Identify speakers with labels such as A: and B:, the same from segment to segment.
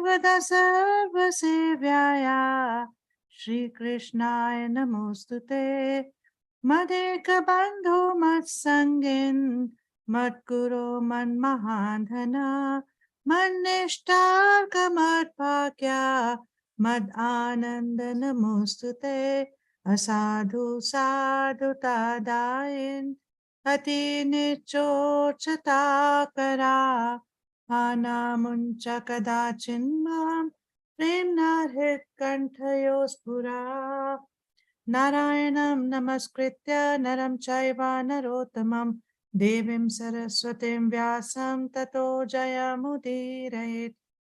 A: Sarvada Sarvasevyaya Shri Krishnaya Namostute Madeka Bandhu Matsangin Madguru Man Mahandhana Manishtar Kamadbhagya Mad Ananda Namostute Asadhu Sadhu Tadayin Ati Nichochata Kara Hana Muncha Kadachinmam Premna Hit Kanthayos Narayanam Namaskritya Naram Chaiva Narottamam Devim Saraswatim Vyasam Tato Jayamudirayet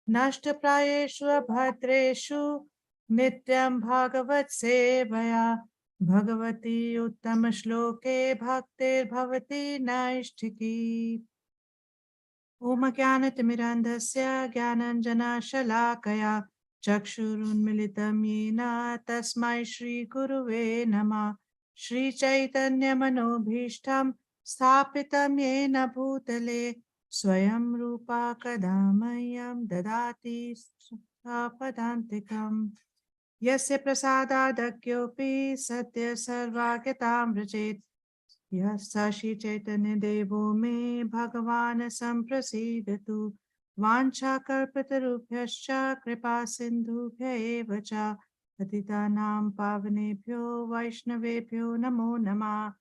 A: Nashtaprayeshu Bhadreshu Nityam Bhagavat Sevaya Bhagavati Uttama Shloke Bhaktir Bhavati Naishtiki Om Jnanatimirandhasya Jnananjana Shalakaya Chakshurunmilitam Yena Tasmai Shri Guruve Namah Shri Chaitanya Manobhishtam Sthapitam Yena Bhutale Swayam Rupa Kadamayam Dadati Sapadantikam Yasya Prasadadakyopi Satya Sarvakitam Rajit Yasashi Chaitanya Devo Me Bhagavan Samprasidatu Vancha Kalpatarubhyascha Kripa Sindhubhya eva cha Patitanam Pavanebhyo Vaishnavebhyo Namo Namah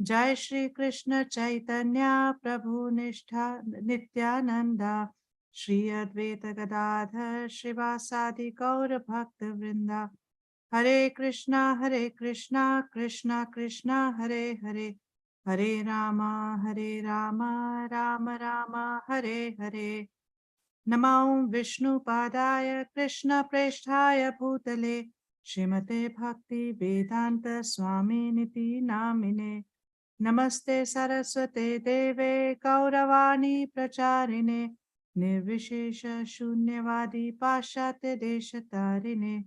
A: Jai Shri Krishna Chaitanya Prabhu Nityananda Shri Advaita Gadadhar Srivasadi Gaura Bhakta Vrinda Hare Krishna Krishna Krishna Hare Hare Hare Rama, Rama Rama, Hare Hare. Namo Vishnu Padaya Krishna Presthaya Bhutale Srimate Bhakti Vedanta Swami Niti Namine Namaste Saraswate Deve Gauravani Pracharine Nirvishesha Shunyavadi Pashate Deshatarine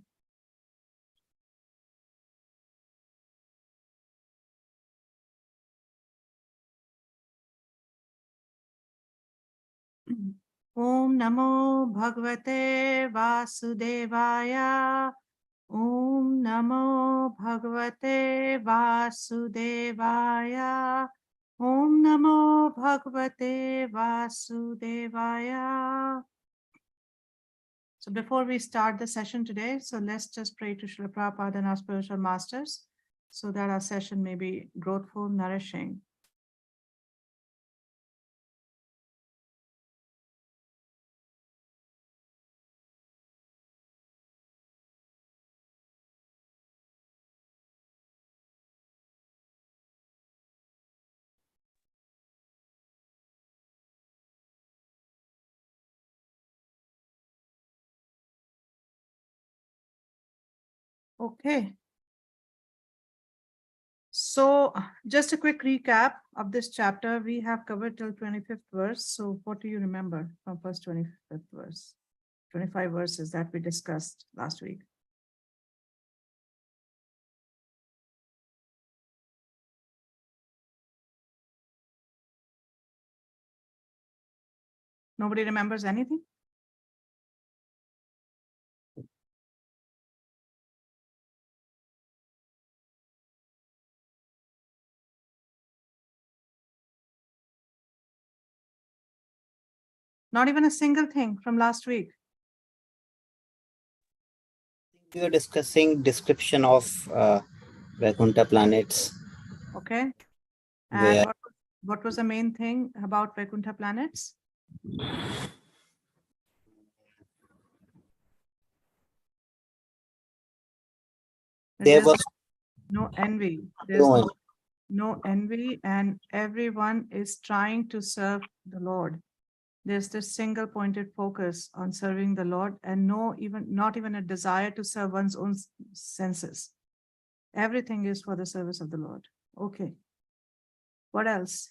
A: Om Namo Bhagavate Vasudevaya Om Namo Bhagavate Vasudevaya Om Namo Bhagavate Vasudevaya. So before we start the session today, so let's just pray to Srila Prabhupada and our spiritual masters so that our session may be growthful, nourishing. Okay. So just a quick recap of this chapter. We have covered till 25th verse. So what do you remember from first 25th verse? 25 verses that we discussed last week. Nobody remembers anything? Not even a single thing from last week.
B: We were discussing description of Vaikuntha planets.
A: Okay. And what was the main thing about Vaikuntha planets?
B: There was
A: no envy. There's no envy, and everyone is trying to serve the Lord. There's this single pointed focus on serving the Lord and not even a desire to serve one's own senses. Everything is for the service of the Lord. Okay. What else?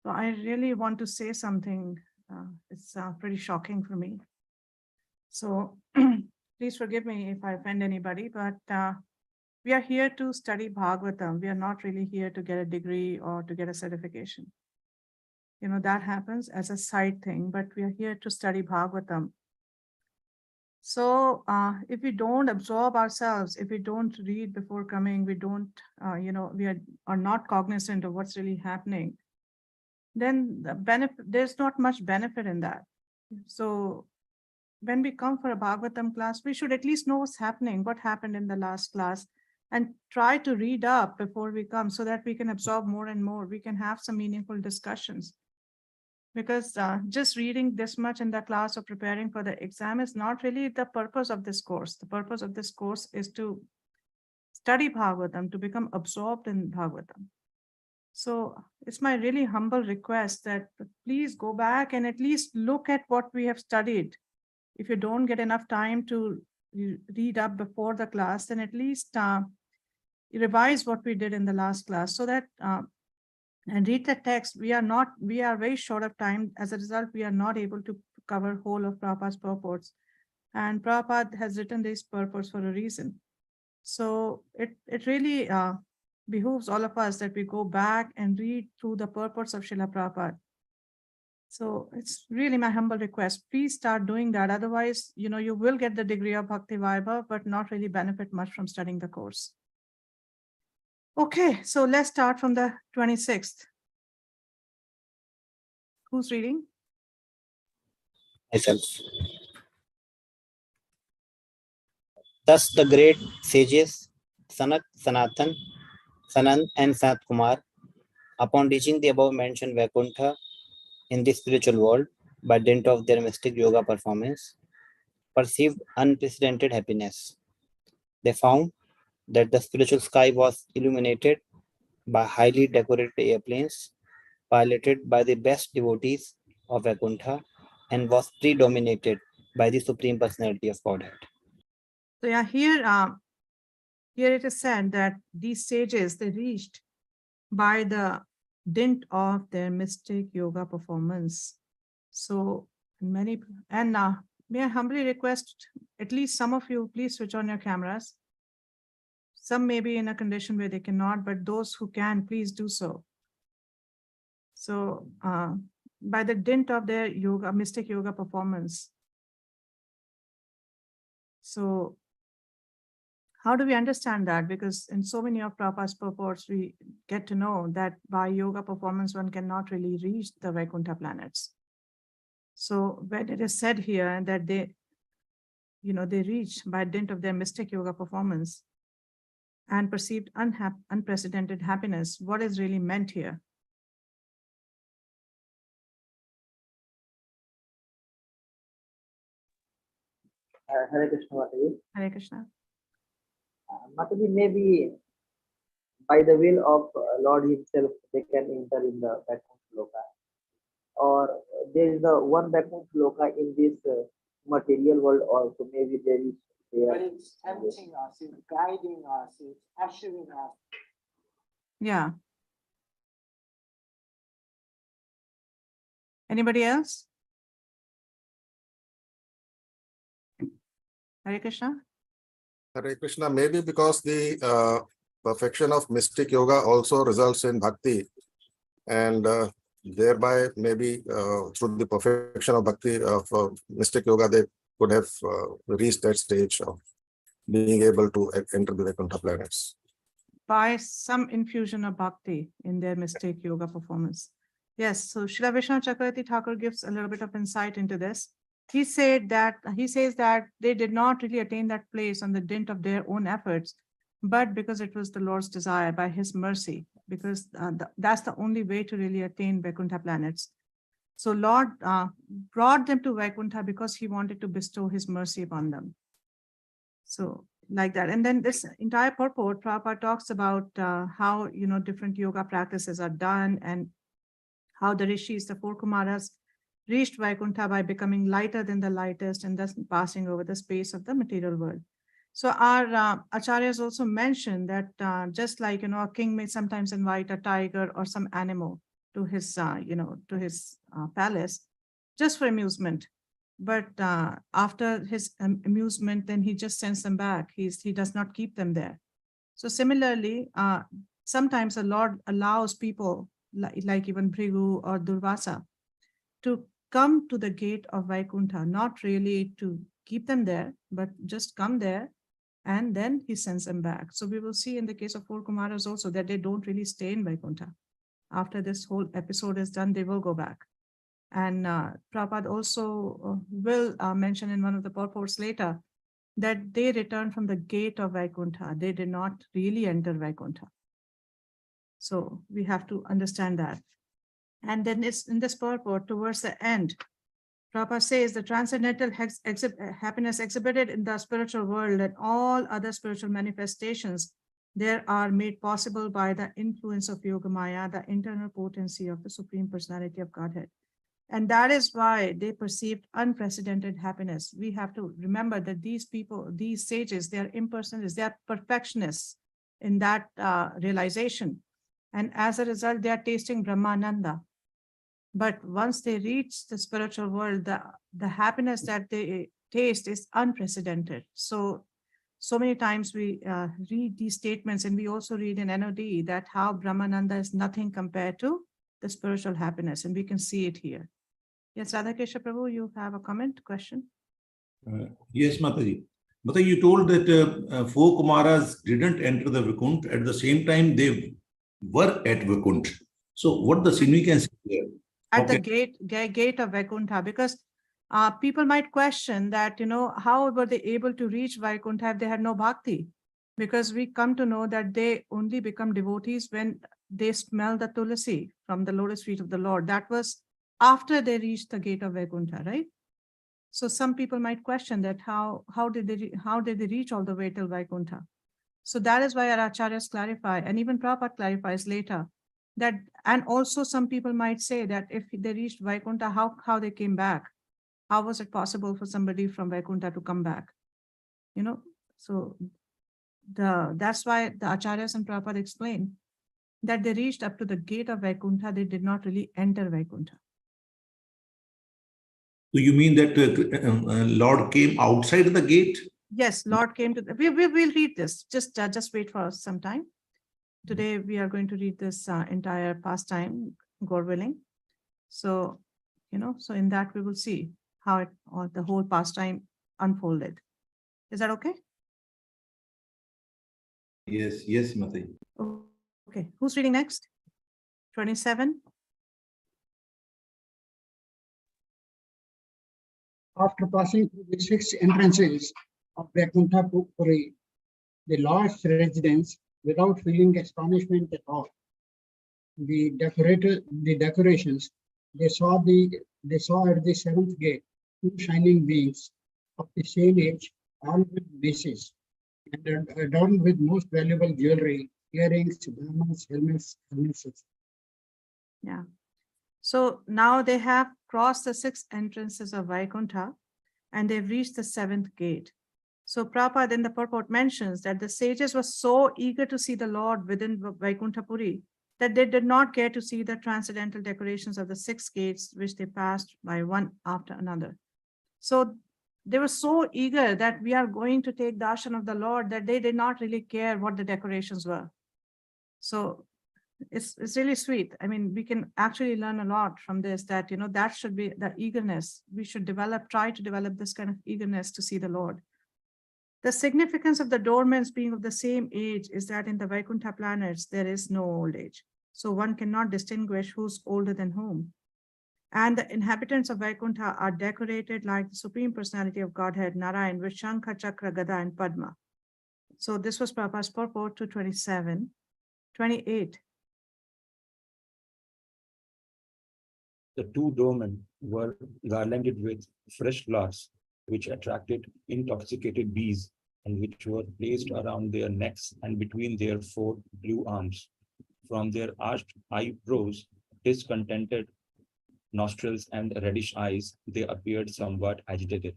A: So I really want to say something. It's pretty shocking for me. So please forgive me if I offend anybody, but We are here to study Bhagavatam. We are not really here to get a degree or to get a certification. That happens as a side thing, but we are here to study Bhagavatam. So if we don't absorb ourselves, if we don't read before coming, we don't, we are not cognizant of what's really happening, then there's not much benefit in that. So when we come for a Bhagavatam class, we should at least know what's happening, what happened in the last class, and try to read up before we come so that we can absorb more and more. We can have some meaningful discussions. Because just reading this much in the class or preparing for the exam is not really the purpose of this course. The purpose of this course is to study Bhagavatam, to become absorbed in Bhagavatam. So it's my really humble request that please go back and at least look at what we have studied. If you don't get enough time to read up before the class, then at least revise what we did in the last class so that and read the text. We are very short of time. As a result, we are not able to cover whole of Prabhupada's purports. And Prabhupada has written these purports for a reason. So it really behooves all of us that we go back and read through the purports of Srila Prabhupada. So it's really my humble request. Please start doing that. Otherwise, you will get the degree of Bhakti Vaibhava, but not really benefit much from studying the course. Okay, so let's start from the 26th. Who's reading?
B: Myself. Thus the great sages, Sanak, Sanatan, Sanand, and Sanat Kumar, upon reaching the above mentioned Vaikuntha in the spiritual world by dint of their mystic yoga performance, perceived unprecedented happiness. They found that the spiritual sky was illuminated by highly decorated airplanes piloted by the best devotees of Vaikuntha and was predominated by the Supreme Personality of Godhead.
A: So yeah, here it is said that these sages, they reached by the dint of their mystic yoga performance. So may I humbly request at least some of you, please switch on your cameras. Some may be in a condition where they cannot, but those who can, please do so. So by the dint of their mystic yoga performance. So how do we understand that? Because in so many of Prabhupada's purports, we get to know that by yoga performance, one cannot really reach the Vaikuntha planets. So when it is said here that they reached by dint of their mystic yoga performance and perceived unprecedented happiness, what is really meant here?
C: Hare Krishna, Mataji.
A: Hare Krishna.
C: Mataji, maybe by the will of Lord himself, they can enter in the Vaikuntha Loka. Or there is the one Vaikuntha Loka in this material world also. Maybe there is there.
D: But it's tempting us, it's guiding us, it's ushering us.
A: Yeah. Anybody else? Hare Krishna.
E: Hare Krishna, maybe because the perfection of mystic yoga also results in bhakti, and thereby maybe through the perfection of bhakti of mystic yoga, they could have reached that stage of being able to enter the Vaikuntha planets.
A: By some infusion of bhakti in their mystic yoga performance. Yes, so Srila Vishnu Chakravarti Thakur gives a little bit of insight into this. He says that they did not really attain that place on the dint of their own efforts, but because it was the Lord's desire by his mercy, because that's the only way to really attain Vaikuntha planets. So Lord brought them to Vaikuntha because he wanted to bestow his mercy upon them. So like that. And then this entire purport, Prabhupada talks about how, different yoga practices are done and how the rishis, the four Kumaras, reached Vaikuntha by becoming lighter than the lightest and thus passing over the space of the material world. So our acharyas also mentioned that just like, a king may sometimes invite a tiger or some animal to his, palace just for amusement. But after his amusement, then he just sends them back. He does not keep them there. So similarly, sometimes the Lord allows people like even Bhrigu or Durvasa to come to the gate of Vaikuntha, not really to keep them there, but just come there and then he sends them back. So we will see in the case of 4 Kumaras also that they don't really stay in Vaikuntha. After this whole episode is done, they will go back. And Prabhupada also will mention in one of the purports later that they returned from the gate of Vaikuntha. They did not really enter Vaikuntha. So we have to understand that. And then it's in this purport towards the end, Prabhupada says the transcendental happiness exhibited in the spiritual world and all other spiritual manifestations there are made possible by the influence of Yogamaya, the internal potency of the Supreme Personality of Godhead. And that is why they perceived unprecedented happiness. We have to remember that these people, these sages, they are impersonalists, they are perfectionists in that realization. And as a result, they are tasting Brahmananda. But once they reach the spiritual world, the happiness that they taste is unprecedented. So many times we read these statements, and we also read in NOD that how Brahmananda is nothing compared to the spiritual happiness, and we can see it here. Yes, Radhakesha Prabhu, you have a comment, question?
F: Yes, Mataji. Mataji, you told that 4 Kumaras didn't enter the Vaikuntha. At the same time, they were at Vaikuntha. So what the significance there?
A: At the gate of Vaikuntha, because people might question that, how were they able to reach Vaikuntha if they had no bhakti? Because we come to know that they only become devotees when they smell the tulasi from the lotus feet of the Lord. That was after they reached the gate of Vaikuntha, right? So some people might question that how did they reach all the way till Vaikuntha? So that is why our acharyas clarify, and even Prabhupada clarifies later that, and also some people might say that if they reached Vaikuntha, how they came back? How was it possible for somebody from Vaikuntha to come back? So that's why the acharyas and Prabhupada explain that they reached up to the gate of Vaikuntha, they did not really enter Vaikuntha.
F: So you mean that Lord came outside the gate?
A: Yes, Lord came to we'll read this. Just wait for some time. Today we are going to read this entire pastime, God willing. So, so in that we will see how the whole pastime unfolded. Is that okay?
F: Yes, Mataji.
A: Okay, who's reading next? 27.
D: After passing through the 6 entrances of Vaikuntha Puri, the Lord's residence, without feeling astonishment at all, the decorations they saw at the 7th gate 2 shining beings of the same age, armed with maces and adorned with most valuable jewelry, earrings, diamonds, helmets.
A: Yeah. So now they have crossed the 6 entrances of Vaikuntha and they've reached the 7th gate. So Prabhupada in the purport mentions that the sages were so eager to see the Lord within Vaikuntha Puri that they did not care to see the transcendental decorations of the 6 gates, which they passed by one after another. So they were so eager that we are going to take darshan of the Lord that they did not really care what the decorations were. So it's really sweet. I mean, we can actually learn a lot from this, that, that should be the eagerness. We should try to develop this kind of eagerness to see the Lord. The significance of the dormants being of the same age is that in the Vaikuntha planets, there is no old age. So one cannot distinguish who's older than whom. And the inhabitants of Vaikuntha are decorated like the Supreme Personality of Godhead, Narayan, with Shankha, Chakra, Gada, and Padma. So this was Prabhupada's purport to 27. 28.
G: The 2 dormant were garlanded with fresh flowers, which attracted intoxicated bees, and which were placed around their necks and between their 4 blue arms. From their arched eyebrows, discontented nostrils, and reddish eyes, they appeared somewhat agitated.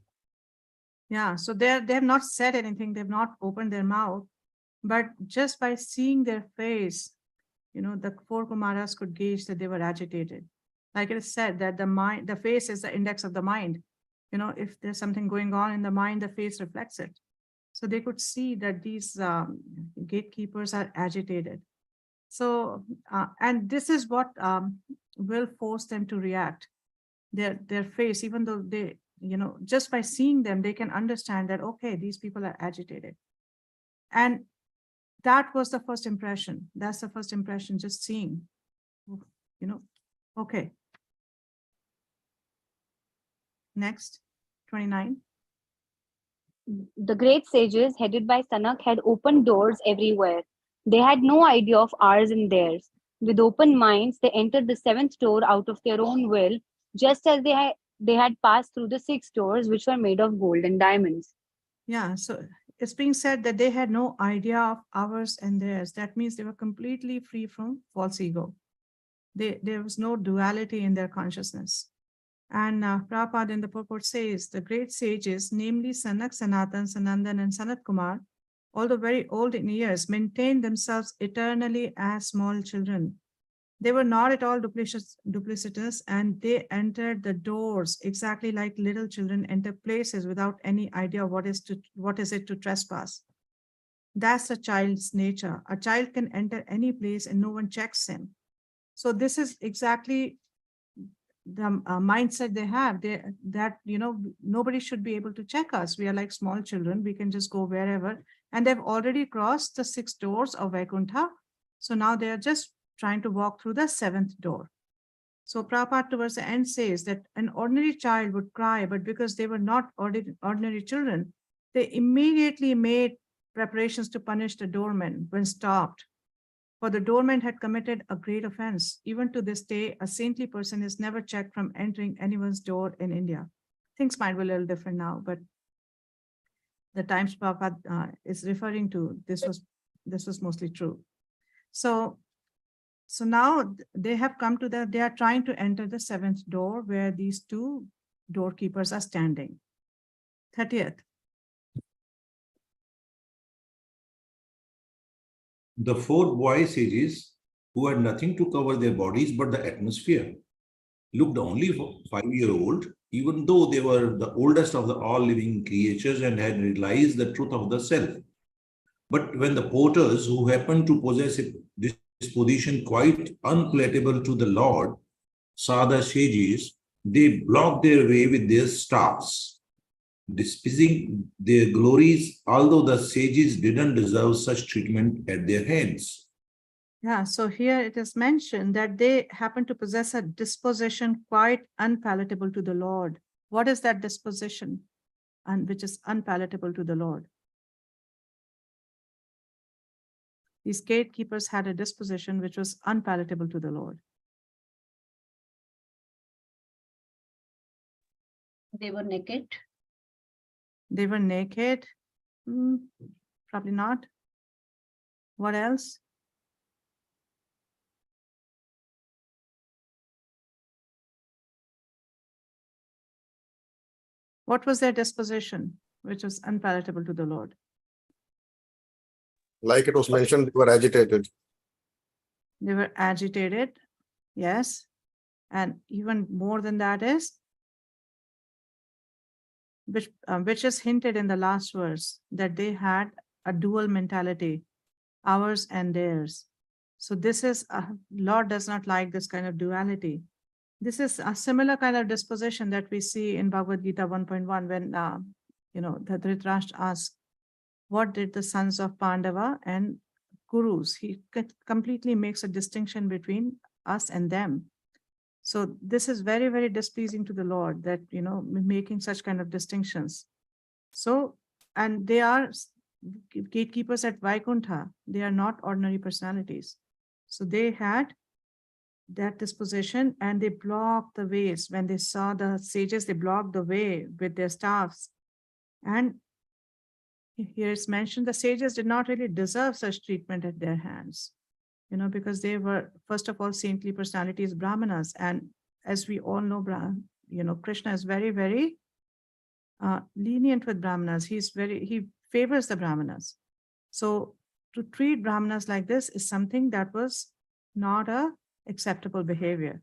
A: Yeah, so they have not said anything, they've not opened their mouth, but just by seeing their face, the 4 Kumaras could gauge that they were agitated. Like it is said that the face is the index of the mind. If there's something going on in the mind, the face reflects it. So they could see that these gatekeepers are agitated. So, and this is what will force them to react. Their face, even though they, just by seeing them, they can understand that, okay, these people are agitated. And that was the first impression. That's the first impression, just seeing, okay. Next, 29.
H: The great sages, headed by Sanak, had opened doors everywhere. They had no idea of ours and theirs. With open minds, they entered the seventh door out of their own will, just as they had passed through the six doors, which were made of gold and diamonds.
A: Yeah, so it's being said that they had no idea of ours and theirs. That means they were completely free from false ego. There was no duality in their consciousness. And Prabhupada in the purport says, the great sages, namely Sanak, Sanatan, Sanandan, and Sanat Kumar, although very old in years, maintained themselves eternally as small children. They were not at all duplicitous, and they entered the doors exactly like little children enter places without any idea what is it to trespass. That's a child's nature. A child can enter any place and no one checks him. So this is exactly the mindset they have. That nobody should be able to check us. We are like small children. We can just go wherever. And they've already crossed the 6 doors of Vaikuntha. So now they are just trying to walk through the 7th door. So Prabhupada towards the end says that an ordinary child would cry, but because they were not ordinary children, they immediately made preparations to punish the doorman when stopped. For the doorman had committed a great offense. Even to this day, a saintly person is never checked from entering anyone's door in India. Things might be a little different now, but the times Prabhupada is referring to, this was mostly true. So now they have come to they are trying to enter the 7th door where these 2 doorkeepers are standing. 30th.
F: The 4 boy sages, who had nothing to cover their bodies but the atmosphere, looked only 5-year-old, even though they were the oldest of the all living creatures and had realized the truth of the self. But when the porters, who happened to possess this position quite unpalatable to the Lord, saw the sages, they blocked their way with their staffs, despising their glories, although the sages didn't deserve such treatment at their hands.
A: Yeah, so here it is mentioned that they happen to possess a disposition quite unpalatable to the Lord. What is that disposition, and which is unpalatable to the Lord? These gatekeepers had a disposition which was unpalatable to the Lord.
H: They were naked.
A: They were naked. Probably not. What else? What was their disposition which was unpalatable to the Lord?
E: Like it was mentioned, they were agitated.
A: They were agitated, yes. And even more than that is, which is hinted in the last verse, that they had a dual mentality, ours and theirs. So this is, Lord does not like this kind of duality. This is a similar kind of disposition that we see in Bhagavad Gita 1.1 when, the Dhritarashtra asks, what did the sons of Pandava and Kurus? He completely makes a distinction between us and them. So this is very, very displeasing to the Lord that, making such kind of distinctions. So, and they are gatekeepers at Vaikuntha. They are not ordinary personalities. So they had that disposition and they blocked the ways. When they saw the sages, they blocked the way with their staffs. And here it's mentioned the sages did not really deserve such treatment at their hands, because they were, first of all, saintly personalities, Brahmanas. And as we all know, Krishna is very, very lenient with Brahmanas. He favors the Brahmanas. So to treat Brahmanas like this is something that was not a acceptable behavior.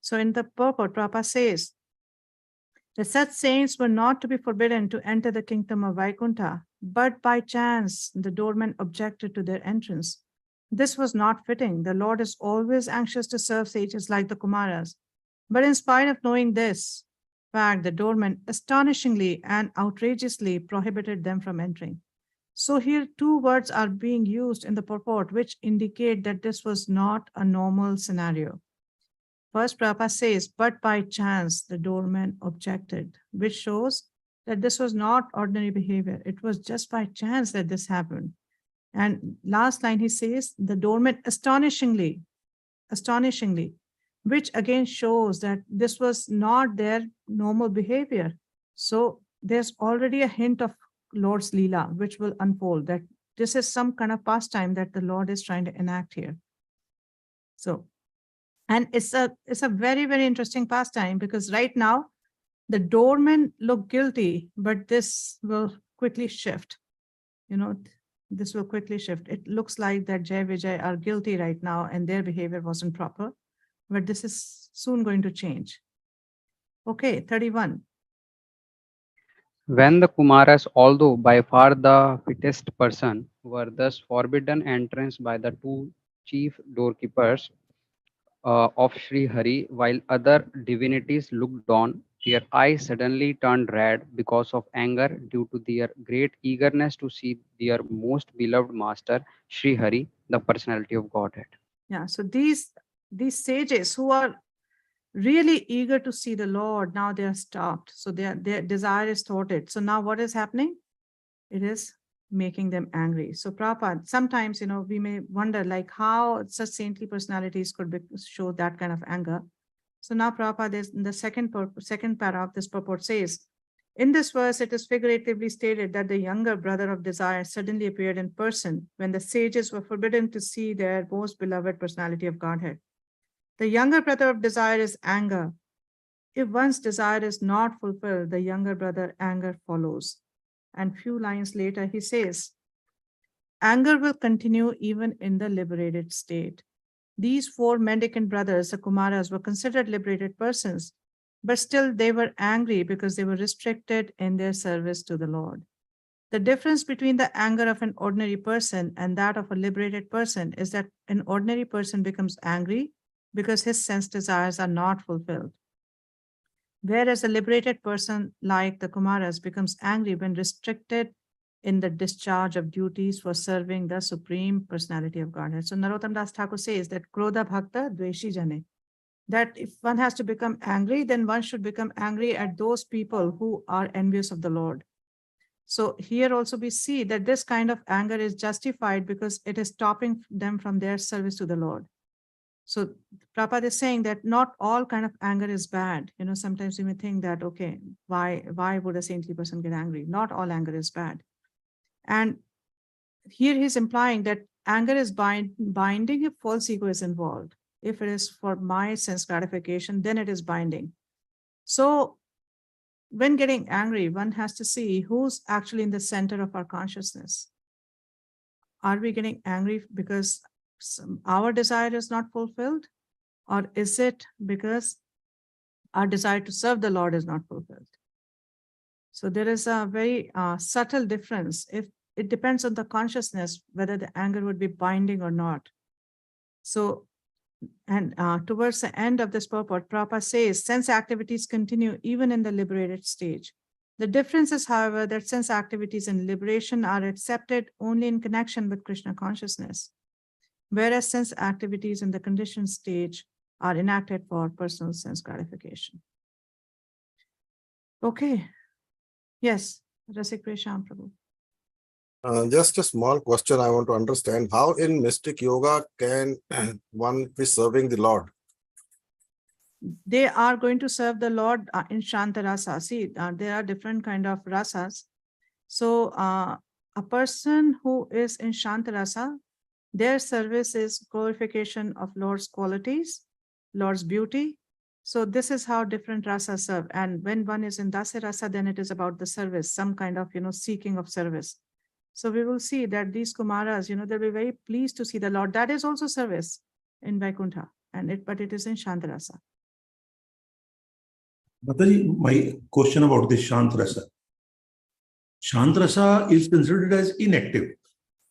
A: So in the purport, Prabhupada says that such saints were not to be forbidden to enter the kingdom of Vaikuntha, but by chance the doorman objected to their entrance. This was not fitting. The Lord is always anxious to serve sages like the Kumaras. But in spite of knowing this fact, the doorman astonishingly and outrageously prohibited them from entering. So here two words are being used in the purport which indicate that this was not a normal scenario. First, Prabhupada says, but by chance the doorman objected, which shows that this was not ordinary behavior. It was just by chance that this happened. And last line he says, the doorman astonishingly, which again shows that this was not their normal behavior. So there's already a hint of Lord's Leela, which will unfold, that this is some kind of pastime that the Lord is trying to enact here. So, and it's a very, very interesting pastime, because right now the doormen look guilty, but this will quickly shift. You know, this will quickly shift. It looks like that Jai Vijay are guilty right now and their behavior wasn't proper, but this is soon going to change. Okay, 31.
I: When the Kumaras, although by far the fittest person, were thus forbidden entrance by the two chief doorkeepers of Sri Hari, while other divinities looked on, their eyes suddenly turned red because of anger due to their great eagerness to see their most beloved master, Sri Hari, the personality of Godhead.
A: Yeah, so these sages who are really eager to see the Lord, now they are stopped. So their desire is thwarted. So now what is happening? It is making them angry. So Prabhupada, sometimes, we may wonder like how such saintly personalities could show that kind of anger. So now Prabhupada is in the second paragraph, this purport says, in this verse, it is figuratively stated that the younger brother of desire suddenly appeared in person when the sages were forbidden to see their most beloved personality of Godhead. The younger brother of desire is anger. If one's desire is not fulfilled, the younger brother anger follows. And few lines later, he says, anger will continue even in the liberated state. These four mendicant brothers, the Kumaras, were considered liberated persons, but still they were angry because they were restricted in their service to the Lord. The difference between the anger of an ordinary person and that of a liberated person is that an ordinary person becomes angry because his sense desires are not fulfilled. Whereas a liberated person like the Kumaras becomes angry when restricted in the discharge of duties for serving the Supreme Personality of Godhead. So Narottam Das Thakur says that Krodha Bhakta Dveshi Jane, that if one has to become angry, then one should become angry at those people who are envious of the Lord. So here also we see that this kind of anger is justified because it is stopping them from their service to the Lord. So Prabhupada is saying that not all kind of anger is bad. Sometimes you may think that, okay, why would a saintly person get angry? Not all anger is bad. And here he's implying that anger is binding if false ego is involved. If it is for my sense gratification, then it is binding. So when getting angry, one has to see who's actually in the center of our consciousness. Are we getting angry because our desire is not fulfilled? Or is it because our desire to serve the Lord is not fulfilled? So there is a very subtle difference. If it depends on the consciousness, whether the anger would be binding or not. So, and towards the end of this purport, Prabhupada says, sense activities continue even in the liberated stage. The difference is, however, that sense activities in liberation are accepted only in connection with Krishna consciousness, whereas sense activities in the conditioned stage are enacted for personal sense gratification. Okay. Yes, Rasik Prasham Prabhu.
E: Just a small question I want to understand. How in mystic yoga can one be serving the Lord?
A: They are going to serve the Lord in Shanta Rasa. See, there are different kind of rasas. So a person who is in Shanta Rasa, their service is glorification of Lord's qualities, Lord's beauty. So this is how different rasas serve. And when one is in Dasa Rasa, then it is about the service, some kind of, seeking of service. So we will see that these Kumaras, they'll be very pleased to see the Lord. That is also service in Vaikuntha, but it is in Shantarasa.
F: Mataji, my question about this Shantarasa. Shantrasa is considered as inactive.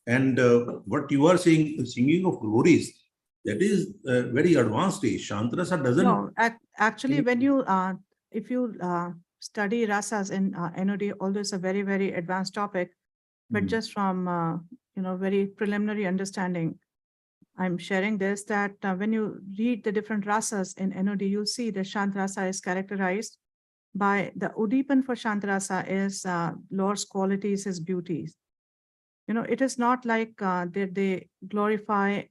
F: And what you are saying, singing of glories, that is very advanced stage. Shantrasa doesn't.
A: No, actually, when you if you study rasas in NOD, although it's a very, very advanced topic, but just from very preliminary understanding, I'm sharing this, that when you read the different rasas in NOD, you'll see the Shant rasa is characterized by the Udipan for Shant rasa is Lord's qualities, his beauties. It is not like they glorify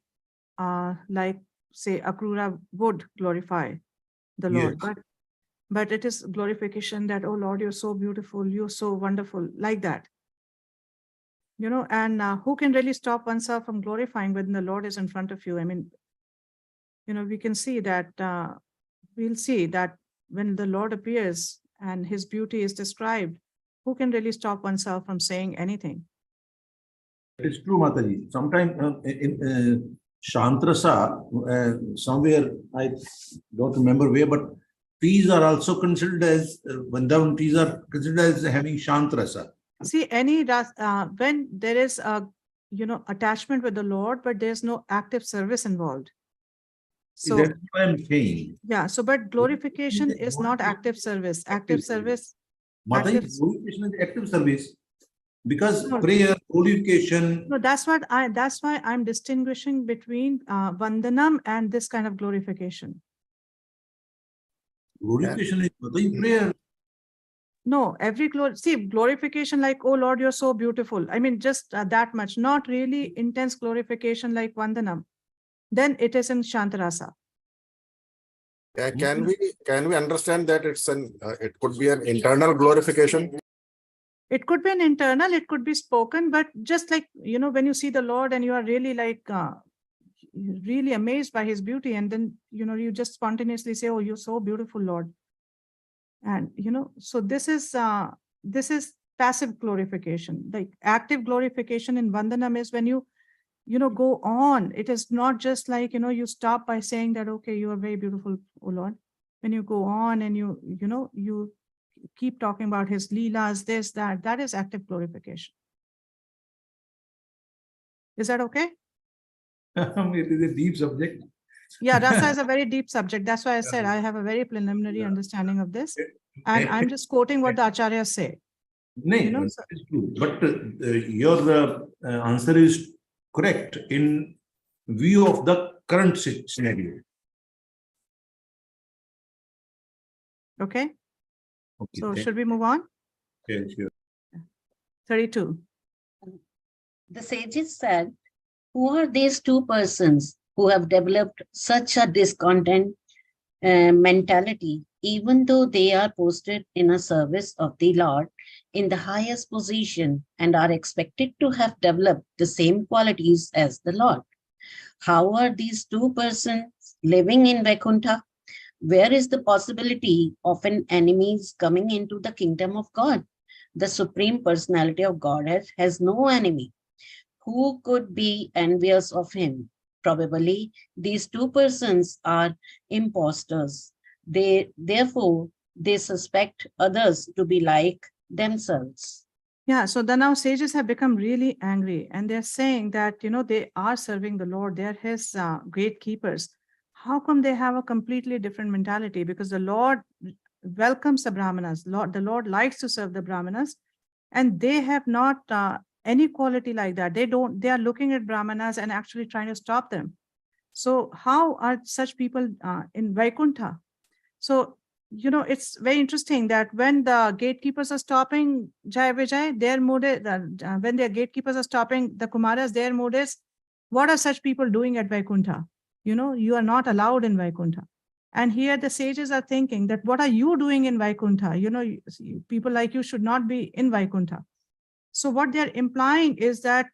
A: like say Akrura would glorify the Lord,
F: Yes.
A: but it is glorification that, oh Lord, you're so beautiful, you're so wonderful, like that. And who can really stop oneself from glorifying when the Lord is in front of you? I mean, we can see that, we'll see that when the Lord appears and his beauty is described, who can really stop oneself from saying anything?
F: It is true, Mataji. Sometimes in Shantrasa, somewhere, I don't remember where, but trees are also considered as, Vrindavan trees are considered as having Shantrasa.
A: See, when there is a, attachment with the Lord, but there's no active service involved. So
F: that's what I'm saying.
A: yeah, so but glorification is not active service. Active service.
F: Mataji, glorification is active service. Because
A: No.
F: prayer, glorification.
A: No, that's why I'm distinguishing between Vandanam and this kind of glorification.
F: Glorification is Mataji, prayer.
A: No, glorification like, oh Lord, you're so beautiful. I mean, just that much, not really intense glorification like Vandanam. Then it is in Shantarasa.
E: Can we understand that it could be an internal glorification?
A: It could be an internal, it could be spoken, but just like, when you see the Lord and you are really like, really amazed by his beauty, and then, you just spontaneously say, oh, you're so beautiful, Lord. And, so this is passive glorification. Like active glorification in Vandanam is when you go on. It is not just like, you stop by saying that, okay, you are very beautiful, oh Lord. When you go on and you keep talking about his leelas, this, that is active glorification. Is that okay?
F: It is a deep subject.
A: Yeah, rasa is a very deep subject. That's why I said I have a very preliminary understanding of this. And I'm just quoting what the acharyas say.
F: No, that is true. But your answer is correct in view of the current scenario.
A: Okay.
F: Okay,
A: So should we move on?
F: Okay, sure.
A: 32.
J: The sages said, who are these two persons who have developed such a discontent mentality, even though they are posted in a service of the Lord in the highest position and are expected to have developed the same qualities as the Lord? How are these two persons living in Vaikuntha? Where is the possibility of an enemies coming into the kingdom of God? The Supreme Personality of Godhead has no enemy. Who could be envious of him? Probably these two persons are imposters. Therefore, they suspect others to be like themselves.
A: Yeah, so the now sages have become really angry, and they're saying that, they are serving the Lord. They're his gatekeepers. How come they have a completely different mentality? Because the Lord welcomes the Brahmanas. The Lord likes to serve the Brahmanas, and they have not any quality like that. They are looking at Brahmanas and actually trying to stop them. So how are such people in Vaikuntha? So, it's very interesting that when the gatekeepers are stopping Jai Vijay, their mood is, when their gatekeepers are stopping the Kumaras, their mood is, what are such people doing at Vaikuntha? You are not allowed in Vaikuntha. And here the sages are thinking that, what are you doing in Vaikuntha? People like you should not be in Vaikuntha. So what they're implying is that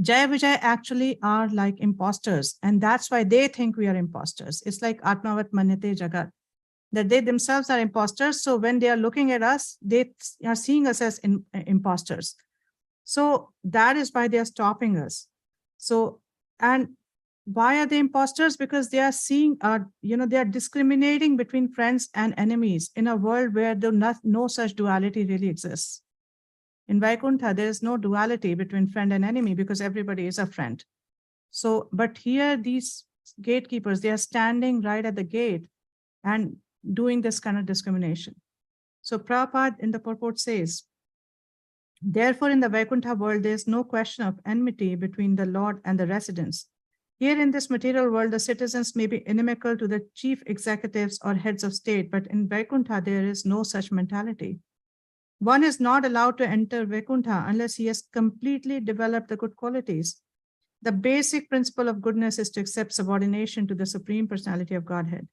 A: Jaya Vijay actually are like imposters, and that's why they think we are imposters. It's like Atmavat Manyate Jagat, that they themselves are imposters. So when they are looking at us, they are seeing us as imposters. So that is why they are stopping us. So, and why are they imposters? Because they are seeing, they are discriminating between friends and enemies in a world where no such duality really exists. In Vaikuntha, there is no duality between friend and enemy because everybody is a friend. So, but here these gatekeepers, they are standing right at the gate and doing this kind of discrimination. So Prabhupada in the purport says, therefore, in the Vaikuntha world, there is no question of enmity between the Lord and the residents. Here in this material world, the citizens may be inimical to the chief executives or heads of state, but in Vaikuntha, there is no such mentality. One is not allowed to enter Vaikuntha unless he has completely developed the good qualities. The basic principle of goodness is to accept subordination to the Supreme Personality of Godhead.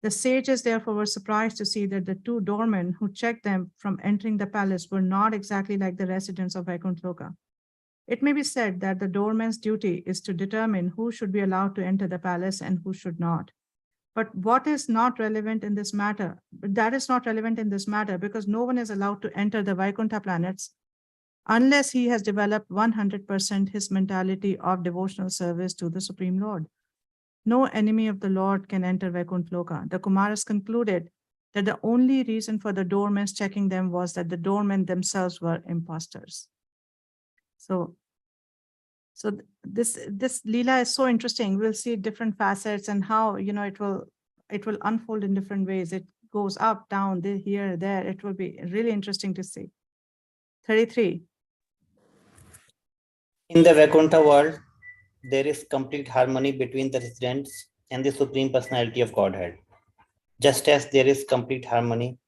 A: The sages therefore were surprised to see that the two doormen who checked them from entering the palace were not exactly like the residents of Vaikuntha Loka. It may be said that the doorman's duty is to determine who should be allowed to enter the palace and who should not. But what is not relevant in this matter? That is not relevant in this matter because no one is allowed to enter the Vaikuntha planets unless he has developed 100% his mentality of devotional service to the Supreme Lord. No enemy of the Lord can enter Vaikuntha Loka. The Kumaras concluded that the only reason for the doormen checking them was that the doormen themselves were imposters. So this Leela is so interesting. We'll see different facets and how it will unfold in different ways. It goes up, down, there, here, there. It will be really interesting to see. 33.
B: In the Vaikuntha world, there is complete harmony between the residents and the Supreme Personality of Godhead, just as there is complete harmony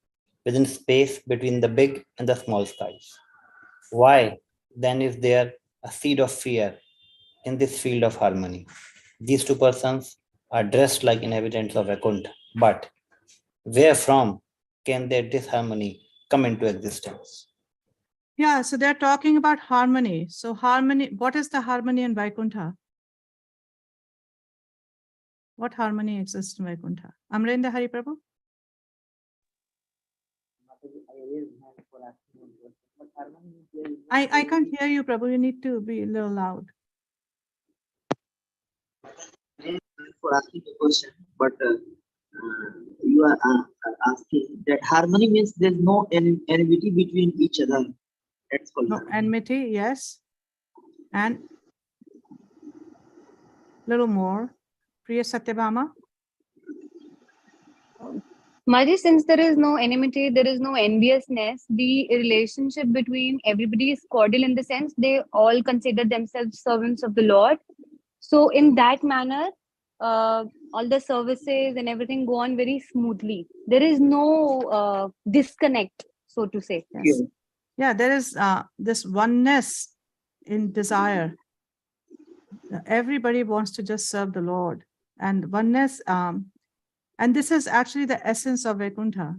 B: within space between the big and the small skies. Why then is there a seed of fear in this field of harmony? These two persons are dressed like inhabitants of Vaikuntha, but where from can their disharmony come into existence?
A: Yeah, so they're talking about harmony. So harmony, what is the harmony in Vaikuntha? What harmony exists in Vaikuntha? Amrendra Hari Prabhu? I can't hear you, Prabhu. You need to be a little loud.
C: For asking the question, but you are asking that harmony means there's no enmity between each other. That's called
A: No,
C: harmony.
A: enmity, yes. And little more. Priya Satyabhama?
H: Mataji, since there is no enmity, there is no enviousness, the relationship between everybody is cordial in the sense they all consider themselves servants of the Lord. So in that manner, all the services and everything go on very smoothly. There is no disconnect, so to say.
A: Yes. Yeah, there is this oneness in desire. Everybody wants to just serve the Lord. And oneness, and this is actually the essence of Vaikuntha.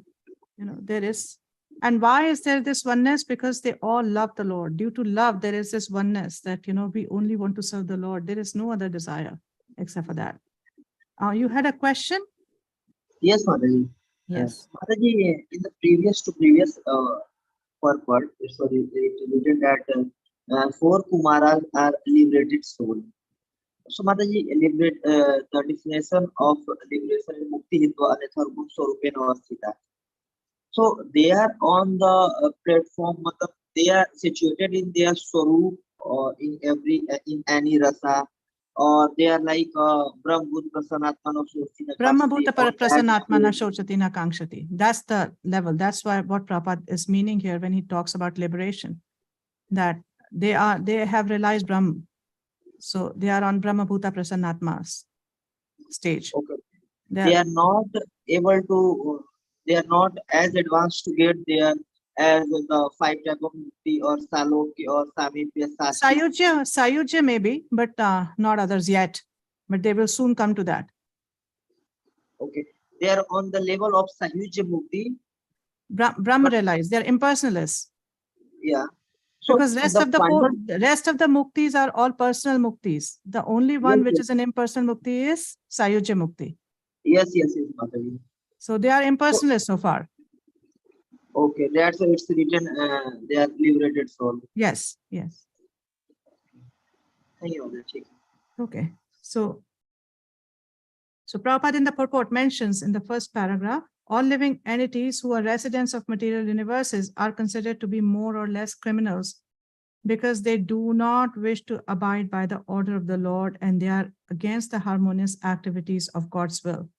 A: There is. And why is there this oneness? Because they all love the Lord. Due to love, there is this oneness that, we only want to serve the Lord. There is no other desire except for that. You had a question?
C: Yes, Mataji.
A: Yes.
C: Mataji, in the previous purport, it's written that 4 Kumaras are liberated souls. So Mataji, the definition of liberation is Mukti Hitva Anetha Gum Swarupena Avasthita. So they are on the platform, they are situated in their Swarup or in any rasa, or they are like Brahmabhuta Prasanatmana Shochati.
A: Brahmabhuta Prasanatmana Shochati na Kankshati. That's the level. That's what Prabhupada is meaning here when he talks about liberation. That they have realized Brahman. So they are on Brahmabhuta Prasanatma's stage.
C: Okay. They are not able to, they are not as advanced to get there as the 5 type of mukti or Salokya or Samipya Sati.
A: Sayujya maybe, but not others yet. But they will soon come to that.
C: Okay. They are on the level of Sayujya Mukti.
A: Brahma realized. They are impersonalists.
C: Yeah. So
A: because rest of the muktis are all personal muktis. The only one which is an impersonal mukti is Sayujya Mukti.
C: Yes, Mataji.
A: So they are impersonalists so far.
C: Okay, that's why it's written they are liberated soul.
A: Yes.
C: Thank you.
A: Okay. So Prabhupada in the purport mentions in the first paragraph, All living entities who are residents of material universes are considered to be more or less criminals because they do not wish to abide by the order of the Lord and they are against the harmonious activities of God's will.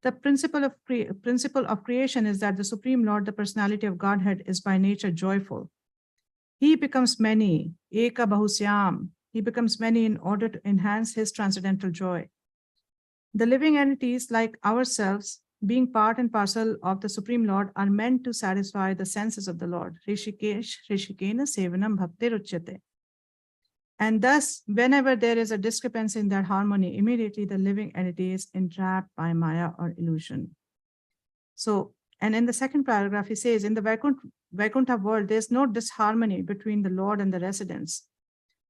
A: The principle of creation is that the Supreme Lord, the personality of Godhead, is by nature joyful. He becomes many, Eka Bahusyam. He becomes many in order to enhance his transcendental joy. The living entities, like ourselves, being part and parcel of the Supreme Lord, are meant to satisfy the senses of the Lord. Rishikesh, Rishikena Sevanam Bhakti Ruchyate. And thus, whenever there is a discrepancy in that harmony, immediately the living entity is entrapped by Maya or illusion. So, and in the second paragraph, he says, in the Vaikuntha world, there's no disharmony between the Lord and the residents.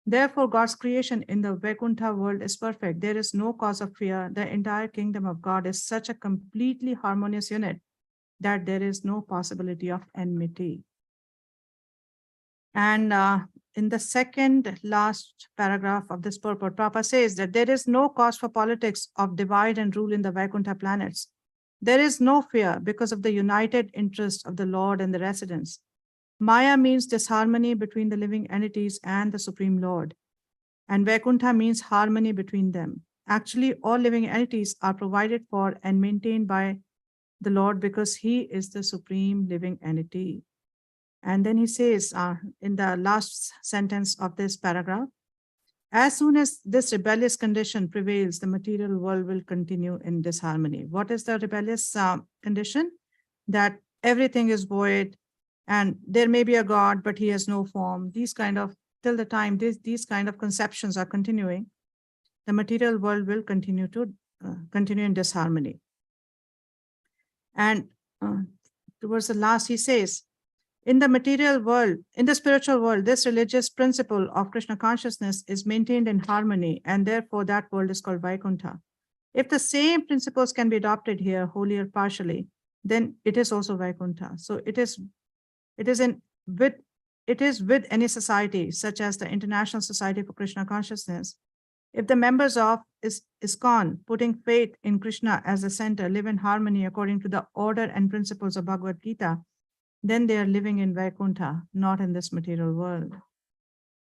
A: Therefore, God's creation in the Vaikuntha world is perfect. There is no cause of fear. The entire kingdom of God is such a completely harmonious unit that there is no possibility of enmity. And in the second last paragraph of this purport, Prabhupada says that there is no cause for politics of divide and rule in the Vaikuntha planets. There is no fear because of the united interest of the Lord and the residents. Maya means disharmony between the living entities and the Supreme Lord. And Vaikuntha means harmony between them. Actually, all living entities are provided for and maintained by the Lord because he is the supreme living entity. And then he says in the last sentence of this paragraph, as soon as this rebellious condition prevails, the material world will continue in disharmony. What is the rebellious condition? That everything is void and there may be a God, but he has no form. These kind of, till the time these kind of conceptions are continuing, the material world will continue in disharmony. And towards the last, he says, in the material world, in the spiritual world, this religious principle of Krishna consciousness is maintained in harmony, and therefore that world is called Vaikuntha. If the same principles can be adopted here, wholly or partially, then it is also Vaikuntha. So it is with any society, such as the International Society for Krishna Consciousness. If the members of ISKCON, putting faith in Krishna as the center, live in harmony according to the order and principles of Bhagavad Gita, then they are living in Vaikuntha, not in this material world.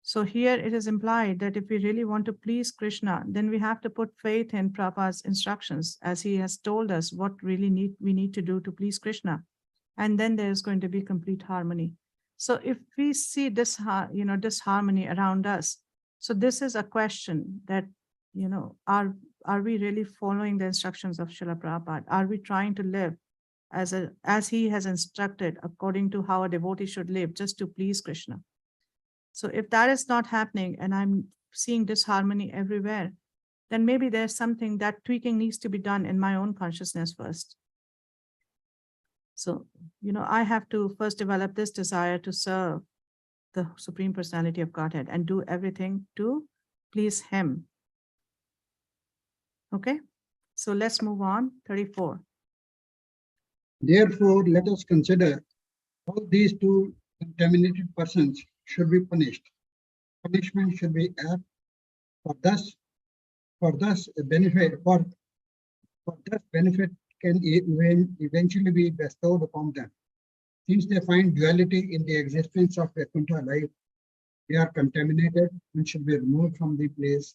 A: So here it is implied that if we really want to please Krishna, then we have to put faith in Prabhupada's instructions, as he has told us what really we need to do to please Krishna. And then there is going to be complete harmony. So if we see this, disharmony around us, so this is a question that, are we really following the instructions of Srila Prabhupada? Are we trying to live as he has instructed according to how a devotee should live, just to please Krishna? So if that is not happening and I'm seeing disharmony everywhere, then maybe there's something that tweaking needs to be done in my own consciousness first. So, I have to first develop this desire to serve the Supreme Personality of Godhead and do everything to please him. Okay, so let's move on. 34.
D: Therefore, let us consider how these two contaminated persons should be punished. Punishment should be apt for thus benefit can eventually be bestowed upon them. Since they find duality in the existence of Vaikuntha life, they are contaminated and should be removed from the place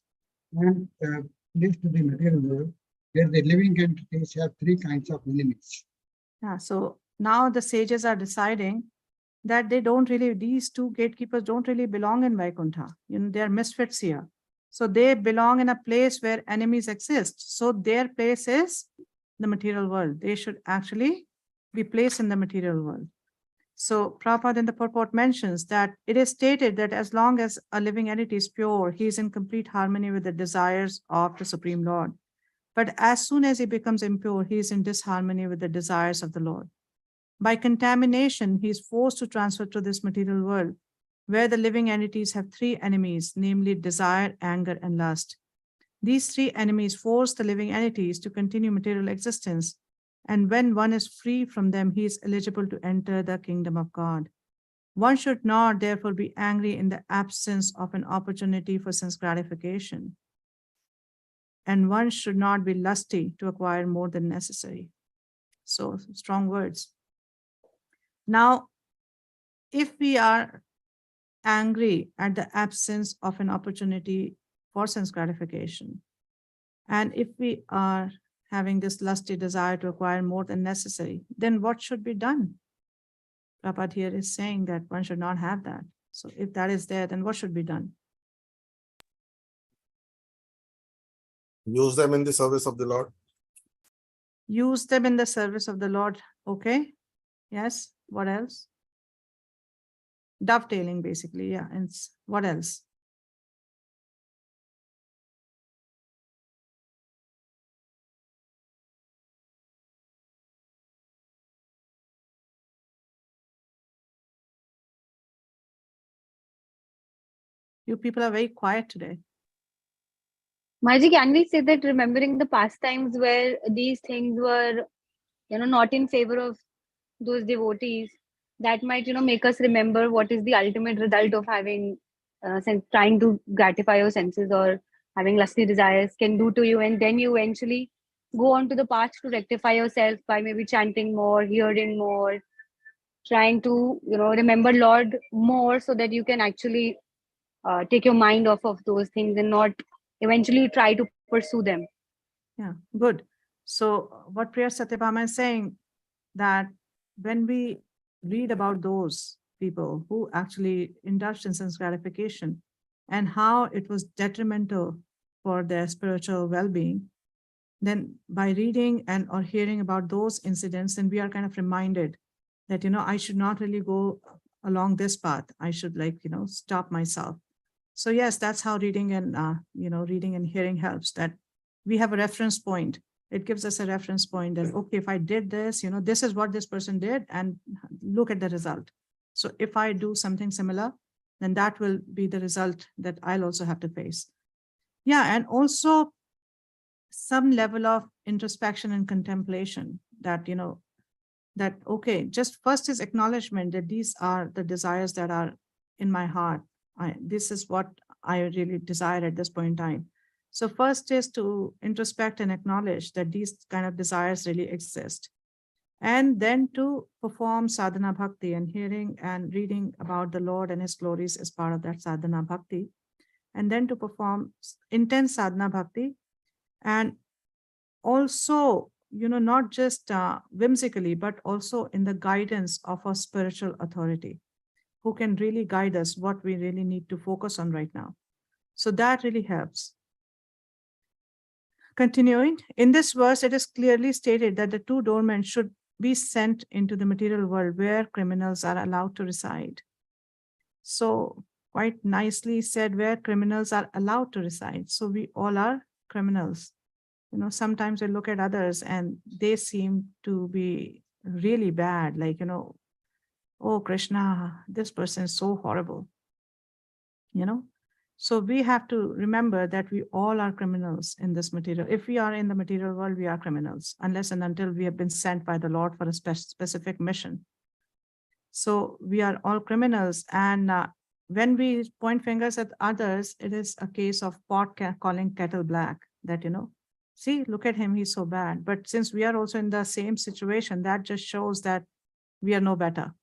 D: and placed to the material world, where the living entities have three kinds of enemies.
A: Yeah, so now the sages are deciding that these two gatekeepers don't really belong in Vaikuntha. They are misfits here. So they belong in a place where enemies exist. So their place is the material world. They should actually be placed in the material world. So Prabhupada in the purport mentions that it is stated that as long as a living entity is pure, he is in complete harmony with the desires of the Supreme Lord. But as soon as he becomes impure, he is in disharmony with the desires of the Lord. By contamination, he is forced to transfer to this material world, where the living entities have three enemies, namely desire, anger, and lust. These three enemies force the living entities to continue material existence, and when one is free from them, he is eligible to enter the kingdom of God. One should not, therefore, be angry in the absence of an opportunity for sense gratification. And one should not be lusty to acquire more than necessary. So strong words. Now, if we are angry at the absence of an opportunity for sense gratification, and if we are having this lusty desire to acquire more than necessary, then what should be done? Prabhupada here is saying that one should not have that. So if that is there, then what should be done?
E: Use them in the service of the Lord.
A: Use them in the service of the Lord. Okay. Yes. What else? Dovetailing, basically. Yeah. And what else? You people are very quiet today.
H: Mataji, can we say that remembering the past times where these things were, not in favor of those devotees, that might, make us remember what is the ultimate result of having, trying to gratify your senses or having lusty desires can do to you. And then you eventually go on to the path to rectify yourself by maybe chanting more, hearing more, trying to, remember Lord more so that you can actually take your mind off of those things and not eventually try to pursue them.
A: Yeah, good. So what Priya Satyabhama is saying, that when we read about those people who actually indulged in sense gratification and how it was detrimental for their spiritual well-being, then by reading and or hearing about those incidents, then we are kind of reminded that, I should not really go along this path. I should stop myself. So yes, that's how reading and, reading and hearing helps, that we have a reference point. It gives us a reference point that, okay, if I did this, this is what this person did and look at the result. So if I do something similar, then that will be the result that I'll also have to face. Yeah, and also some level of introspection and contemplation that, that, okay, just first is acknowledgement that these are the desires that are in my heart. This is what I really desire at this point in time. So first is to introspect and acknowledge that these kind of desires really exist. And then to perform sadhana bhakti, and hearing and reading about the Lord and his glories is part of that sadhana bhakti. And then to perform intense sadhana bhakti, and also, not just whimsically, but also in the guidance of a spiritual authority who can really guide us what we really need to focus on right now. So that really helps. Continuing, in this verse, it is clearly stated that the two doormen should be sent into the material world where criminals are allowed to reside. So quite nicely said, where criminals are allowed to reside. So we all are criminals. Sometimes we look at others and they seem to be really bad, like, oh, Krishna, this person is so horrible. So we have to remember that we all are criminals in this material. If we are in the material world, we are criminals, unless and until we have been sent by the Lord for a specific mission. So we are all criminals. And when we point fingers at others, it is a case of pot calling kettle black, that, see, look at him, he's so bad. But since we are also in the same situation, that just shows that we are no better.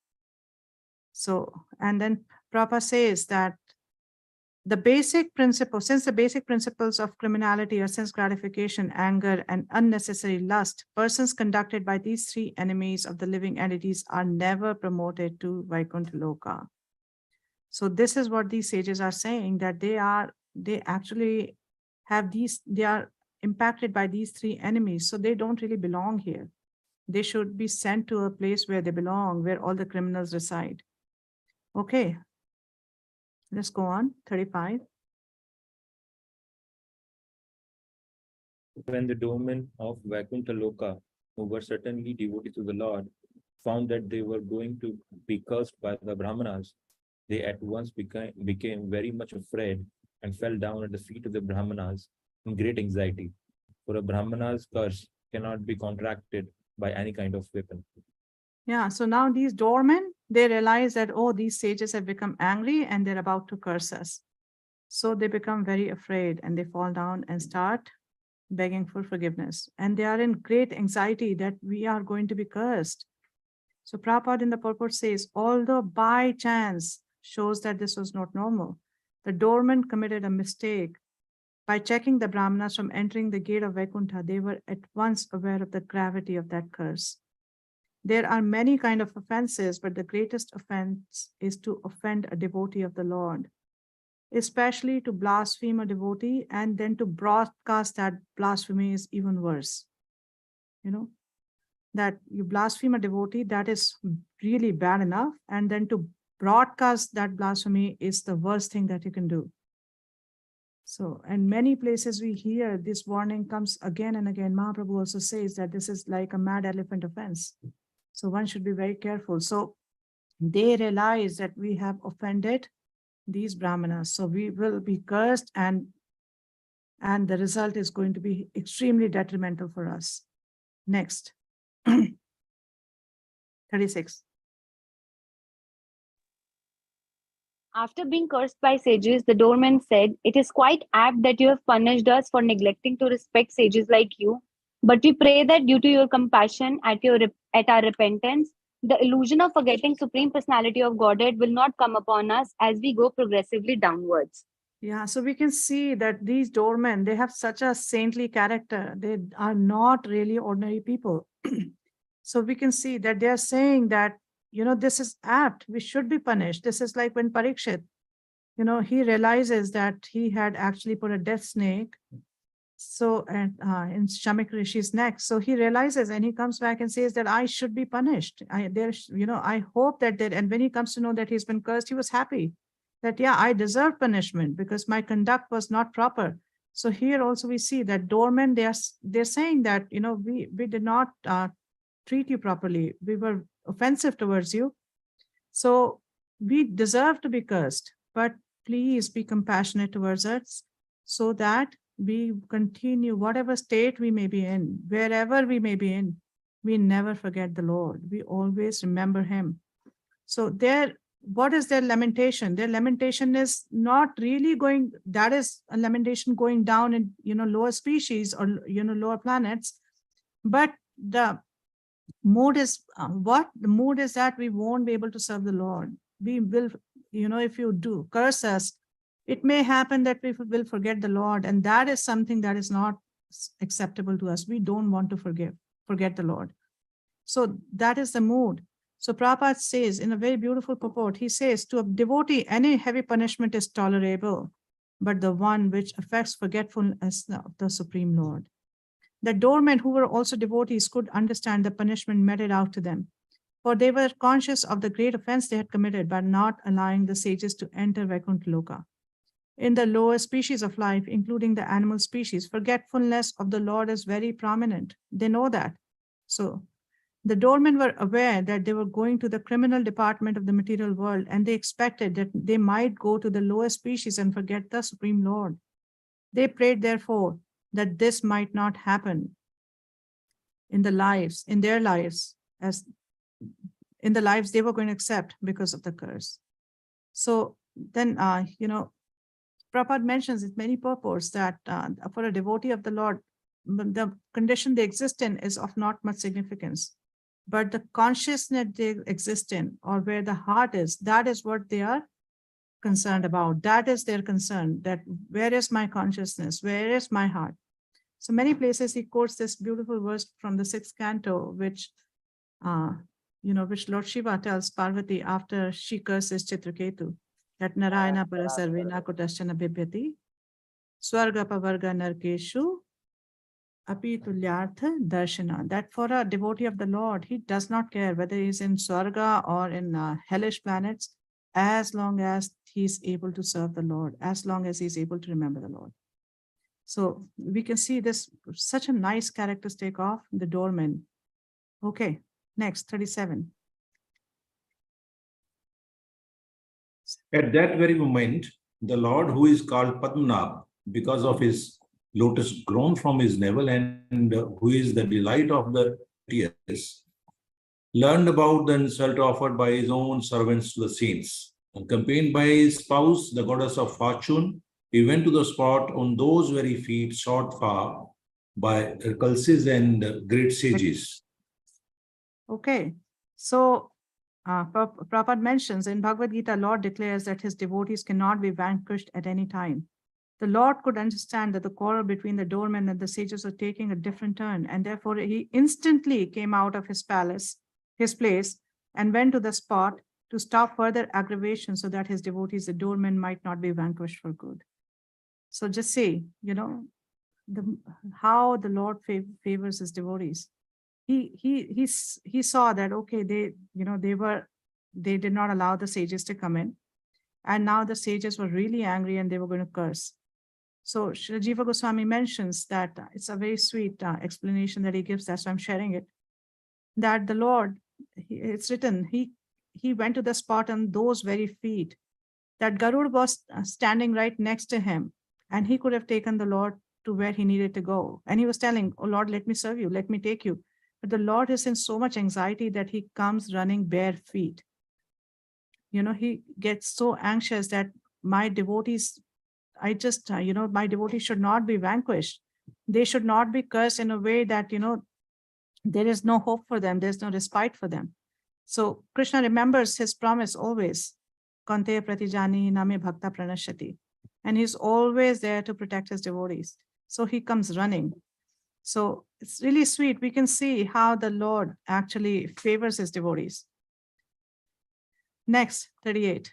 A: So, and then Prabhupada says that the basic principle, since the basic principles of criminality are sense gratification, anger, and unnecessary lust, persons conducted by these three enemies of the living entities are never promoted to Vaikuntha Loka. So this is what these sages are saying, that they actually have they are impacted by these three enemies. So they don't really belong here. They should be sent to a place where they belong, where all the criminals reside. Okay. Let's go on, 35.
G: When the doormen of Vaikuntha Loka, who were certainly devoted to the Lord, found that they were going to be cursed by the Brahmanas, they at once became very much afraid and fell down at the feet of the Brahmanas in great anxiety. For a Brahmana's curse cannot be contracted by any kind of weapon.
A: Yeah, so now these doormen, they realize that, oh, these sages have become angry and they're about to curse us. So they become very afraid and they fall down and start begging for forgiveness. And they are in great anxiety that we are going to be cursed. So Prabhupada in the purport says, although by chance shows that this was not normal, the doorman committed a mistake. By checking the Brahmanas from entering the gate of Vaikuntha, they were at once aware of the gravity of that curse. There are many kinds of offenses, but the greatest offense is to offend a devotee of the Lord, especially to blaspheme a devotee, and then to broadcast that blasphemy is even worse. You know, that you blaspheme a devotee, that is really bad enough. And then to broadcast that blasphemy is the worst thing that you can do. So, in many places we hear this warning comes again and again. Mahaprabhu also says that this is like a mad elephant offense. So one should be very careful. So they realize that we have offended these Brahmanas. So we will be cursed, and the result is going to be extremely detrimental for us. Next. 36.
H: After being cursed by sages, the doorman said, "It is quite apt that you have punished us for neglecting to respect sages like you. But we pray that due to your compassion at our repentance, the illusion of forgetting Supreme Personality of Godhead will not come upon us as we go progressively downwards."
A: Yeah, so we can see that these doormen, they have such a saintly character. They are not really ordinary people. So we can see that they are saying that, this is apt. We should be punished. This is like when Parikshit, he realizes that he had actually put a death snake in Shamik Rishi's neck. So he realizes, and he comes back and says that I should be punished. I hope that, and when he comes to know that he's been cursed, he was happy that, yeah, I deserve punishment because my conduct was not proper. So here also we see that doormen, they're saying that, we did not treat you properly. We were offensive towards you. So we deserve to be cursed, but please be compassionate towards us so that we continue whatever state we may be in, wherever we may be in, we never forget the Lord. We always remember him. So what is their lamentation? Their lamentation is not really that is a lamentation going down in, lower species or, lower planets. But the mood is what? The mood is that we won't be able to serve the Lord. We will, if you do curse us, it may happen that we will forget the Lord. And that is something that is not acceptable to us. We don't want to forget the Lord. So that is the mood. So Prabhupada says in a very beautiful purport, he says, to a devotee, any heavy punishment is tolerable, but the one which affects forgetfulness of the Supreme Lord. The doormen who were also devotees could understand the punishment meted out to them, for they were conscious of the great offense they had committed by not allowing the sages to enter Vaikuntha Loka. In the lower species of life, including the animal species, forgetfulness of the Lord is very prominent. They know that. So the doormen were aware that they were going to the criminal department of the material world, and they expected that they might go to the lower species and forget the Supreme Lord. They prayed, therefore, that this might not happen in their lives, as in the lives they were going to accept because of the curse. So then, Prabhupada mentions in many purports that for a devotee of the Lord, the condition they exist in is of not much significance. But the consciousness they exist in, or where the heart is, that is what they are concerned about. That is their concern, that where is my consciousness? Where is my heart? So many places he quotes this beautiful verse from the 6th canto, which Lord Shiva tells Parvati after she curses Chitraketu, that Narayana Parasarvena Kutaschana Bibhyati, Swarga Pavarga Narkeshu, Api Tulyartha Darshana. That for a devotee of the Lord, he does not care whether he's in Swarga or in hellish planets, as long as he's able to serve the Lord, as long as he's able to remember the Lord. So we can see this, such a nice characteristic of the doorman. Okay, next, 37.
F: At that very moment, the Lord, who is called Padmanabh because of his lotus grown from his navel and who is the delight of the tears, learned about the insult offered by his own servants to the saints. Accompanied by his spouse, the goddess of fortune, he went to the spot on those very feet, short far, by Kalsis and great sages.
A: Okay, so Prabhupada mentions in Bhagavad Gita, Lord declares that his devotees cannot be vanquished at any time. The Lord could understand that the quarrel between the doormen and the sages was taking a different turn, and therefore he instantly came out of his place, and went to the spot to stop further aggravation so that his devotees, the doormen, might not be vanquished for good. So just say, how the Lord favors his devotees. He saw that, okay, they did not allow the sages to come in, and now the sages were really angry and they were going to curse. So Srila Jiva Goswami mentions that it's a very sweet explanation that he gives. That's why I'm sharing it. That the Lord, it's written, he went to the spot on those very feet. That Garud was standing right next to him, and he could have taken the Lord to where he needed to go. And he was telling, oh Lord, let me serve you, let me take you. But the Lord is in so much anxiety that he comes running bare feet. He gets so anxious that my devotees, my devotees should not be vanquished. They should not be cursed in a way that, there is no hope for them. There's no respite for them. So Krishna remembers his promise always. Kante pratijani name bhakta pranashati. And he's always there to protect his devotees. So he comes running. So it's really sweet. We can see how the Lord actually favors his devotees. Next, 38.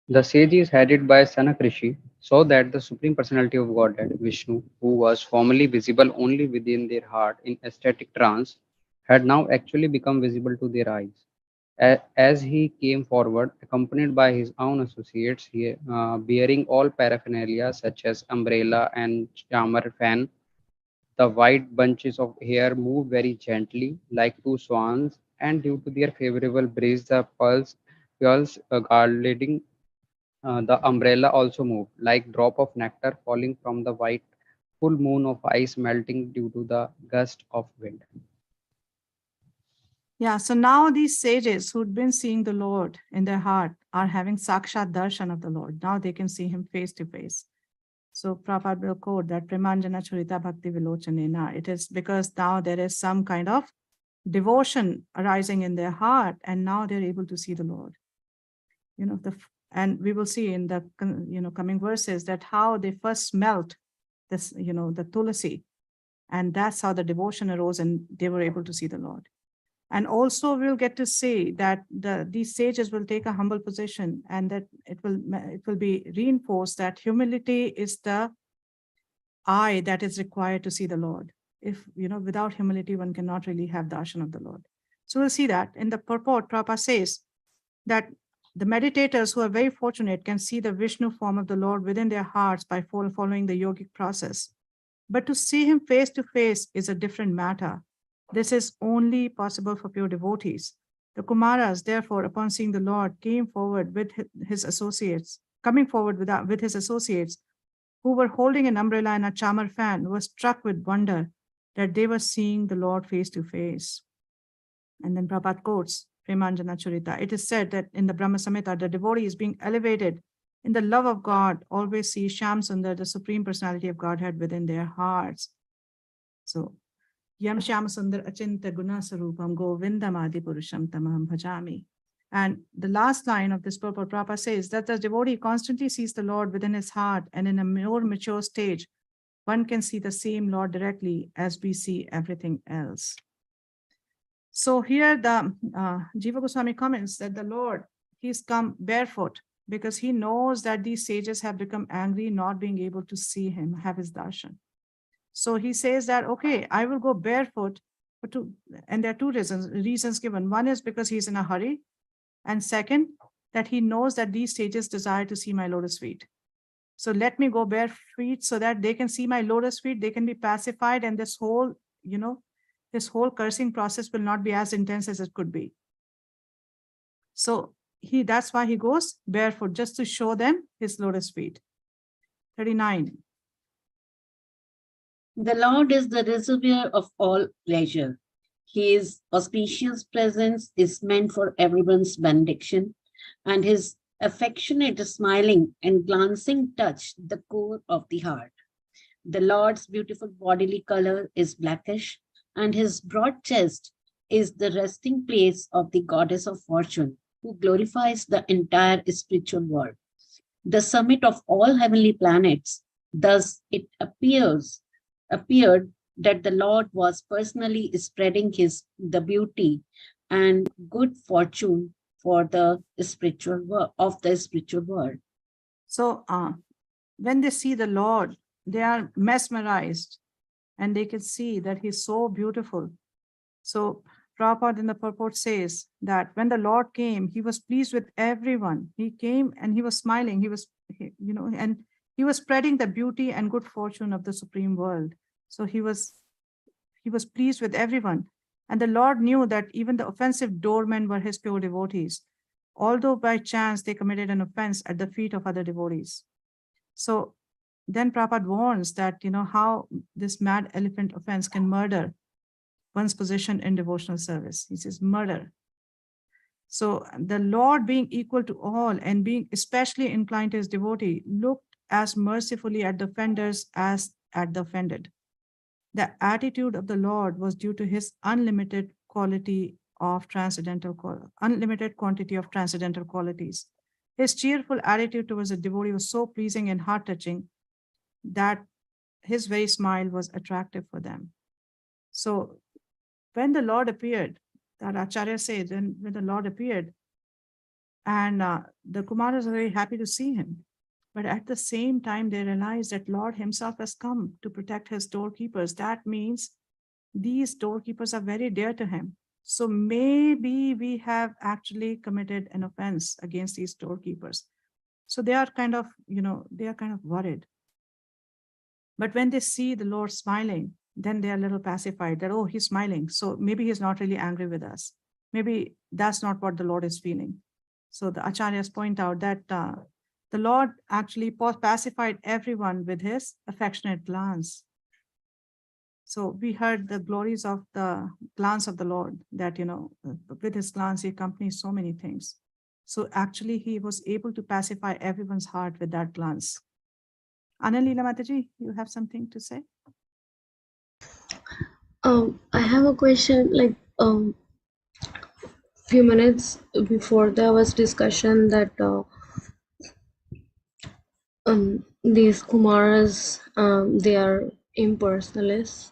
I: The sages headed by Sanak Rishi saw that the Supreme Personality of Godhead, Vishnu, who was formerly visible only within their heart in ecstatic trance, had now actually become visible to their eyes. As he came forward, accompanied by his own associates, bearing all paraphernalia such as umbrella and chamar fan, the white bunches of hair moved very gently, like two swans, and due to their favorable breeze, the pearls guarding the umbrella also moved, like drop of nectar falling from the white full moon of ice melting due to the gust of wind.
A: Yeah, so now these sages who'd been seeing the Lord in their heart are having sakshat darshan of the Lord. Now they can see him face to face. So Prabhupada will quote that Premanjana Churita Bhakti Vilochanena. It is because now there is some kind of devotion arising in their heart, and now they're able to see the Lord. And we will see in the coming verses that how they first smelt this, the tulasi, and that's how the devotion arose, and they were able to see the Lord. And also we'll get to see that these sages will take a humble position, and that it will be reinforced that humility is the eye that is required to see the Lord. If, without humility, one cannot really have darshan of the Lord. So we'll see that in the purport, Prabhupada says that the meditators who are very fortunate can see the Vishnu form of the Lord within their hearts by following the yogic process. But to see him face to face is a different matter. This is only possible for pure devotees. The Kumaras, therefore, upon seeing the Lord, came forward with his associates, who were holding an umbrella and a chamar fan, were struck with wonder that they were seeing the Lord face to face. And then Prabhupada quotes Premanjana Churita. It is said that in the Brahma Samhita, the devotee is being elevated in the love of God, always see Shyam Sundar, the Supreme Personality of Godhead, within their hearts. So, Yam Shyam Sundar Achinta Guna Sarupam Govindam Adi Purusham Tamaham Bhajami. And the last line of this purport, Prabhupada says that the devotee constantly sees the Lord within his heart, and in a more mature stage, one can see the same Lord directly as we see everything else. So here the Jiva Goswami comments that the Lord, he's come barefoot because he knows that these sages have become angry, not being able to see him, have his darshan. So he says that, okay, I will go barefoot, and there are two reasons given. One is because he's in a hurry. And second, that he knows that these sages desire to see my lotus feet. So let me go bare feet so that they can see my lotus feet, they can be pacified, and this whole, this whole cursing process will not be as intense as it could be. So that's why he goes barefoot, just to show them his lotus feet. 39.
J: The Lord is the reservoir of all pleasure. His auspicious presence is meant for everyone's benediction, and his affectionate smiling and glancing touch the core of the heart. The Lord's beautiful bodily color is blackish, and his broad chest is the resting place of the goddess of fortune, who glorifies the entire spiritual world. The summit of all heavenly planets. Thus it appeared that the Lord was personally spreading the beauty and good fortune for the spiritual world of the spiritual world.
A: So when they see the Lord, they are mesmerized and they can see that he's so beautiful. So Prabhupada in the purport says that when the Lord came, he was pleased with everyone. He came and he was smiling. And he was spreading the beauty and good fortune of the supreme world. So he was pleased with everyone. And the Lord knew that even the offensive doormen were his pure devotees, although by chance they committed an offense at the feet of other devotees. So then Prabhupada warns that, how this mad elephant offense can murder one's position in devotional service. He says murder. So the Lord, being equal to all and being especially inclined to his devotee, looked as mercifully at the offenders as at the offended. The attitude of the Lord was due to his unlimited quantity of transcendental qualities. His cheerful attitude towards the devotee was so pleasing and heart-touching that his very smile was attractive for them. So when the Lord appeared, that Acharya says, when the Lord appeared, and the Kumaras are very happy to see him. But at the same time, they realize that Lord himself has come to protect his doorkeepers. That means these doorkeepers are very dear to him. So maybe we have actually committed an offense against these doorkeepers. So they are kind of worried. But when they see the Lord smiling, then they are a little pacified that, oh, he's smiling. So maybe he's not really angry with us. Maybe that's not what the Lord is feeling. So the Acharyas point out that the Lord actually pacified everyone with his affectionate glance. So we heard the glories of the glance of the Lord, that, with his glance, he accompanies so many things. So actually, he was able to pacify everyone's heart with that glance. Annalila Mataji, you have something to say?
K: I have a question. Like, few minutes before there was discussion that these Kumaras, they are impersonalists,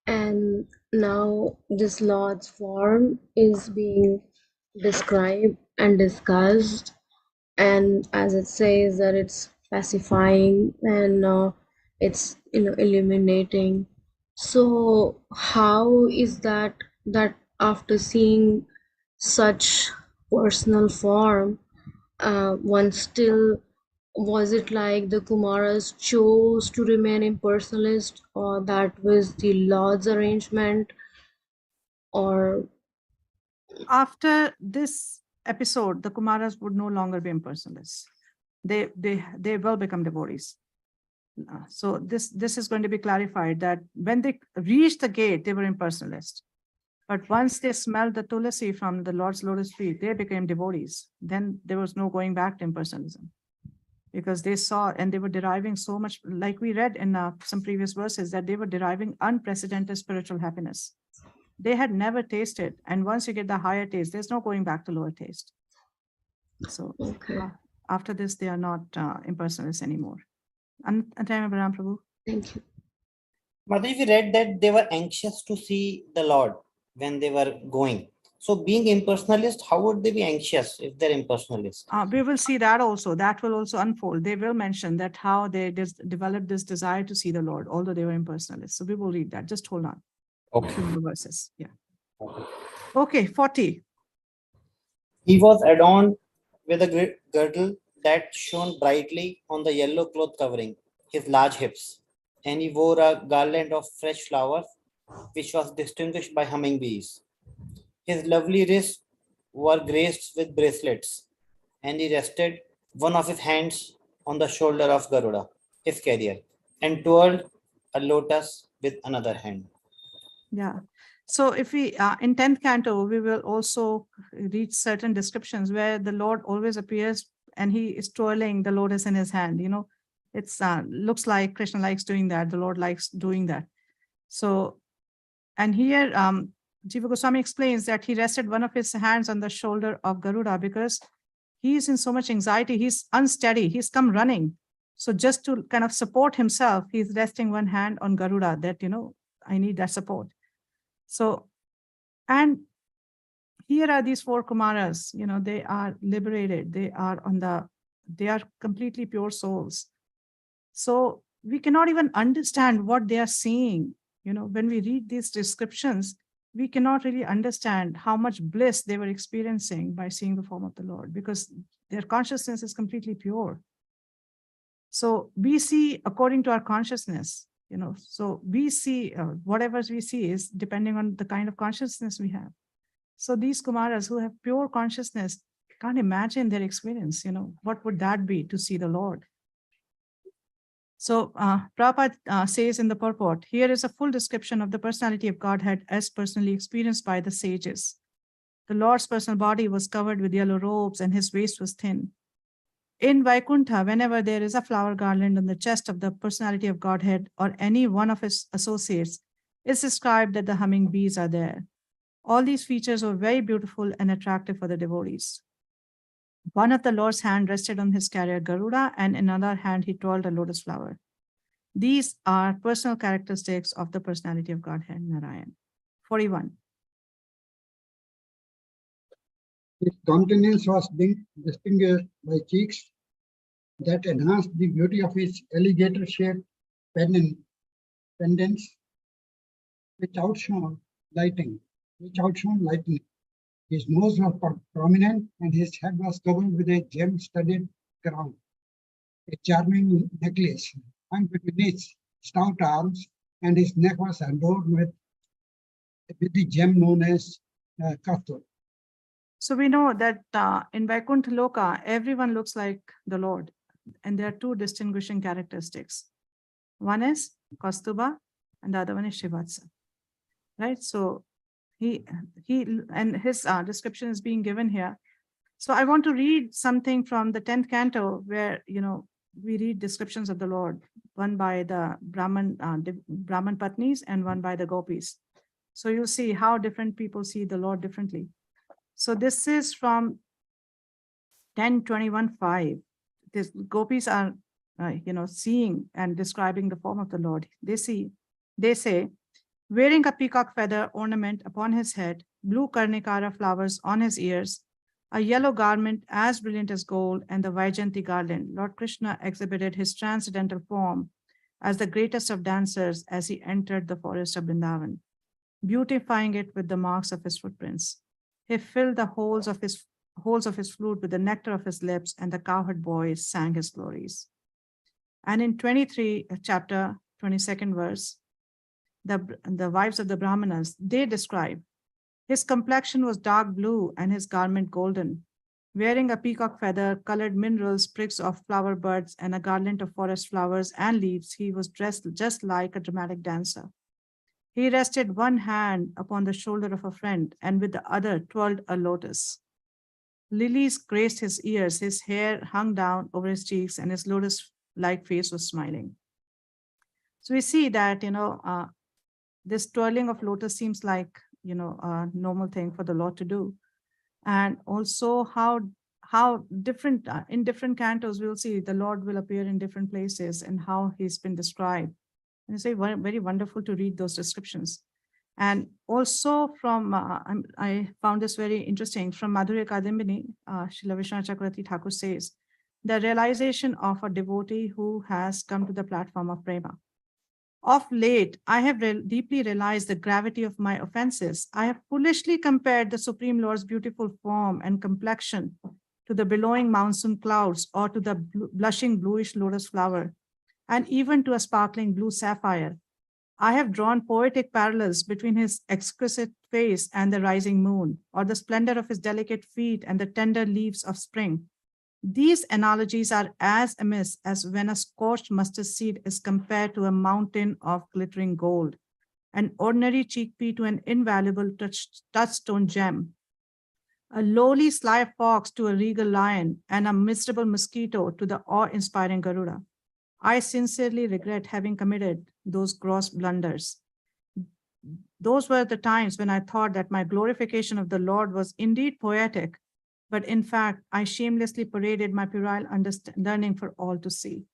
K: and now this Lord's form is being described and discussed, and as it says that it's pacifying and it's illuminating. So how is that after seeing such personal form, one still, was it like the Kumaras chose to remain impersonalist, or that was the Lord's arrangement? Or
A: After this episode, the Kumaras would no longer be impersonalists. They will become devotees. So this is going to be clarified, that when they reached the gate, they were impersonalists. But once they smelled the tulasi from the Lord's lotus feet, they became devotees. Then there was no going back to impersonalism, because they saw and they were deriving so much, like we read in some previous verses, that they were deriving unprecedented spiritual happiness. They had never tasted. And once you get the higher taste, there's no going back to lower taste. So after this, they are not impersonalists anymore. Prabhu.
K: thank you.
B: Mataji, we read that they were anxious to see the Lord when they were going. So being impersonalist, how would they be anxious if they're impersonalist?
A: We will see that also. That will also unfold. They will mention that how they developed this desire to see the Lord, although they were impersonalists. So we will read that. Just hold on.
B: Okay.
A: Few more verses. Yeah. Okay, 40.
B: He was adorned with a girdle that shone brightly on the yellow cloth covering his large hips, and he wore a garland of fresh flowers, which was distinguished by humming bees. His lovely wrists were graced with bracelets, and he rested one of his hands on the shoulder of Garuda, his carrier, and twirled a lotus with another hand.
A: Yeah. So if we, in 10th canto, we will also read certain descriptions where the Lord always appears and he is twirling the lotus in his hand. It's looks like Krishna likes doing that. The Lord likes doing that. So, and here Jiva Goswami explains that he rested one of his hands on the shoulder of Garuda because he is in so much anxiety. He's unsteady. He's come running. So just to kind of support himself, he's resting one hand on Garuda that, I need that support. So, and here are these 4 Kumaras, they are liberated. They are completely pure souls. So we cannot even understand what they are seeing. When we read these descriptions, we cannot really understand how much bliss they were experiencing by seeing the form of the Lord, because their consciousness is completely pure. So we see according to our consciousness, so we see whatever we see is depending on the kind of consciousness we have. So these Kumaras who have pure consciousness can't imagine their experience, what would that be to see the Lord? So Prabhupada says in the purport, here is a full description of the personality of Godhead as personally experienced by the sages. The Lord's personal body was covered with yellow robes and his waist was thin. In Vaikuntha, whenever there is a flower garland on the chest of the personality of Godhead or any one of his associates, it's described that the humming bees are there. All these features were very beautiful and attractive for the devotees. One of the Lord's hand rested on his carrier Garuda, and in another hand he twirled a lotus flower. These are personal characteristics of the personality of Godhead, Narayan. 41.
D: His countenance was distinguished by cheeks that enhanced the beauty of his alligator-shaped pendants, which outshone lightning. His nose was prominent and his head was covered with a gem-studded crown. A charming necklace hung between his stout arms, and his neck was adorned with the gem known as Kathur.
A: So we know that in Vaikuntha Loka, everyone looks like the Lord, and there are 2 distinguishing characteristics. One is Kaustubha, and the other one is Shivatsa. Right? So he and his description is being given here. So I want to read something from the 10th canto where, we read descriptions of the Lord, one by the Brahman Patnis and one by the Gopis. So you'll see how different people see the Lord differently. So this is from 10:21:5. These Gopis are, seeing and describing the form of the Lord. They say, wearing a peacock feather ornament upon his head, blue karnikara flowers on his ears, a yellow garment as brilliant as gold, and the Vaijayanti garland, Lord Krishna exhibited his transcendental form as the greatest of dancers as he entered the forest of Vrindavan, beautifying it with the marks of his footprints. He filled the holes of his flute with the nectar of his lips, and the cowherd boys sang his glories. And in 23, chapter 22nd verse, the wives of the Brahmanas, they describe, his complexion was dark blue and his garment golden. Wearing a peacock feather, colored minerals, sprigs of flower buds, and a garland of forest flowers and leaves, he was dressed just like a dramatic dancer. He rested one hand upon the shoulder of a friend and with the other twirled a lotus. Lilies graced his ears, his hair hung down over his cheeks, and his lotus-like face was smiling. So we see that, this twirling of lotus seems like, a normal thing for the Lord to do. And also how different, in different cantos, we'll see the Lord will appear in different places and how he's been described. And it's very wonderful to read those descriptions. And also from, I found this very interesting, from Madhurya Kadambini, Srila Vishwanath Chakravarti Thakur says, the realization of a devotee who has come to the platform of prema. Of late, I have deeply realized the gravity of my offenses. I have foolishly compared the Supreme Lord's beautiful form and complexion to the billowing monsoon clouds or to the blushing bluish lotus flower, and even to a sparkling blue sapphire. I have drawn poetic parallels between his exquisite face and the rising moon, or the splendor of his delicate feet and the tender leaves of spring. These analogies are as amiss as when a scorched mustard seed is compared to a mountain of glittering gold, an ordinary chickpea to an invaluable touchstone gem, a lowly sly fox to a regal lion, and a miserable mosquito to the awe-inspiring Garuda. I sincerely regret having committed those gross blunders. Those were the times when I thought that my glorification of the Lord was indeed poetic, but in fact, I shamelessly paraded my puerile learning for all to see.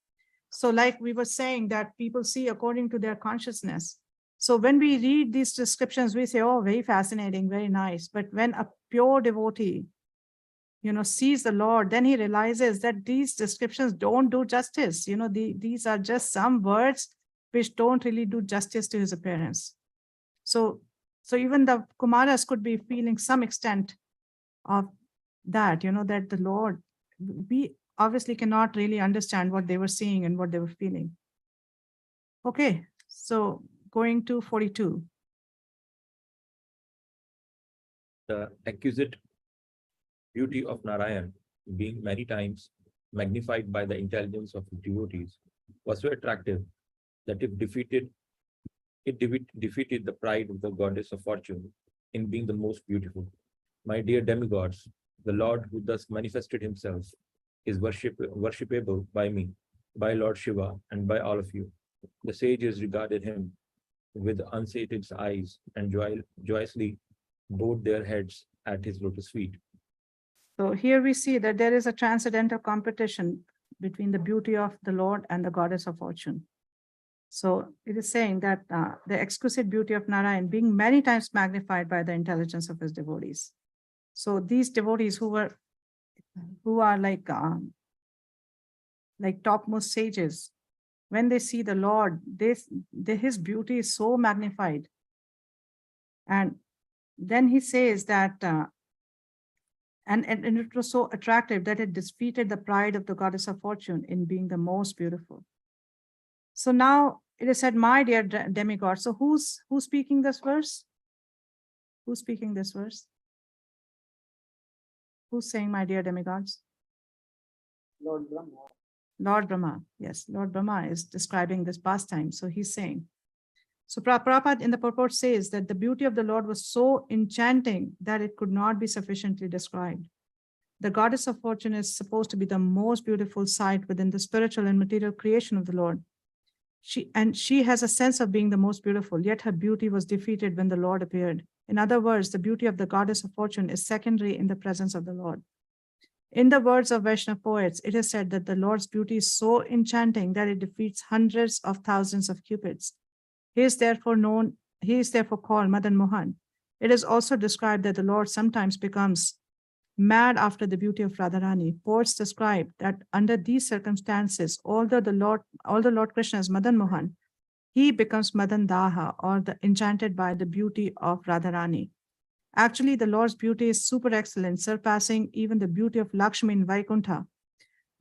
A: So like we were saying that people see according to their consciousness. So when we read these descriptions, we say, oh, very fascinating, very nice. But when a pure devotee, sees the Lord, then he realizes that these descriptions don't do justice. These are just some words which don't really do justice to his appearance. So even the Kumaras could be feeling some extent of that, that the Lord, we obviously cannot really understand what they were seeing and what they were feeling. Okay, so going to 42.
G: The exquisite beauty of Narayan, being many times magnified by the intelligence of devotees, was so attractive that it defeated the pride of the goddess of fortune in being the most beautiful. My dear demigods, the Lord who thus manifested himself is worshipable by me, by Lord Shiva, and by all of you. The sages regarded him with unsated eyes and joyously bowed their heads at his lotus feet.
A: So here we see that there is a transcendental competition between the beauty of the Lord and the goddess of fortune. So it is saying that the exquisite beauty of Narayan being many times magnified by the intelligence of his devotees. So these devotees who are like topmost sages, when they see the Lord, his beauty is so magnified. And then he says that and it was so attractive that it defeated the pride of the goddess of fortune in being the most beautiful. So now it is said, my dear demigod. So who's speaking this verse? Who's speaking this verse? Who's saying, my dear demigods?
C: Lord Brahma.
A: Lord Brahma. Yes, Lord Brahma is describing this pastime. So he's saying, so Prabhupada in the purport says that the beauty of the Lord was so enchanting that it could not be sufficiently described. The goddess of fortune is supposed to be the most beautiful sight within the spiritual and material creation of the Lord. She has a sense of being the most beautiful, yet her beauty was defeated when the Lord appeared. In other words, the beauty of the goddess of fortune is secondary in the presence of the Lord. In the words of Vaishnava poets, it is said that the Lord's beauty is so enchanting that it defeats hundreds of thousands of cupids. He is therefore called Madan Mohan. It is also described that the Lord sometimes becomes mad after the beauty of Radharani. Poets describe that under these circumstances, although Lord Krishna is Madan Mohan, he becomes Madan Daha, or the enchanted by the beauty of Radharani. Actually, the Lord's beauty is super excellent, surpassing even the beauty of Lakshmi in Vaikuntha.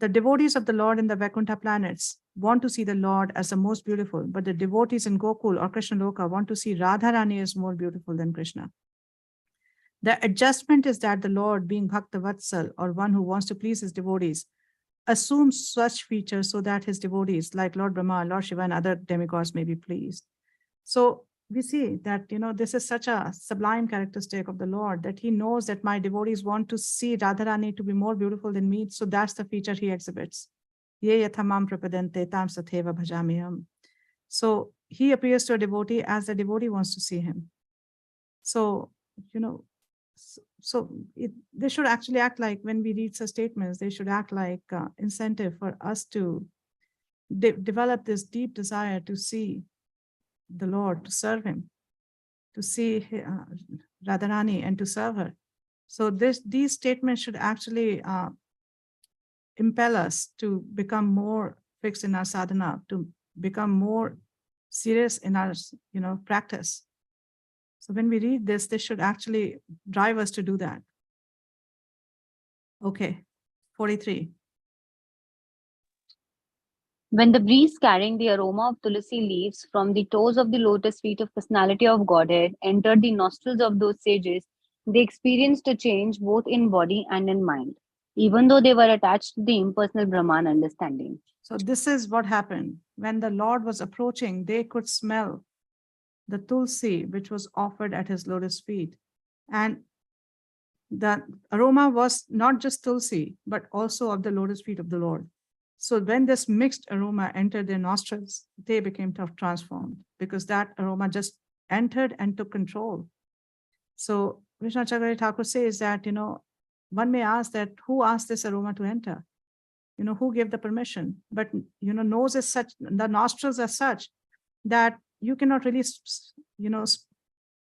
A: The devotees of the Lord in the Vaikuntha planets want to see the Lord as the most beautiful, but the devotees in Gokul or Krishna Loka want to see Radharani as more beautiful than Krishna. The adjustment is that the Lord, being Bhakta Vatsal, or one who wants to please his devotees, assumes such features so that his devotees, like Lord Brahma, Lord Shiva, and other demigods may be pleased. So we see that, this is such a sublime characteristic of the Lord, that he knows that my devotees want to see Radharani to be more beautiful than me. So that's the feature he exhibits. Ye yathamam prapadante tam satheva bhajamiham. So he appears to a devotee as the devotee wants to see him. So, they should actually act like, when we read such statements, they should act like incentive for us to develop this deep desire to see the Lord, to serve him, to see Radharani and to serve her. So these statements should actually impel us to become more fixed in our sadhana, to become more serious in our practice. So when we read this should actually drive us to do that. Okay, 43.
H: When the breeze carrying the aroma of tulsi leaves from the toes of the lotus feet of personality of Godhead entered the nostrils of those sages, they experienced a change both in body and in mind, even though they were attached to the impersonal Brahman understanding.
A: So this is what happened. When the Lord was approaching, they could smell the tulsi which was offered at his lotus feet. And the aroma was not just tulsi, but also of the lotus feet of the Lord. So when this mixed aroma entered their nostrils, they became transformed because that aroma just entered and took control. So Vishnu Thakur says that, one may ask that who asked this aroma to enter? Who gave the permission? But, nose is such, the nostrils are such that you cannot really,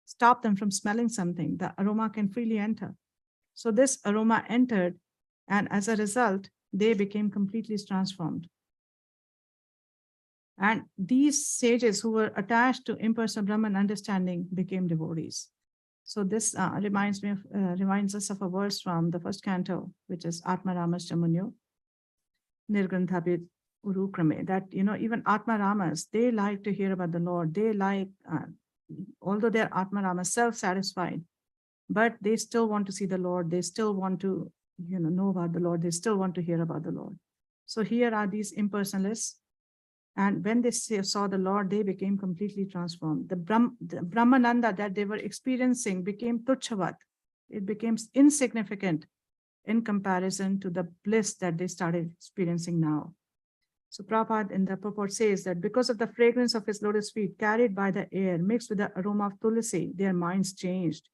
A: stop them from smelling something. The aroma can freely enter. So this aroma entered, and as a result, they became completely transformed. And these sages who were attached to impersonal Brahman understanding became devotees. So this reminds us of a verse from the first canto, which is Atma Ramas Chamunyo, Nirgranthabit Urukrame, that, even Atma Ramas, they like to hear about the Lord. They like, although they're Atma Ramas, self-satisfied, but they still want to see the Lord. They still want to, know about the Lord. They still want to hear about the Lord. So here are these impersonalists. And when they saw the Lord, they became completely transformed. The Brahmananda that they were experiencing became tuchhavat. It became insignificant in comparison to the bliss that they started experiencing now. So Prabhupada in the purport says that because of the fragrance of his lotus feet carried by the air mixed with the aroma of tulsi, their minds changed.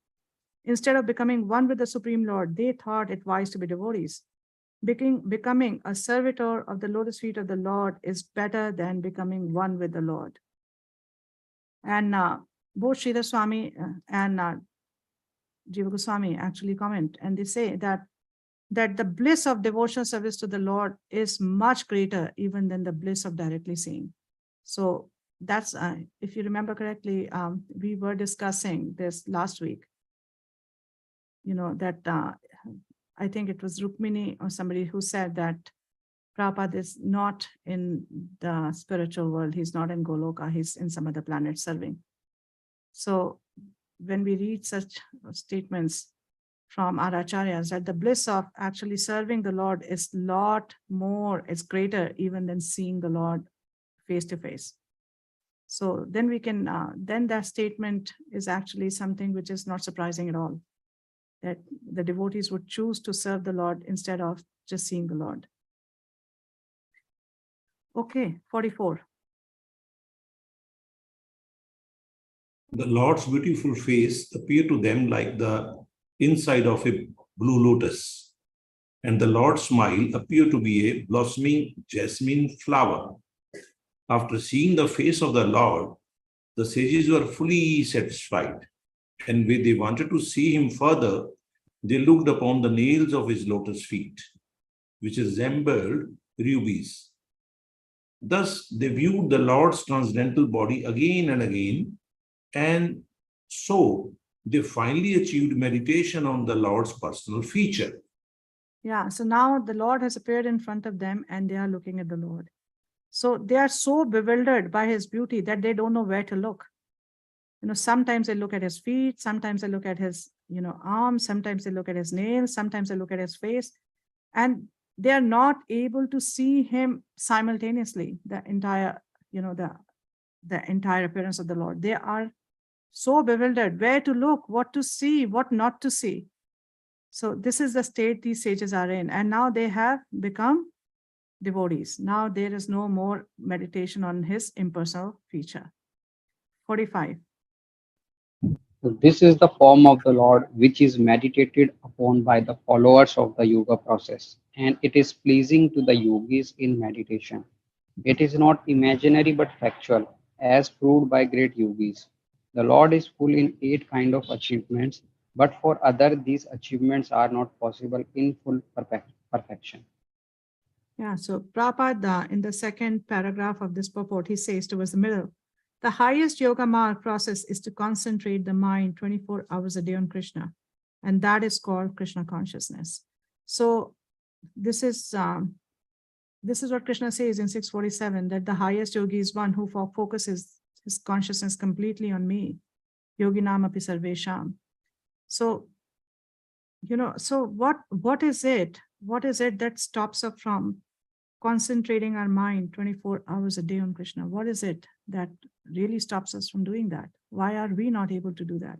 A: Instead of becoming one with the Supreme Lord, they thought it wise to be devotees. Becoming a servitor of the lotus feet of the Lord is better than becoming one with the Lord. And both Sridhar Swami and Jiva Goswami actually comment, and they say that the bliss of devotional service to the Lord is much greater even than the bliss of directly seeing. So that's, if you remember correctly, we were discussing this last week, that I think it was Rukmini or somebody who said that Prabhupada is not in the spiritual world. He's not in Goloka. He's in some other planet serving. So when we read such statements from our acharyas, that the bliss of actually serving the Lord is lot more, it's greater even than seeing the Lord face to face. So then we can, then that statement is actually something which is not surprising at all, that the devotees would choose to serve the Lord instead of just seeing the Lord. Okay, 44.
F: The Lord's beautiful face appeared to them like the inside of a blue lotus, and the Lord's smile appeared to be a blossoming jasmine flower. After seeing the face of the Lord, the sages were fully satisfied, and when they wanted to see him further, they looked upon the nails of his lotus feet, which resembled rubies. Thus, they viewed the Lord's transcendental body again and again, and so they finally achieved meditation on the Lord's personal feature.
A: Yeah, so now the Lord has appeared in front of them and they are looking at the Lord. So they are so bewildered by his beauty that they don't know where to look. Sometimes they look at his feet, sometimes they look at his, arms, sometimes they look at his nails, sometimes they look at his face, and they are not able to see him simultaneously, the entire, the entire appearance of the Lord. They are so bewildered, where to look, what to see, what not to see. So this is the state these sages are in. And now they have become devotees. Now there is no more meditation on his impersonal feature. 45.
I: This is the form of the Lord which is meditated upon by the followers of the yoga process, and it is pleasing to the yogis in meditation. It is not imaginary but factual, as proved by great yogis. The Lord is full in 8 kinds of achievements, but for others these achievements are not possible in full perfection.
A: Yeah, so Prabhupada, in the second paragraph of this purport, he says towards the middle, the highest yoga mark process is to concentrate the mind 24 hours a day on Krishna, and that is called Krishna consciousness. So this is what Krishna says in 647, that the highest yogi is one who focuses his consciousness completely on me. Yoginam api sarvesham. So, so what is it? What is it that stops us from concentrating our mind 24 hours a day on Krishna? What is it that really stops us from doing that? Why are we not able to do that?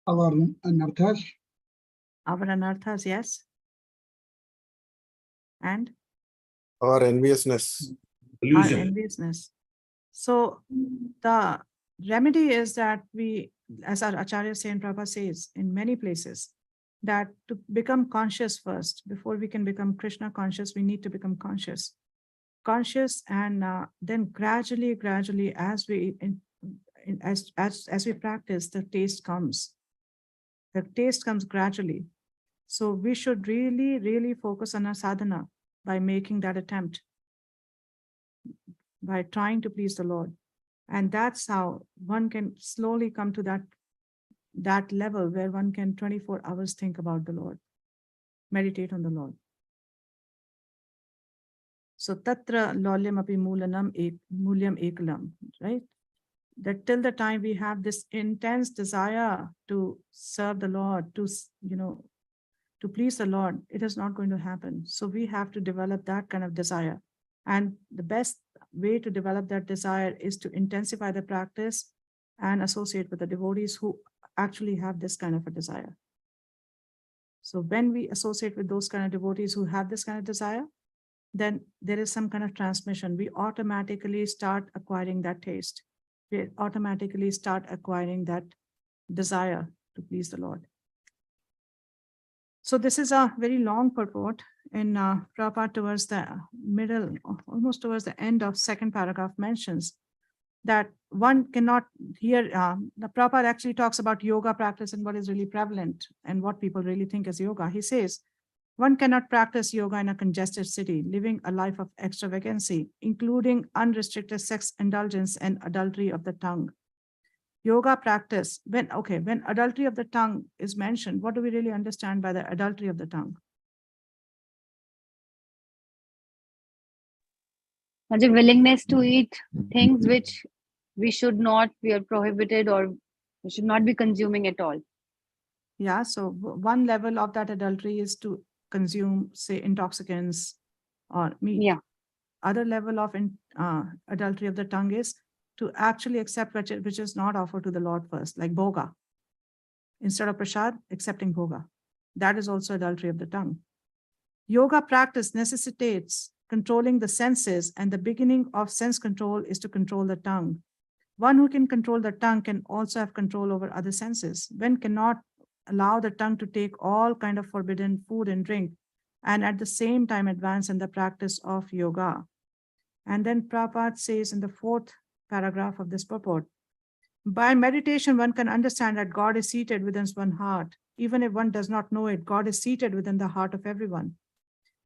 D: Our anarthas.
A: Our anarthas, yes. and
E: Or enviousness.
A: our
F: Illusion.
A: enviousness. So the remedy is that we, as our Acharya Saint Prabhupada says in many places, that to become conscious first, before we can become Krishna conscious, we need to become conscious. And then gradually, as we as we practice, the taste comes. The taste comes gradually. So we should really focus on our sadhana by making that attempt, by trying to please the Lord. And that's how one can slowly come to that level where one can 24 hours think about the Lord, meditate on the Lord. So tatra lolyam api mulyam ekalam, right? That till the time we have this intense desire to serve the Lord, to please the Lord, it is not going to happen. So we have to develop that kind of desire. And the best way to develop that desire is to intensify the practice and associate with the devotees who actually have this kind of a desire. So when we associate with those kind of devotees who have this kind of desire, then there is some kind of transmission. We automatically start acquiring that taste. We automatically start acquiring that desire to please the Lord. So this is a very long purport in Prabhupada towards the middle, almost towards the end of second paragraph mentions that one cannot hear, the Prabhupada actually talks about yoga practice and what is really prevalent and what people really think is yoga. He says, one cannot practice yoga in a congested city, living a life of extravagancy, including unrestricted sex indulgence and adultery of the tongue. Yoga practice, when adultery of the tongue is mentioned, what do we really understand by the adultery of the tongue?
H: The willingness to eat things which we are prohibited, or we should not be consuming at all.
A: Yeah, so one level of that adultery is to consume, say, intoxicants or meat.
H: Yeah.
A: Other level of adultery of the tongue is to actually accept which is not offered to the Lord first, like bhoga. Instead of prasad, accepting bhoga. That is also adultery of the tongue. Yoga practice necessitates controlling the senses, and the beginning of sense control is to control the tongue. One who can control the tongue can also have control over other senses. One cannot allow the tongue to take all kind of forbidden food and drink, and at the same time advance in the practice of yoga. And then Prabhupada says in the fourth paragraph of this purport, by meditation, one can understand that God is seated within one's heart. Even if one does not know it, God is seated within the heart of everyone.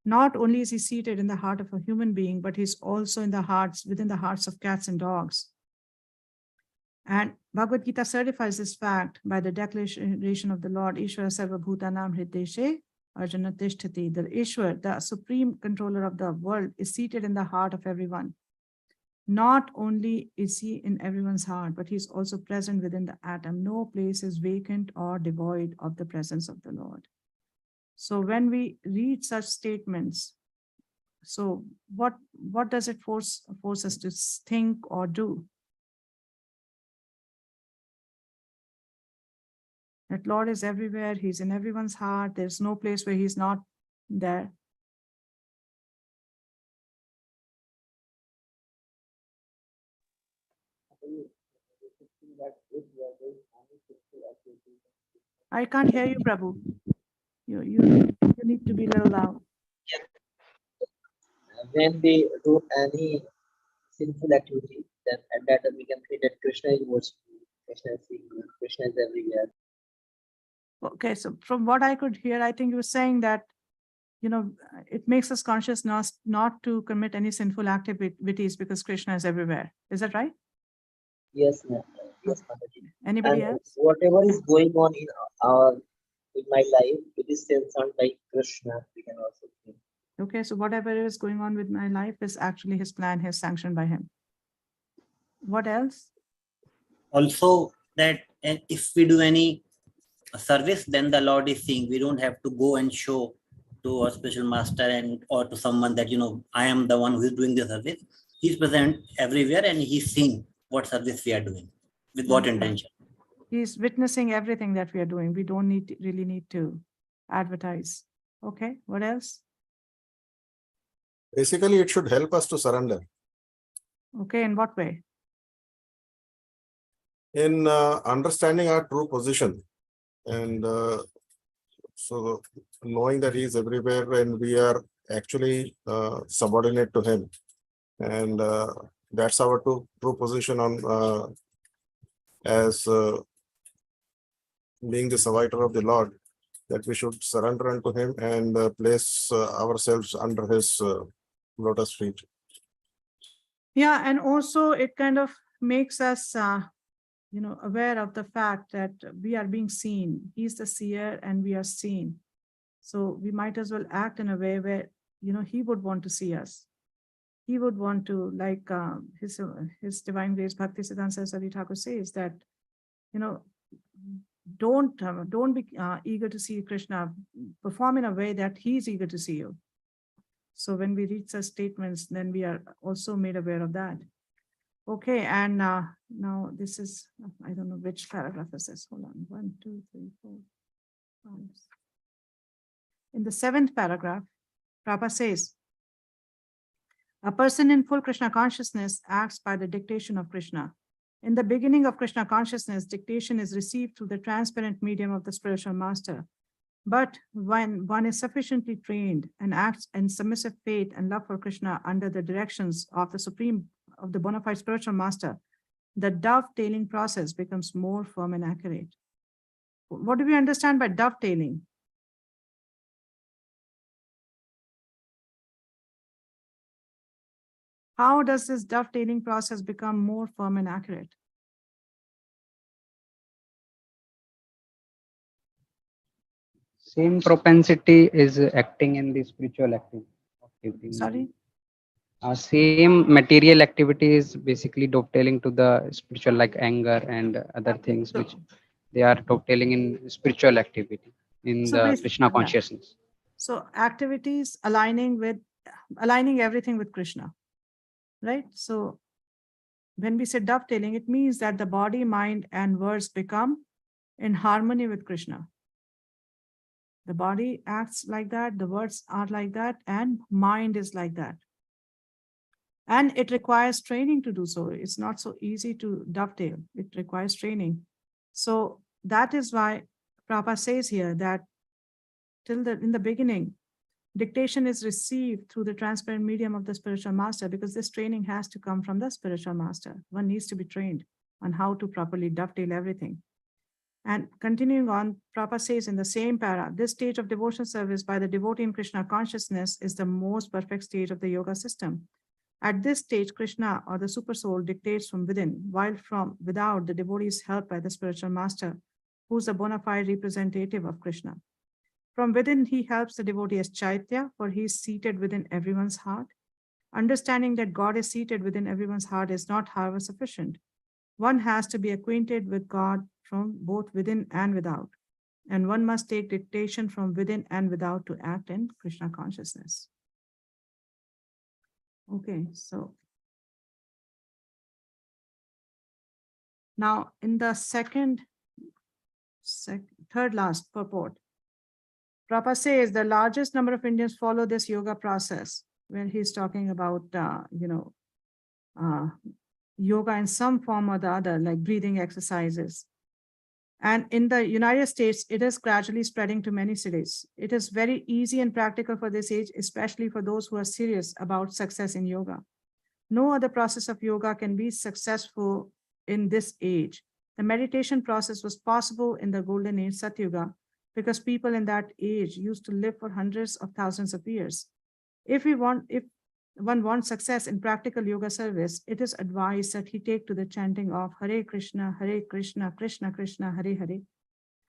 A: Not only is he seated in the heart of a human being, but he's also within the hearts of cats and dogs. And Bhagavad Gita certifies this fact by the declaration of the Lord, Ishvara Sarva Bhutanam Hrideshe Arjuna Tishtati. The Ishwar, the supreme controller of the world, is seated in the heart of everyone. Not only is he in everyone's heart, but he's also present within the atom. No place is vacant or devoid of the presence of the Lord. So when we read such statements, so what does it force us to think or do? That Lord is everywhere, he's in everyone's heart, there's no place where he's not there. I can't hear you, Prabhu. You need to be a little loud.
C: When we do any sinful activity, then at that time we can say that Krishna is watching, Krishna is seeing, Krishna is everywhere.
A: Okay, so from what I could hear, I think you were saying that, it makes us conscious not to commit any sinful activities because Krishna is everywhere. Is that right?
C: Yes, ma'am. Yes, Mataji.
A: Anybody
C: And
A: else?
C: whatever is going on in my life, it is censored by Krishna, we can also say.
A: Okay, so whatever is going on with my life is actually his plan, his sanctioned by him. What else?
B: Also, that if we do any service, then the Lord is seeing. We don't have to go and show to a special master or to someone that, I am the one who is doing the service. He's present everywhere and he's seeing what service we are doing, with what intention.
A: He's witnessing everything that we are doing. We don't really need to advertise. Okay, what else?
E: Basically, it should help us to surrender.
A: Okay, in what way?
E: In understanding our true position, and so knowing that he is everywhere and we are actually subordinate to him, and that's our true position on as being the servitor of the Lord, that we should surrender unto him and place ourselves under his lotus feet.
A: Yeah, and also it kind of makes us, aware of the fact that we are being seen. He's the seer and we are seen. So we might as well act in a way where, he would want to see us. He would want to, like his Divine Grace Bhakti Siddhanta Saraswati Thakur says that, don't be eager to see Krishna. Perform in a way that he's eager to see you. So when we read such statements, then we are also made aware of that. Okay, and now this is, I don't know which paragraph is this. Hold on. 1, 2, 3, 4, 5. In the 7th paragraph, Prabhupada says, a person in full Krishna consciousness acts by the dictation of Krishna. In the beginning of Krishna consciousness, dictation is received through the transparent medium of the spiritual master. But when one is sufficiently trained and acts in submissive faith and love for Krishna under the directions of the bona fide spiritual master, the dovetailing process becomes more firm and accurate. What do we understand by dovetailing? How does this dovetailing process become more firm and accurate?
I: Same propensity is acting in the spiritual activity.
A: Sorry?
I: Same material activity is basically dovetailing to the spiritual, like anger and other things, which they are dovetailing in spiritual activity in the Krishna consciousness.
A: So activities aligning everything with Krishna, right? So when we say dovetailing, it means that the body, mind, and words become in harmony with Krishna. The body acts like that, the words are like that, and mind is like that. And it requires training to do so. It's not so easy to dovetail. It requires training. So that is why Prabhupada says here that in the beginning, dictation is received through the transparent medium of the spiritual master, because this training has to come from the spiritual master. One needs to be trained on how to properly dovetail everything. And continuing on, Prabhupada says in the same para, this stage of devotional service by the devotee in Krishna consciousness is the most perfect stage of the yoga system. At this stage, Krishna or the super soul dictates from within, while from without, the devotee is helped by the spiritual master, who is a bona fide representative of Krishna. From within, he helps the devotee as Chaitya, for he is seated within everyone's heart. Understanding that God is seated within everyone's heart is not, however, sufficient. One has to be acquainted with God from both within and without, and one must take dictation from within and without to act in Krishna consciousness. Okay, so now in the third last purport, Prabhupada says the largest number of Indians follow this yoga process, when he's talking about, yoga in some form or the other, like breathing exercises. And in the United States, it is gradually spreading to many cities. It is very easy and practical for this age, especially for those who are serious about success in yoga. No other process of yoga can be successful in this age. The meditation process was possible in the golden age Satyuga, because people in that age used to live for hundreds of thousands of years. If one wants success in practical yoga service, it is advised that he take to the chanting of Hare Krishna, Krishna Krishna, Hare Hare,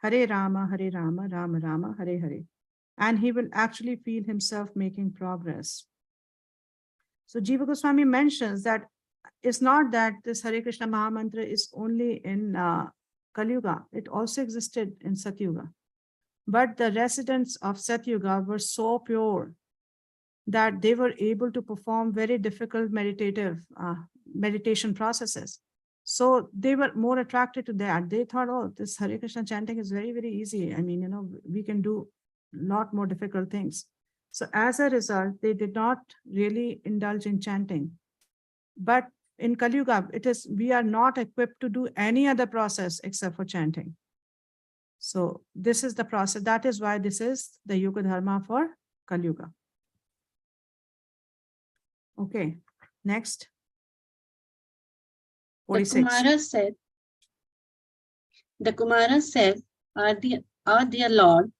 A: Hare Rama, Rama Rama, Hare Hare. And he will actually feel himself making progress. So Jiva Goswami mentions that it's not that this Hare Krishna Mahamantra is only in Kali Yuga. It also existed in Satyuga. But the residents of Satyuga were so pure that they were able to perform very difficult meditation processes. So they were more attracted to that. They thought, oh, this Hare Krishna chanting is very, very easy. I mean, we can do a lot more difficult things. So as a result, they did not really indulge in chanting. But in Kali Yuga, we are not equipped to do any other process except for chanting. So this is the process. That is why this is the Yuga Dharma for Kali Yuga. Okay, next.
J: The
A: 46.
J: Kumara said, "Our dear Lord,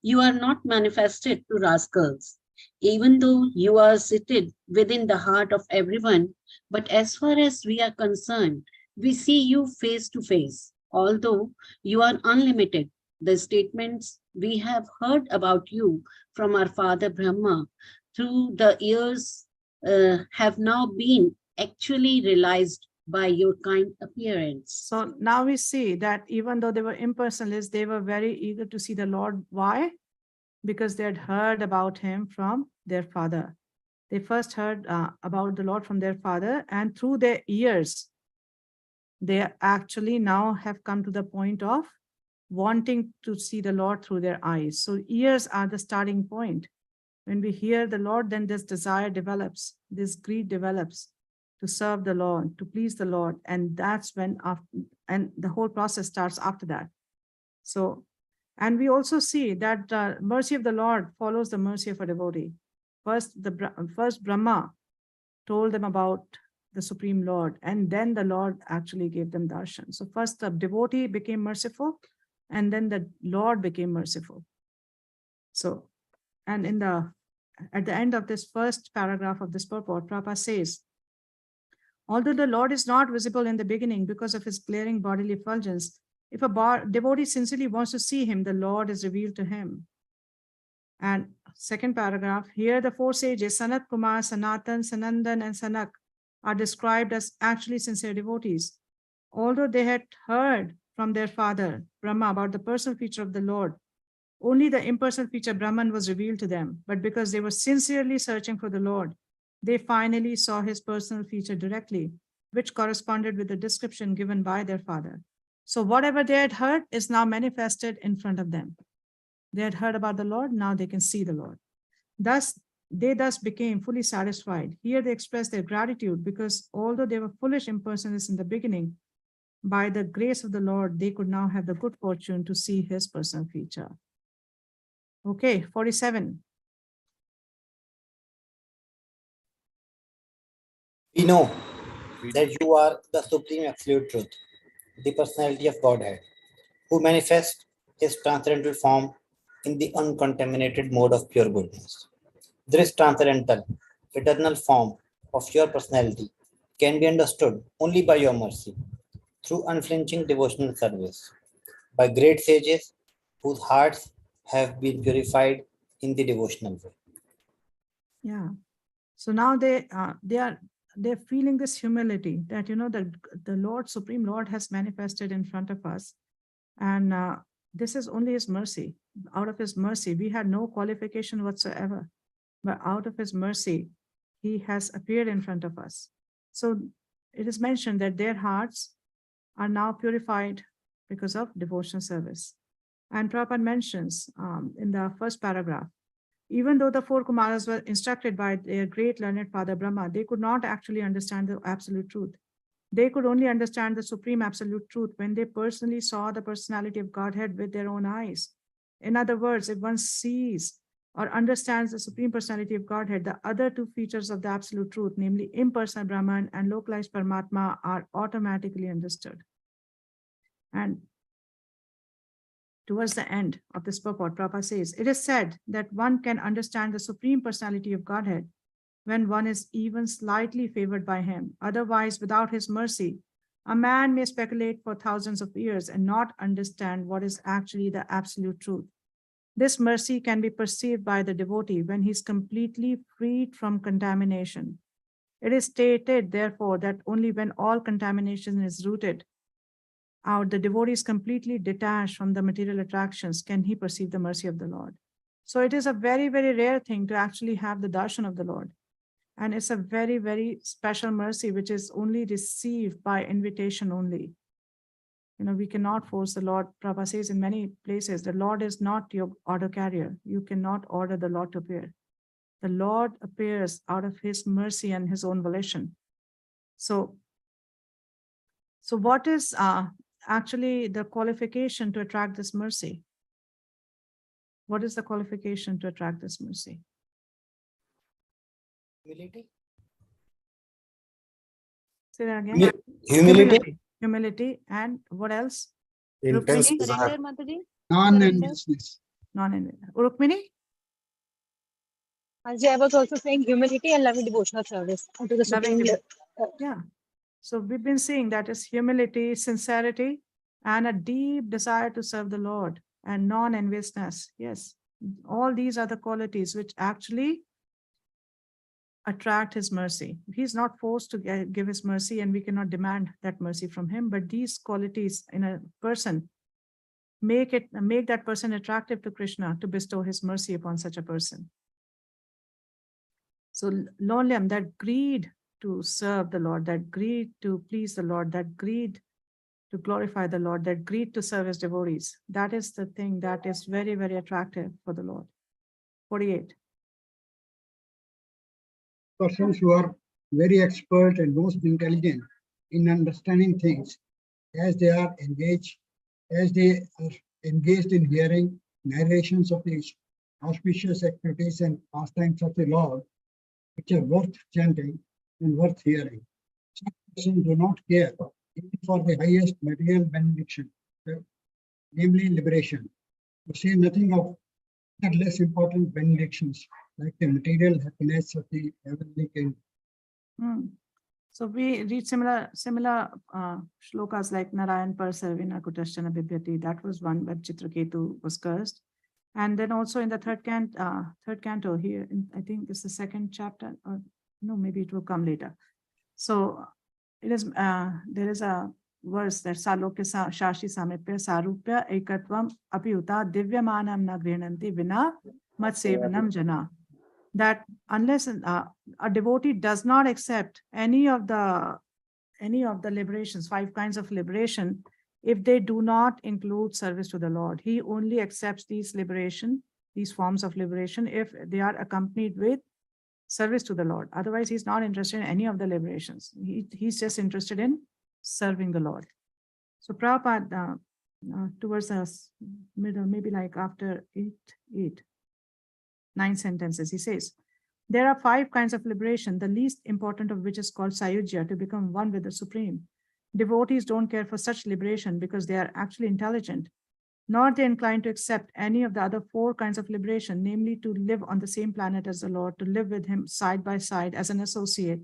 J: you are not manifested to rascals, even though you are seated within the heart of everyone. But as far as we are concerned, we see you face to face. Although you are unlimited, the statements we have heard about you from our father Brahma through the years have now been actually realized by your kind appearance."
A: So now we see that even though they were impersonalists, they were very eager to see the Lord. Why? Because they had heard about him from their father. They first heard about the Lord from their father, and through their ears, they actually now have come to the point of wanting to see the Lord through their eyes. So ears are the starting point. When we hear the Lord, then this desire develops, this greed develops to serve the Lord, to please the Lord. And that's when, and the whole process starts after that. So, and we also see that mercy of the Lord follows the mercy of a devotee. First Brahma told them about the Supreme Lord, and then the Lord actually gave them darshan. So first the devotee became merciful, and then the Lord became merciful. So, and at the end of this first paragraph of this purport, Prabhupada says, although the Lord is not visible in the beginning because of his glaring bodily effulgence, if a devotee sincerely wants to see him, the Lord is revealed to him. And second paragraph, here the four sages, Sanat Kumar, Sanatan, Sanandan, and Sanak, are described as actually sincere devotees. Although they had heard from their father, Brahma, about the personal feature of the Lord, only the impersonal feature Brahman was revealed to them. But because they were sincerely searching for the Lord, they finally saw his personal feature directly, which corresponded with the description given by their father. So whatever they had heard is now manifested in front of them. They had heard about the Lord, now they can see the Lord. They thus became fully satisfied. Here they express their gratitude because although they were foolish impersonalists in the beginning, by the grace of the Lord, they could now have the good fortune to see his personal feature. Okay, 47.
B: We know that you are the supreme absolute truth, the personality of Godhead, who manifests his transcendental form in the uncontaminated mode of pure goodness. This transcendental, eternal form of your personality can be understood only by your mercy, through unflinching devotional service, by great sages whose hearts have been purified in the devotional way.
A: Yeah. So now they're feeling this humility that, the Lord, Supreme Lord, has manifested in front of us. And this is only his mercy. Out of his mercy, we had no qualification whatsoever. But out of his mercy, he has appeared in front of us. So it is mentioned that their hearts are now purified because of devotional service. And Prabhupada mentions in the first paragraph, even though the four Kumaras were instructed by their great learned father Brahma, they could not actually understand the absolute truth. They could only understand the supreme absolute truth when they personally saw the personality of Godhead with their own eyes. In other words, if one sees or understands the supreme personality of Godhead, the other two features of the absolute truth, namely impersonal Brahman and localized Paramatma, are automatically understood. And towards the end of this purport, Prabhupada says, it is said that one can understand the supreme personality of Godhead when one is even slightly favored by him. Otherwise, without his mercy, a man may speculate for thousands of years and not understand what is actually the absolute truth. This mercy can be perceived by the devotee when he is completely freed from contamination. It is stated, therefore, that only when all contamination is rooted out, the devotee is completely detached from the material attractions, can he perceive the mercy of the Lord. So it is a very, very rare thing to actually have the darshan of the Lord. And it's a very, very special mercy, which is only received by invitation only. We cannot force the Lord. Prabhupada says in many places, the Lord is not your order carrier. You cannot order the Lord to appear. the Lord appears out of his mercy and his own volition. So what is actually the qualification to attract this mercy? What is the qualification to attract this mercy?
B: Humility.
A: Say that again.
B: Humility.
A: Humility. And what else?
E: Intense
A: Rukmini?
E: desire.
H: Surrender, Mataji.
D: Non-enviousness.
A: Rukmini?
H: I was also saying humility and loving devotional service unto the
A: Loving
H: Supreme.
A: Yeah. So we've been seeing that is humility, sincerity, and a deep desire to serve the Lord, and non-enviousness. Yes. All these are the qualities which actually attract his mercy. He's not forced to give his mercy, and we cannot demand that mercy from him. But these qualities in a person make that person attractive to Krishna to bestow his mercy upon such a person. So Lolem, that greed to serve the Lord, that greed to please the Lord, that greed to glorify the Lord, that greed to serve his devotees, that is the thing that is very, very attractive for the Lord. 48.
D: Persons who are very expert and most intelligent in understanding things, as they are engaged in hearing narrations of these auspicious activities and pastimes of the Lord, which are worth chanting and worth hearing. Such persons do not care even for the highest material benediction, namely liberation, to say nothing of that less important benedictions like the material happiness of the heavenly king.
A: So we read similar shlokas like Narayan par Sarvina Kutashtana Bibhyati. That was one where Chitraketu was cursed. And then also in the third canto here, I think it's the second chapter, or no, maybe it will come later. So it is there is a verse that Salokya Shashi Samipya Sarupya Ekatvam Apyuta Divyamanam Na Grinanti Vina Matsevanam Jana. That unless a devotee does not accept any of the liberations, 5 kinds of liberation, if they do not include service to the Lord, he only accepts these forms of liberation if they are accompanied with service to the Lord. Otherwise, he's not interested in any of the liberations. He's just interested in serving the Lord. So Prabhupada, towards the middle, maybe like after 9 sentences, he says, there are 5 kinds of liberation, the least important of which is called Sayujya, to become one with the Supreme. Devotees don't care for such liberation because they are actually intelligent, nor are they inclined to accept any of the other 4 kinds of liberation, namely to live on the same planet as the Lord, to live with him side by side as an associate,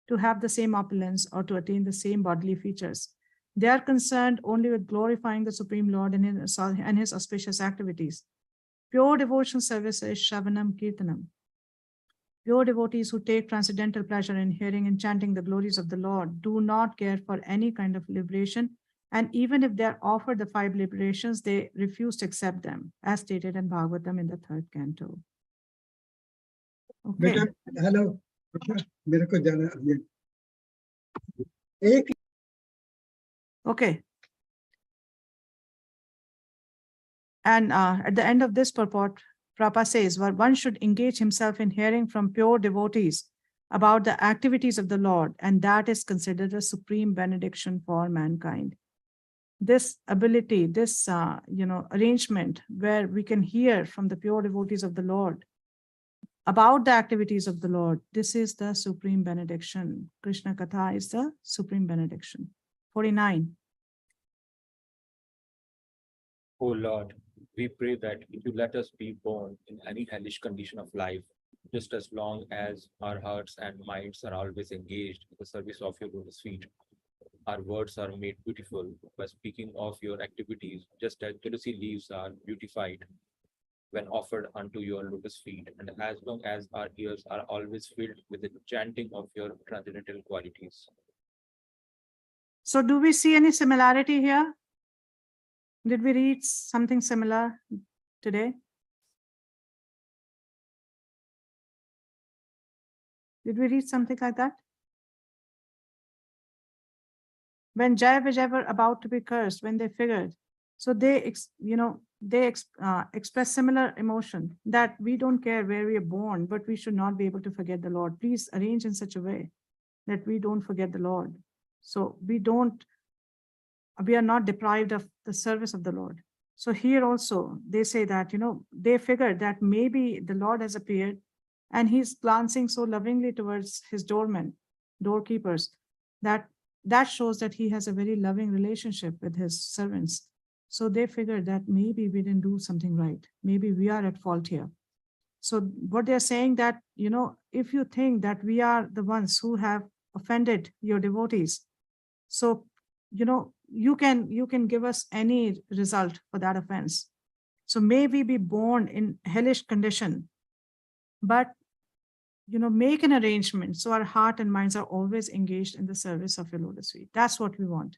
A: to have the same opulence, or to attain the same bodily features. They are concerned only with glorifying the Supreme Lord and his auspicious activities. Pure devotional service is Shravanam Kirtanam. Pure devotees who take transcendental pleasure in hearing and chanting the glories of the Lord do not care for any kind of liberation, and even if they are offered the 5 liberations, they refuse to accept them, as stated in Bhagavatam in the 3rd canto. Okay.
D: Hello.
A: Okay. And at the end of this purport, Prabhupada says, well, one should engage himself in hearing from pure devotees about the activities of the Lord, and that is considered a supreme benediction for mankind. This ability, this arrangement where we can hear from the pure devotees of the Lord about the activities of the Lord, this is the supreme benediction. Krishna Katha is the supreme benediction. 49.
G: O Lord, we pray that you let us be born in any hellish condition of life, just as long as our hearts and minds are always engaged in the service of your lotus feet. Our words are made beautiful by speaking of your activities, just as tulsi leaves are beautified when offered unto your lotus feet, and as long as our ears are always filled with the chanting of your transcendental qualities.
A: So do we see any similarity here? Did we read something similar today? Did we read something like that? When Jaya Vijay were about to be cursed, when they figured So they, express similar emotion that we don't care where we are born, but we should not be able to forget the Lord. Please arrange in such a way that we don't forget the Lord. So we are not deprived of the service of the Lord. So here also they say that, they figured that maybe the Lord has appeared and he's glancing so lovingly towards his doorkeepers, that shows that he has a very loving relationship with his servants. So they figured that maybe we didn't do something right. Maybe we are at fault here. So what they're saying that, if you think that we are the ones who have offended your devotees, so, you can give us any result for that offense. So may we be born in hellish condition, but, make an arrangement so our heart and minds are always engaged in the service of your lotus feet. That's what we want.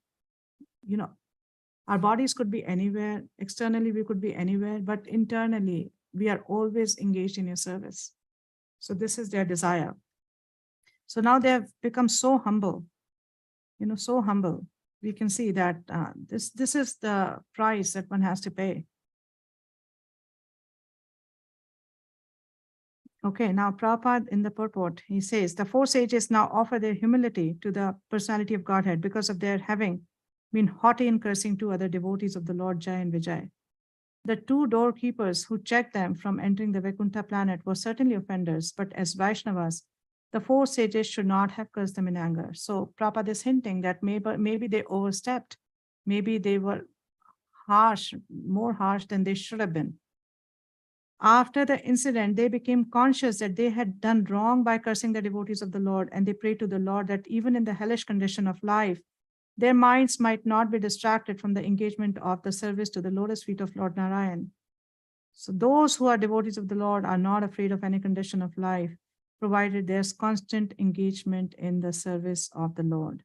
A: Our bodies could be anywhere, externally we could be anywhere, but internally we are always engaged in your service. So this is their desire. So now they have become so humble, so humble. We can see that this is the price that one has to pay. Okay, now Prabhupada in the purport, he says, the four sages now offer their humility to the personality of Godhead because of their having been haughty in cursing two other devotees of the Lord Jai and Vijay. The two doorkeepers who checked them from entering the Vaikuntha planet were certainly offenders, but as Vaishnavas, the four sages should not have cursed them in anger. So Prabhupada is hinting that maybe they overstepped. Maybe they were more harsh than they should have been. After the incident, they became conscious that they had done wrong by cursing the devotees of the Lord, and they prayed to the Lord that even in the hellish condition of life, their minds might not be distracted from the engagement of the service to the lotus feet of Lord Narayan. So those who are devotees of the Lord are not afraid of any condition of life, provided there's constant engagement in the service of the Lord.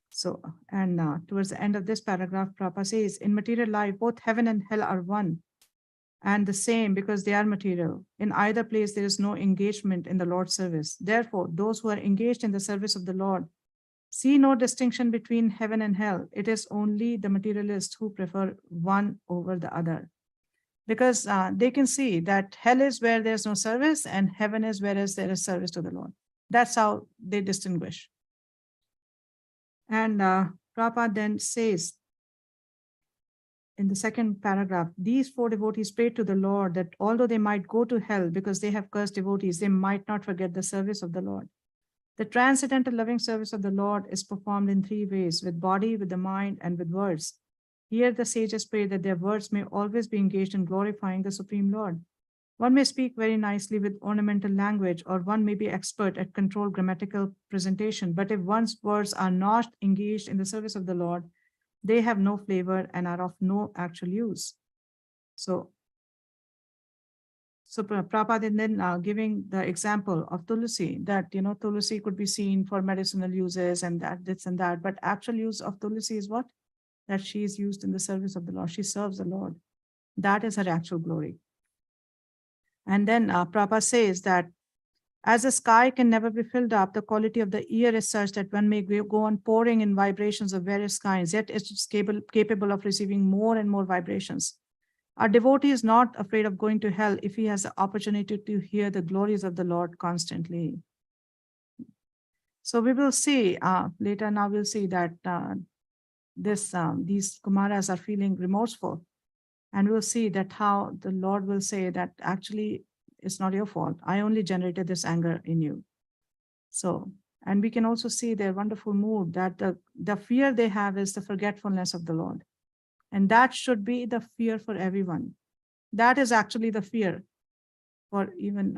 A: So, and towards the end of this paragraph, Prabhupada says, in material life, both heaven and hell are one and the same because they are material. In either place, there is no engagement in the Lord's service. Therefore, those who are engaged in the service of the Lord see no distinction between heaven and hell. It is only the materialists who prefer one over the other. Because they can see that hell is where there's no service and heaven is where there is service to the Lord. That's how they distinguish. And Prabhupada then says in the second paragraph, these four devotees prayed to the Lord that although they might go to hell because they have cursed devotees, they might not forget the service of the Lord. The transcendental loving service of the Lord is performed in three ways, with body, with the mind, and with words. Here the sages pray that their words may always be engaged in glorifying the Supreme Lord. One may speak very nicely with ornamental language, or one may be expert at controlled grammatical presentation, but if one's words are not engaged in the service of the Lord, they have no flavor and are of no actual use. So Prabhupada is then giving the example of Tulsi, that, Tulsi could be seen for medicinal uses and that, this and that, but actual use of Tulsi is what? That she is used in the service of the Lord. She serves the Lord. That is her actual glory. And then Prabhupada says that as the sky can never be filled up, the quality of the ear is such that one may go on pouring in vibrations of various kinds, yet it is capable of receiving more and more vibrations. Our devotee is not afraid of going to hell if he has the opportunity to hear the glories of the Lord constantly. So we will see later. Now we'll see that these Kumaras are feeling remorseful, and we'll see that how the Lord will say that actually it's not your fault. I only generated this anger in you. So, and we can also see their wonderful mood, that the fear they have is the forgetfulness of the Lord. And that should be the fear for everyone. That is actually the fear for even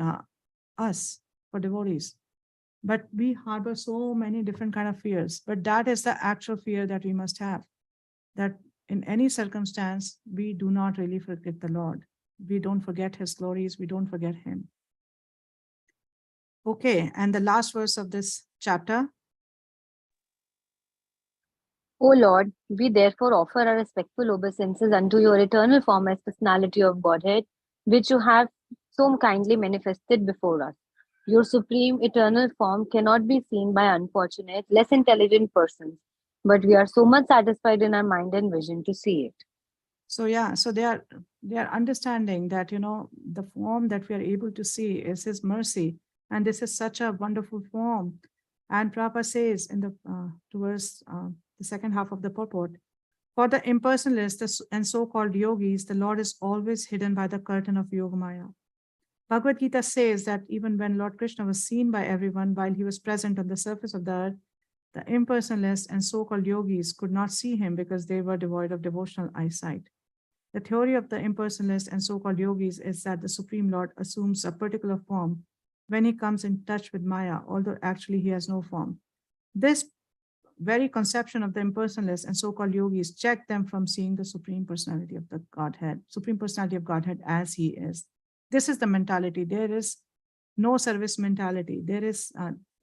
A: us, for devotees. But we harbor so many different kind of fears. But that is the actual fear that we must have. That in any circumstance, we do not really forget the Lord. We don't forget his glories. We don't forget him. Okay, and the last verse of this chapter.
H: O Lord, we therefore offer our respectful obeisances unto your eternal form as personality of Godhead, which you have so kindly manifested before us. Your supreme eternal form cannot be seen by unfortunate, less intelligent persons, but we are so much satisfied in our mind and vision to see it.
A: So yeah, so they are understanding that, you know, the form that we are able to see is His mercy, and this is such a wonderful form. And Prabhupada says in the towards the second half of the purport, for the impersonalists and so-called yogis, the Lord is always hidden by the curtain of Yogamaya. Bhagavad Gita says that even when Lord Krishna was seen by everyone while he was present on the surface of the earth, the impersonalists and so-called yogis could not see him because they were devoid of devotional eyesight. The theory of the impersonalists and so-called yogis is that the Supreme Lord assumes a particular form when he comes in touch with Maya, although actually he has no form. This very conception of the impersonalists and so-called yogis check them from seeing the Supreme Personality of the Godhead, Supreme Personality of Godhead as he is. This is the mentality. There is no service mentality. There is,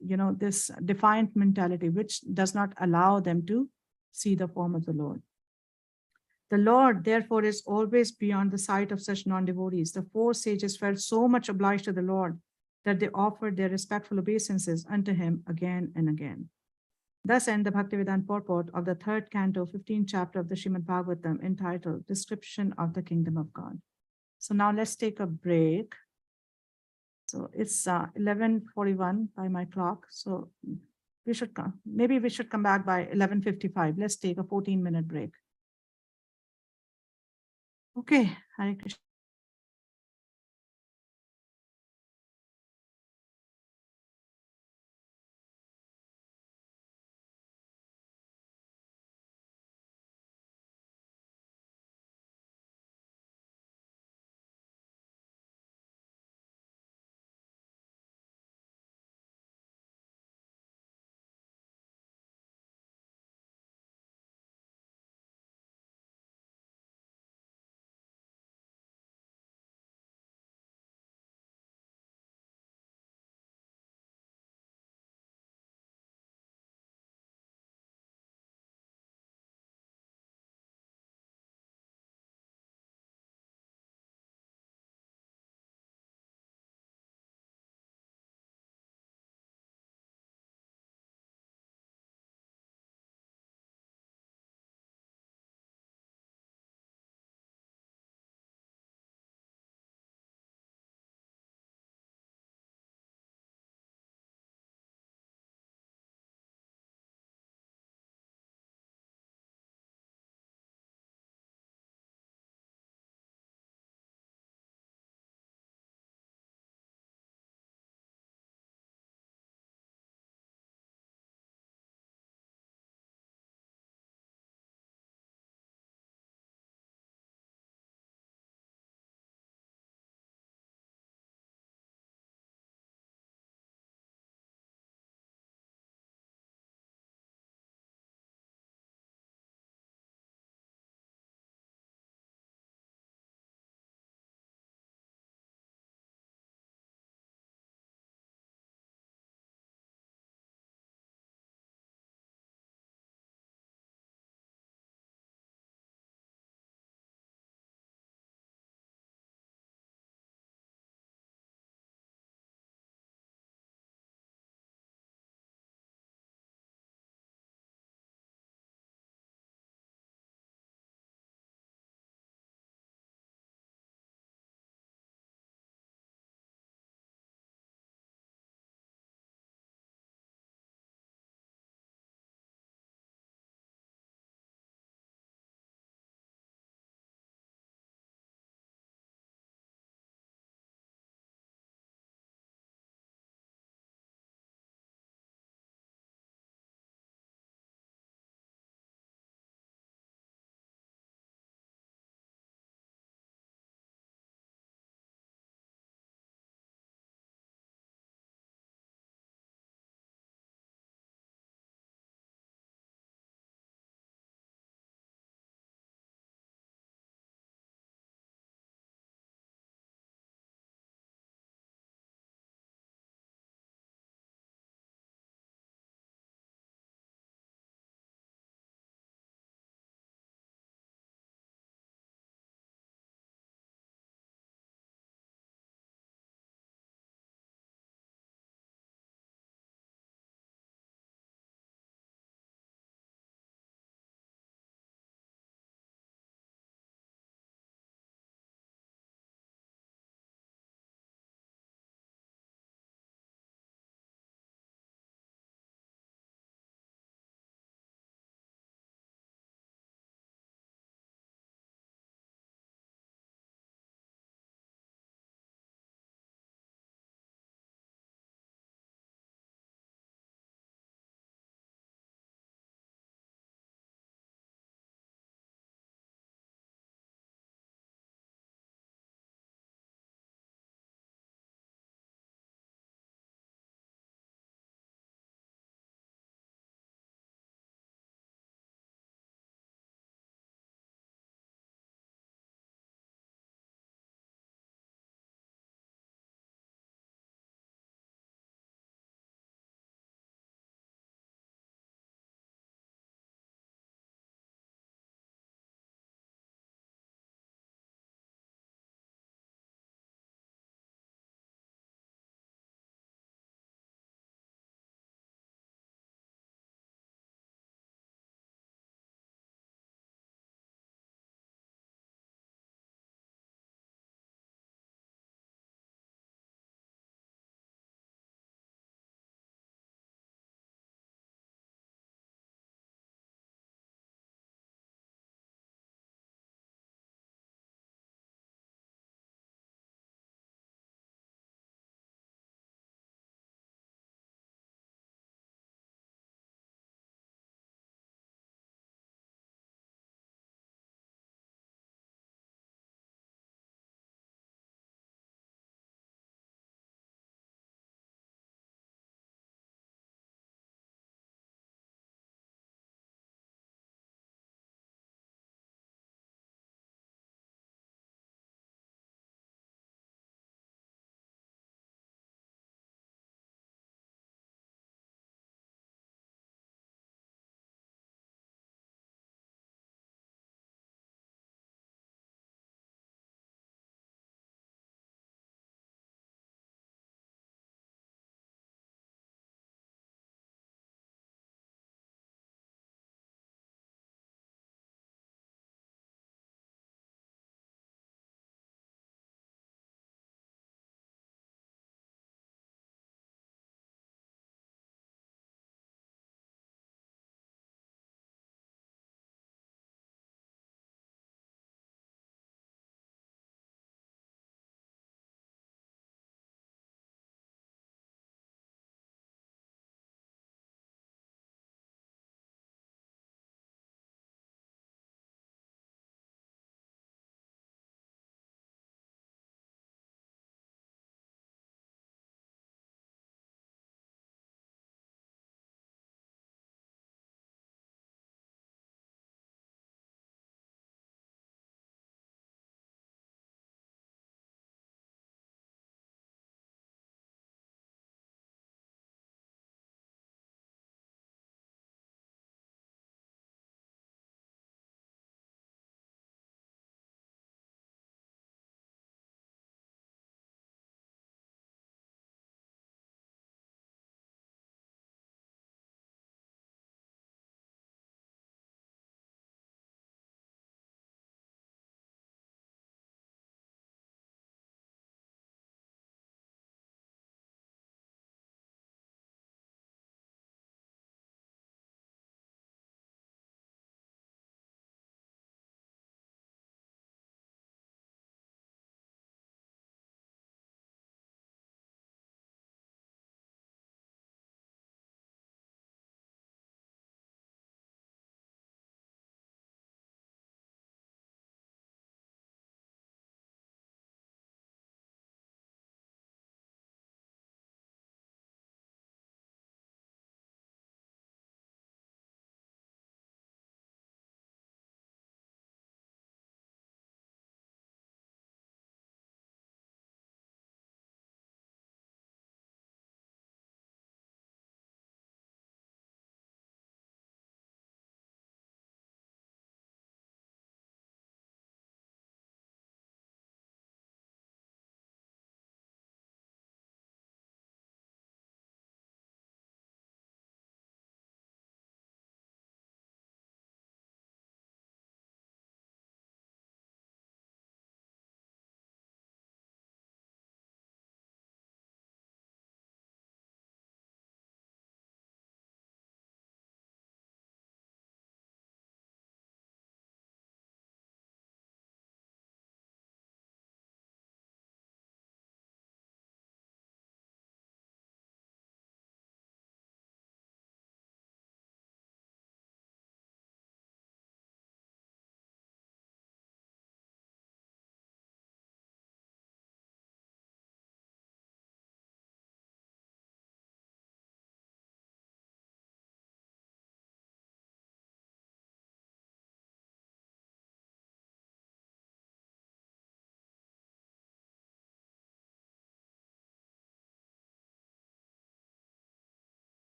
A: this defiant mentality, which does not allow them to see the form of the Lord. The Lord, therefore, is always beyond the sight of such non-devotees. The four sages felt so much obliged to the Lord that they offered their respectful obeisances unto him again and again. Thus end the Bhaktivedanta purport of the third canto, 15th chapter of the Srimad Bhagavatam, entitled Description of the Kingdom of God. So now let's take a break. So it's 11:41 by my clock. So we should come. Maybe we should come back by 11:55. Let's take a 14-minute break. Okay, Hare Krishna.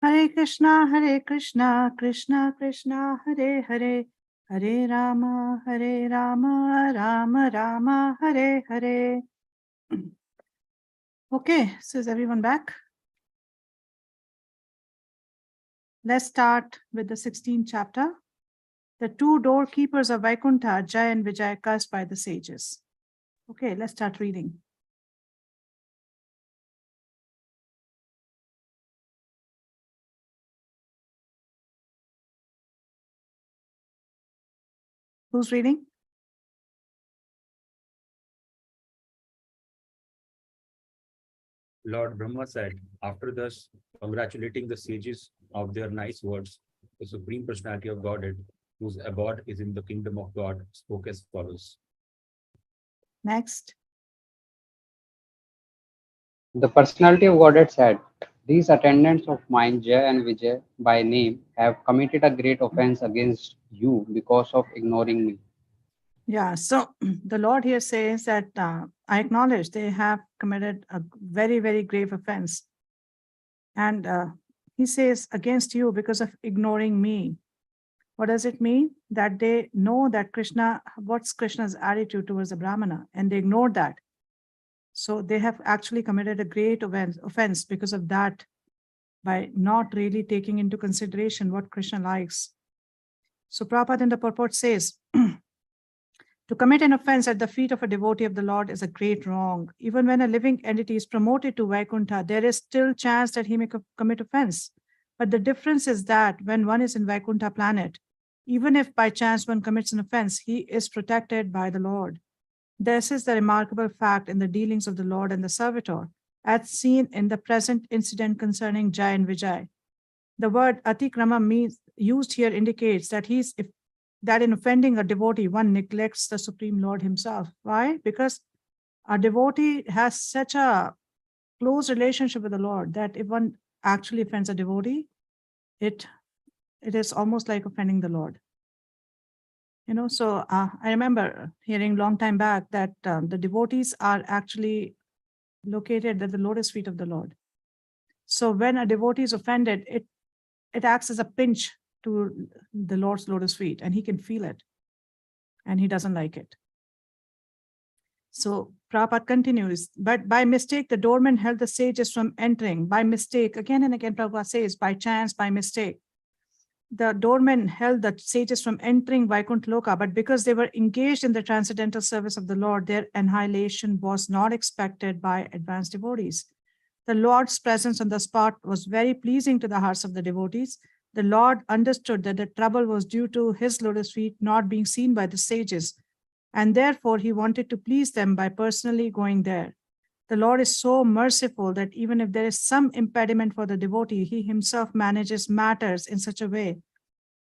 A: Hare Krishna, Krishna Krishna, Hare Hare, Hare Rama, Rama Rama, Hare Hare. Okay, so is everyone back? Let's start with the 16th chapter. The two doorkeepers of Vaikuntha, Jai and Vijay, cursed by the sages. Okay, let's start reading. Who's reading?
G: Lord Brahma said, after thus congratulating the sages of their nice words, the Supreme Personality of Godhead, whose abode is in the kingdom of God, spoke as follows.
A: Next.
I: The personality of Godhead said, these attendants of mine, Jay and Vijay, by name, have committed a great offense against you because of ignoring me.
A: Yeah, so the Lord here says that I acknowledge they have committed a very, very grave offense. And he says against you because of ignoring me. What does it mean? That they know that Krishna, what's Krishna's attitude towards the Brahmana, and they ignored that. So they have actually committed a great offense because of that, by not really taking into consideration what Krishna likes. So Prabhupada in the purport says, to commit an offense at the feet of a devotee of the Lord is a great wrong. Even when a living entity is promoted to Vaikuntha, there is still chance that he may commit offense. But the difference is that when one is in Vaikuntha planet, even if by chance one commits an offense, he is protected by the Lord. This is the remarkable fact in the dealings of the Lord and the servitor, as seen in the present incident concerning Jai and Vijay. The word atikrama means used here indicates that that in offending a devotee, one neglects the Supreme Lord himself. Why? Because a devotee has such a close relationship with the Lord that if one actually offends a devotee, it is almost like offending the Lord. So I remember hearing a long time back that the devotees are actually located at the lotus feet of the Lord. So when a devotee is offended, it acts as a pinch to the Lord's lotus feet, and he can feel it, and he doesn't like it. So Prabhupada continues, but by mistake, the doorman held the sages from entering. By mistake, again and again, Prabhupada says, by chance, by mistake. The doorman held the sages from entering Vaikuntha Loka, but because they were engaged in the transcendental service of the Lord, their annihilation was not expected by advanced devotees. The Lord's presence on the spot was very pleasing to the hearts of the devotees. The Lord understood that the trouble was due to his lotus feet not being seen by the sages, and therefore he wanted to please them by personally going there. The Lord is so merciful that even if there is some impediment for the devotee, he himself manages matters in such a way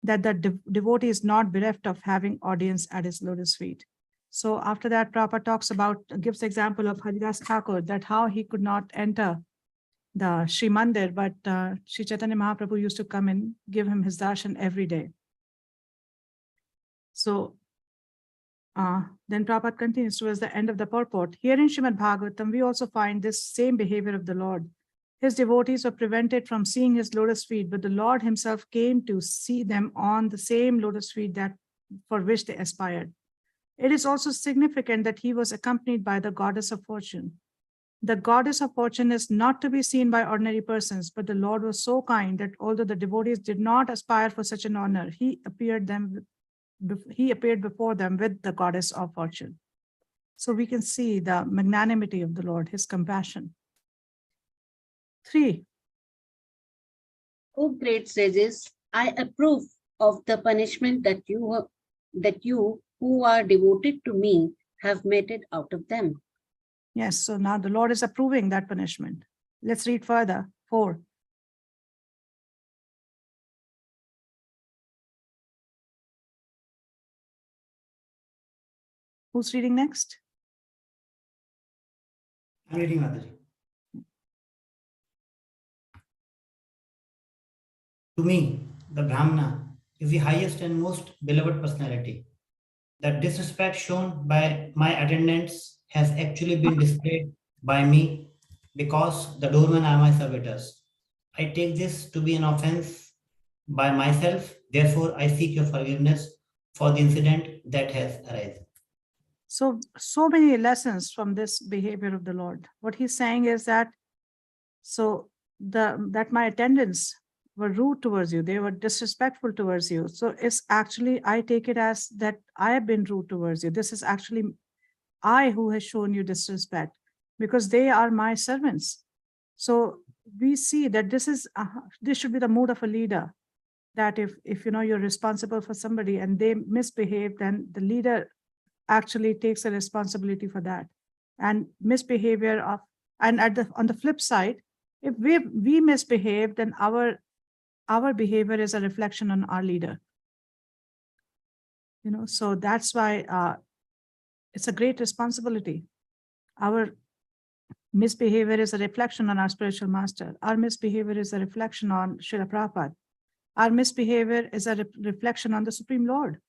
A: that the devotee is not bereft of having audience at his lotus feet. So after that, Prabhupada talks about, gives the example of Haridas Thakur, that how he could not enter the Sri Mandir, but Sri Chaitanya Mahaprabhu used to come and give him his darshan every day. So then Prabhupada continues towards the end of the purport. Here in Srimad Bhagavatam, we also find this same behavior of the Lord. His devotees were prevented from seeing his lotus feet, but the Lord himself came to see them on the same lotus feet that for which they aspired. It is also significant that he was accompanied by the goddess of fortune. The goddess of fortune is not to be seen by ordinary persons, but the Lord was so kind that although the devotees did not aspire for such an honor, he appeared before them with the goddess of fortune. So we can see the magnanimity of the Lord, his compassion. 3.
J: O great sages, I approve of the punishment that you who are devoted to me have meted out of them.
A: Yes, so now the Lord is approving that punishment. Let's read further. 4. Who's reading next?
L: I'm reading, Mataji. To me, the Brahmana is the highest and most beloved personality. The disrespect shown by my attendants has actually been displayed by me because the doormen are my servitors. I take this to be an offense by myself. Therefore, I seek your forgiveness for the incident that has arisen.
A: So many lessons from this behavior of the Lord. What he's saying is that, that my attendants were rude towards you, they were disrespectful towards you. So it's actually, I take it as that I have been rude towards you. This is actually I who has shown you disrespect, because they are my servants. So we see that this should be the mood of a leader, that if you're responsible for somebody and they misbehave, then the leader actually takes a responsibility for that. And misbehavior of, and on the flip side, if we misbehave, then our behavior is a reflection on our leader. So that's why it's a great responsibility. Our misbehavior is a reflection on our spiritual master. Our misbehavior is a reflection on Srila Prabhupada. Our misbehavior is a reflection on the Supreme Lord.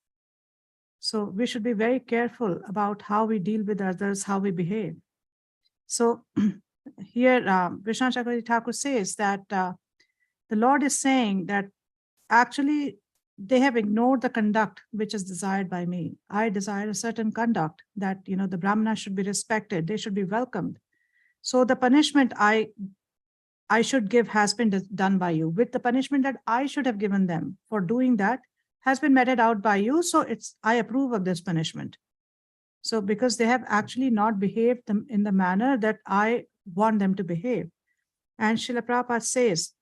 A: So we should be very careful about how we deal with others, how we behave. So here, Vishwanath Chakravarti Thakur says that the Lord is saying that actually they have ignored the conduct which is desired by me. I desire a certain conduct that, the Brahmana should be respected, they should be welcomed. So the punishment I should give has been done by you. With the punishment that I should have given them for doing that has been meted out by you. So I approve of this punishment. So because they have actually not behaved in the manner that I want them to behave. And Srila Prabhupada says,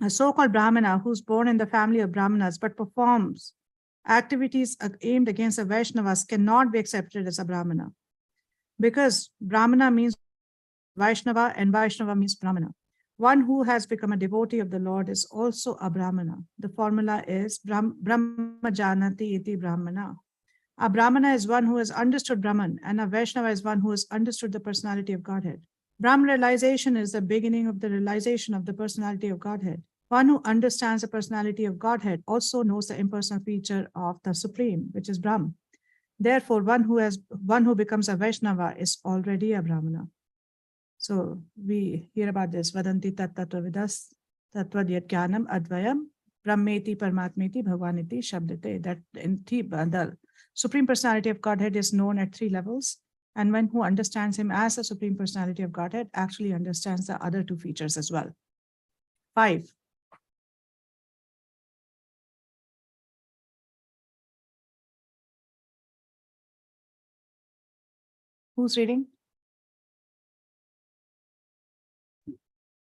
A: a so-called Brahmana who's born in the family of Brahmanas but performs activities aimed against the Vaishnavas cannot be accepted as a Brahmana, because Brahmana means Vaishnava and Vaishnava means Brahmana. One who has become a devotee of the Lord is also a Brahmana. The formula is Brahma Janati iti Brahmana. A Brahmana is one who has understood Brahman, and a Vaishnava is one who has understood the personality of Godhead. Brahma realization is the beginning of the realization of the personality of Godhead. One who understands the personality of Godhead also knows the impersonal feature of the Supreme, which is Brahm. Therefore, one who becomes a Vaishnava is already a Brahmana. So we hear about this. Vadanti tat tattvavidas tatvadyatyanam advayam brahmeti paramatmeti bhagwaniti shabdate. That in the Supreme Personality of Godhead is known at 3 levels. And one who understands him as the Supreme Personality of Godhead actually understands the other 2 features as well. 5. Who's reading?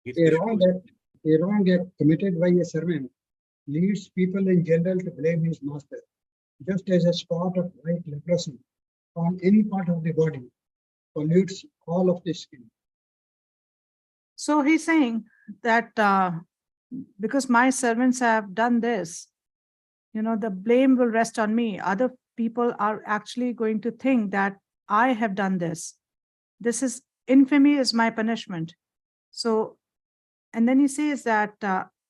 D: A wrong act committed by a servant leads people in general to blame his master, just as a spot of white leprosy on any part of the body pollutes all of the skin.
A: So he's saying that because my servants have done this, the blame will rest on me. Other people are actually going to think that I have done this. This is infamy is my punishment. So, and then he says that,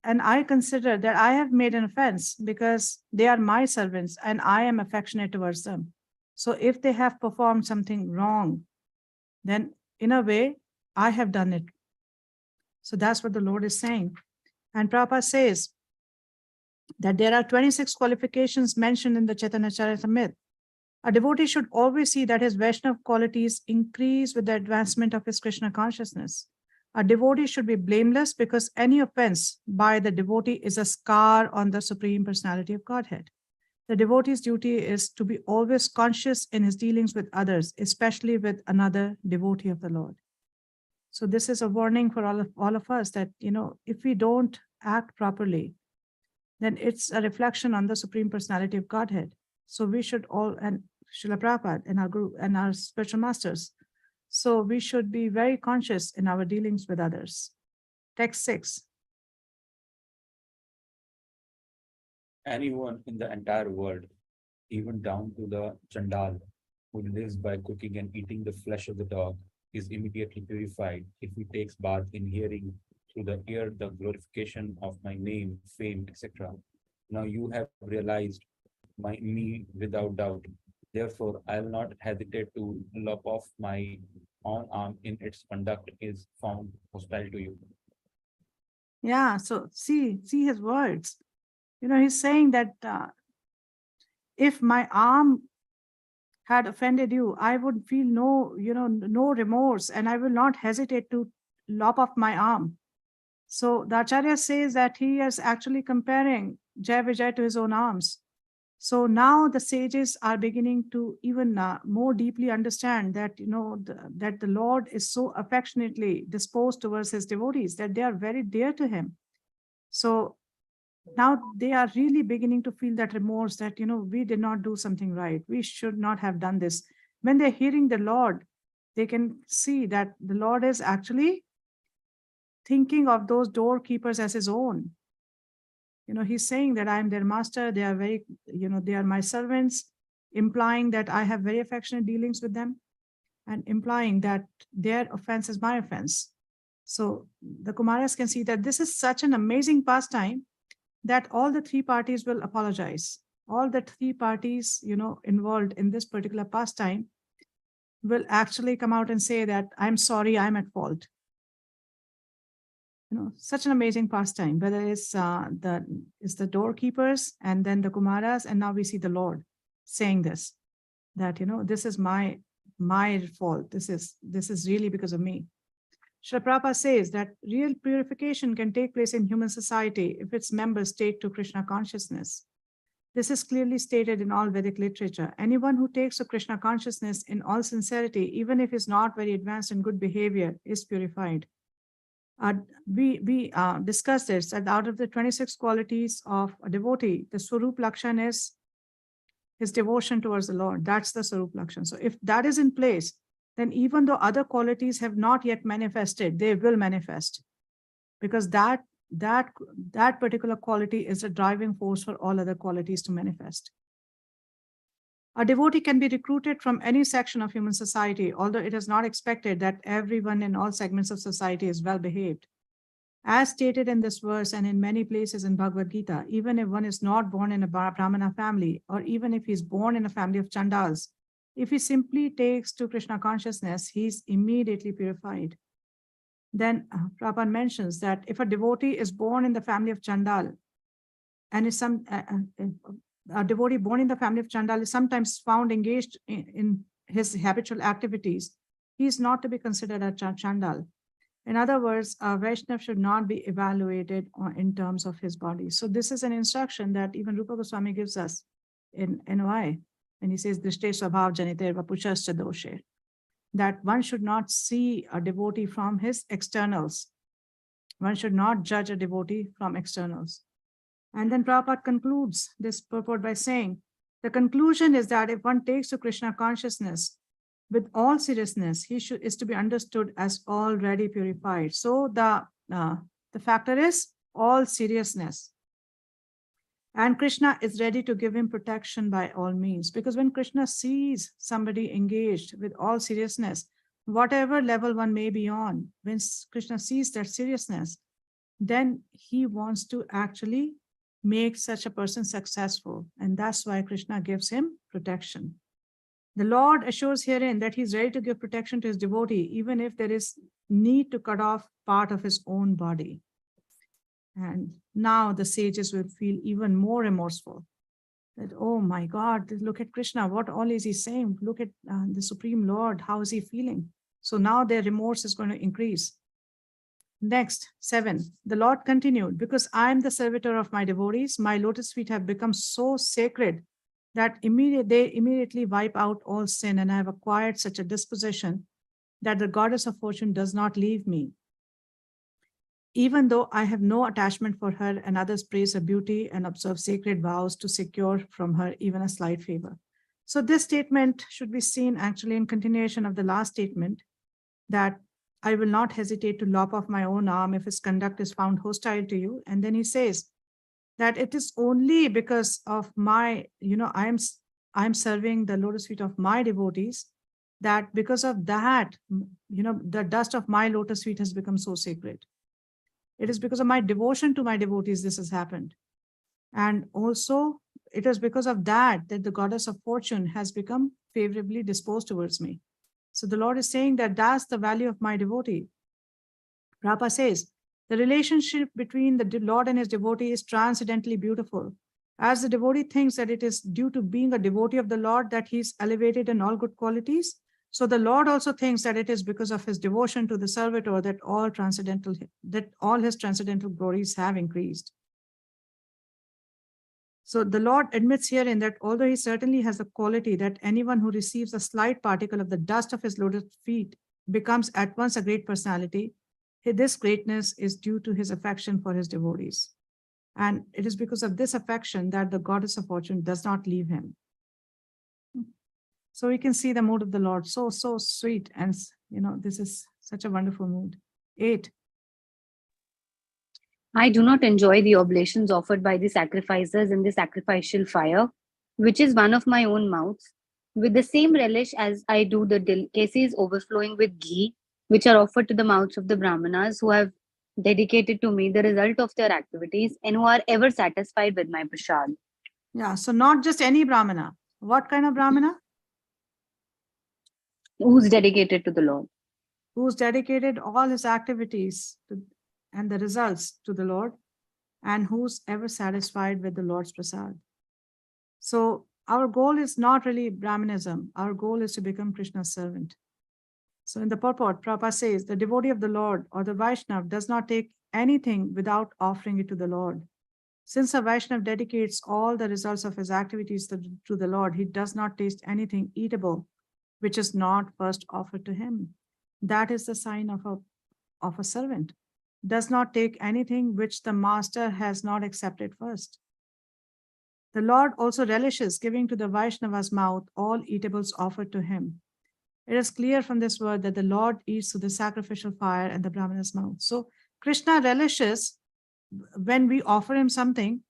A: and I consider that I have made an offense because they are my servants and I am affectionate towards them. So if they have performed something wrong, then in a way, I have done it. So that's what the Lord is saying. And Prabhupada says that there are 26 qualifications mentioned in the Chaitanya Charitamrita. A devotee should always see that his Vaishnava qualities increase with the advancement of his Krishna consciousness. A devotee should be blameless because any offense by the devotee is a scar on the Supreme Personality of Godhead. The devotee's duty is to be always conscious in his dealings with others, especially with another devotee of the Lord. So this is a warning for all of us that, if we don't act properly, then it's a reflection on the Supreme Personality of Godhead. So we should all, and Srila Prabhupada and our group and our spiritual masters, so we should be very conscious in our dealings with others. Text 6.
G: Anyone in the entire world, even down to the Chandal, who lives by cooking and eating the flesh of the dog, is immediately purified if he takes bath in hearing through the ear the glorification of my name, fame, etc. Now you have realized me without doubt. Therefore, I'll not hesitate to lop off my own arm in its conduct is found hostile to you.
A: Yeah, so see his words. He's saying that if my arm had offended you, I would feel no remorse, and I will not hesitate to lop off my arm. So the Acharya says that he is actually comparing Jai Vijay to his own arms. So now the sages are beginning to even more deeply understand that, that the Lord is so affectionately disposed towards his devotees, that they are very dear to him. So now they are really beginning to feel that remorse that, we did not do something right. We should not have done this. When they're hearing the Lord, they can see that the Lord is actually thinking of those doorkeepers as his own. He's saying that I am their master. They are very, they are my servants, implying that I have very affectionate dealings with them, and implying that their offense is my offense. So the Kumaras can see that this is such an amazing pastime that all the three parties will apologize. All the three parties, involved in this particular pastime will actually come out and say that I'm sorry, I'm at fault. Such an amazing pastime, whether it's the doorkeepers and then the Kumaras, and now we see the Lord saying this, that, this is my fault. This is really because of me. Srila Prabhupada says that real purification can take place in human society if its members take to Krishna consciousness. This is clearly stated in all Vedic literature. Anyone who takes to Krishna consciousness in all sincerity, even if he is not very advanced in good behavior, is purified. We discussed this, that out of the 26 qualities of a devotee, the Swarup Lakshan is his devotion towards the Lord. That's the Swarup Lakshan. So if that is in place, then even though other qualities have not yet manifested, they will manifest, because that particular quality is a driving force for all other qualities to manifest. A devotee can be recruited from any section of human society, although it is not expected that everyone in all segments of society is well behaved. As stated in this verse and in many places in Bhagavad Gita, even if one is not born in a Brahmana family, or even if he's born in a family of Chandals, if he simply takes to Krishna consciousness, he's immediately purified. Then Prabhupada mentions that if a devotee is born in the family of Chandal, and is a devotee born in the family of Chandal is sometimes found engaged in his habitual activities, he is not to be considered a Chandal. In other words, a Vaishnav should not be evaluated in terms of his body. So this is an instruction that even Rupa Goswami gives us in NOI, and he says, Drishte Swabhav Janiter Vapushascha Doshe, that one should not see a devotee from his externals. One should not judge a devotee from externals. And then Prabhupada concludes this purport by saying, the conclusion is that if one takes to Krishna consciousness with all seriousness, he is to be understood as already purified. So the factor is all seriousness. And Krishna is ready to give him protection by all means, because when Krishna sees somebody engaged with all seriousness, whatever level one may be on, when Krishna sees that seriousness, then he wants to actually make such a person successful. And that's why Krishna gives him protection. The Lord assures herein that he's ready to give protection to his devotee, even if there is need to cut off part of his own body. And now the sages will feel even more remorseful. That, oh my God, look at Krishna, what all is he saying? Look at the Supreme Lord, how is he feeling? So now their remorse is going to increase. Next, 7, the Lord continued, because I am the servitor of my devotees, my lotus feet have become so sacred that they immediately wipe out all sin, and I have acquired such a disposition that the goddess of fortune does not leave me. Even though I have no attachment for her, and others praise her beauty and observe sacred vows to secure from her even a slight favor. So this statement should be seen actually in continuation of the last statement, that I will not hesitate to lop off my own arm if his conduct is found hostile to you. And then he says that it is only because of my, I'm serving the lotus feet of my devotees, that because of that, the dust of my lotus feet has become so sacred. It is because of my devotion to my devotees this has happened. And also it is because of that the goddess of fortune has become favorably disposed towards me. So the Lord is saying that that's the value of my devotee. Prabhupada says, The relationship between the Lord and his devotee is transcendently beautiful. As the devotee thinks that it is due to being a devotee of the Lord that he is elevated in all good qualities, so the Lord also thinks that it is because of his devotion to the servitor that all his transcendental glories have increased. So the Lord admits herein that although he certainly has the quality that anyone who receives a slight particle of the dust of his lotus feet becomes at once a great personality, this greatness is due to his affection for his devotees. And it is because of this affection that the goddess of fortune does not leave him. So we can see the mood of the Lord, so sweet. And this is such a wonderful mood. 8.
H: I do not enjoy the oblations offered by the sacrificers in the sacrificial fire, which is one of my own mouths, with the same relish as I do the delicacies overflowing with ghee, which are offered to the mouths of the Brahmanas who have dedicated to me the result of their activities and who are ever satisfied with my prasad.
A: Yeah, so not just any Brahmana. What kind of Brahmana?
H: Who's dedicated to the Lord.
A: Who's dedicated all his activities and the results to the Lord, and who's ever satisfied with the Lord's prasad. So our goal is not really Brahmanism. Our goal is to become Krishna's servant. So in the purport, Prabhupada says, the devotee of the Lord or the Vaishnava does not take anything without offering it to the Lord. Since a Vaishnava dedicates all the results of his activities to the Lord, he does not taste anything eatable which is not first offered to him. That is the sign of a servant. Does not take anything which the master has not accepted first. The Lord also relishes giving to the Vaishnava's mouth all eatables offered to him. It is clear from this word that the Lord eats through the sacrificial fire and the Brahmana's mouth. So Krishna relishes when we offer him something,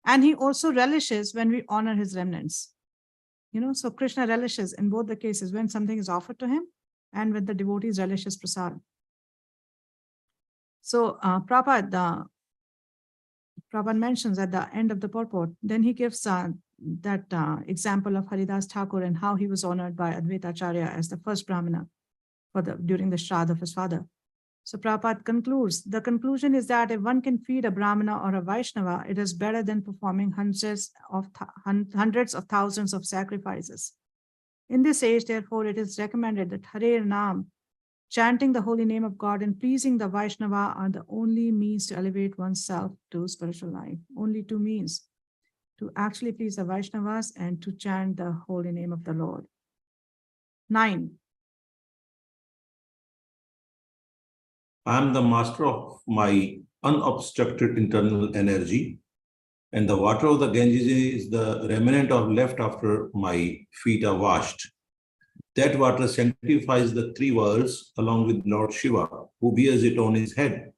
A: and he also relishes when we honor his remnants. So Krishna relishes in both the cases when something is offered to him and when the devotees relishes prasad. So Prabhupada mentions at the end of the purport, then he gives that example of Haridas Thakur and how he was honored by Advaita Acharya as the first Brahmana during the Shraddha of his father. So Prabhupada concludes, the conclusion is that if one can feed a Brahmana or a Vaishnava, it is better than performing hundreds of thousands of sacrifices. In this age, therefore, it is recommended that Hare Nam, chanting the holy name of God and pleasing the Vaishnava are the only means to elevate oneself to spiritual life. Only two means, to actually please the Vaishnavas and to chant the holy name of the Lord. 9.
F: I am the master of my unobstructed internal energy, and the water of the Ganges is the remnant of left after my feet are washed. That water sanctifies the three worlds along with Lord Shiva, who bears it on his head.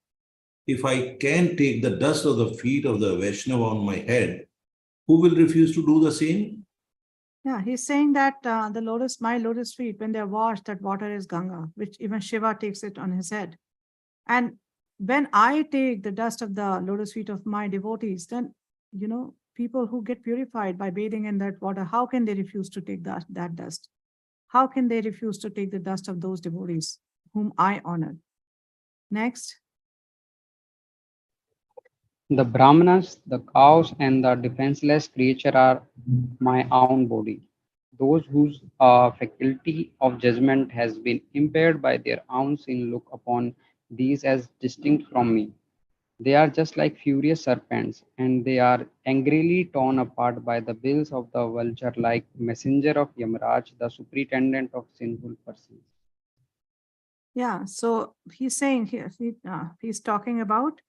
F: If I can take the dust of the feet of the Vaishnava on my head, who will refuse to do the same?
A: Yeah, he's saying that my lotus feet, when they're washed, that water is Ganga, which even Shiva takes it on his head. And when I take the dust of the lotus feet of my devotees, then, people who get purified by bathing in that water, how can they refuse to take that dust? How can they refuse to take the dust of those devotees whom I honor? Next.
I: The Brahmanas, the cows, and the defenseless creature are my own body. Those whose faculty of judgment has been impaired by their own sin look upon these as distinct from me. They are just like furious serpents, and they are angrily torn apart by the bills of the vulture like messenger of Yamraj, the superintendent of sinful persons.
A: Yeah, so he's saying here, he's talking about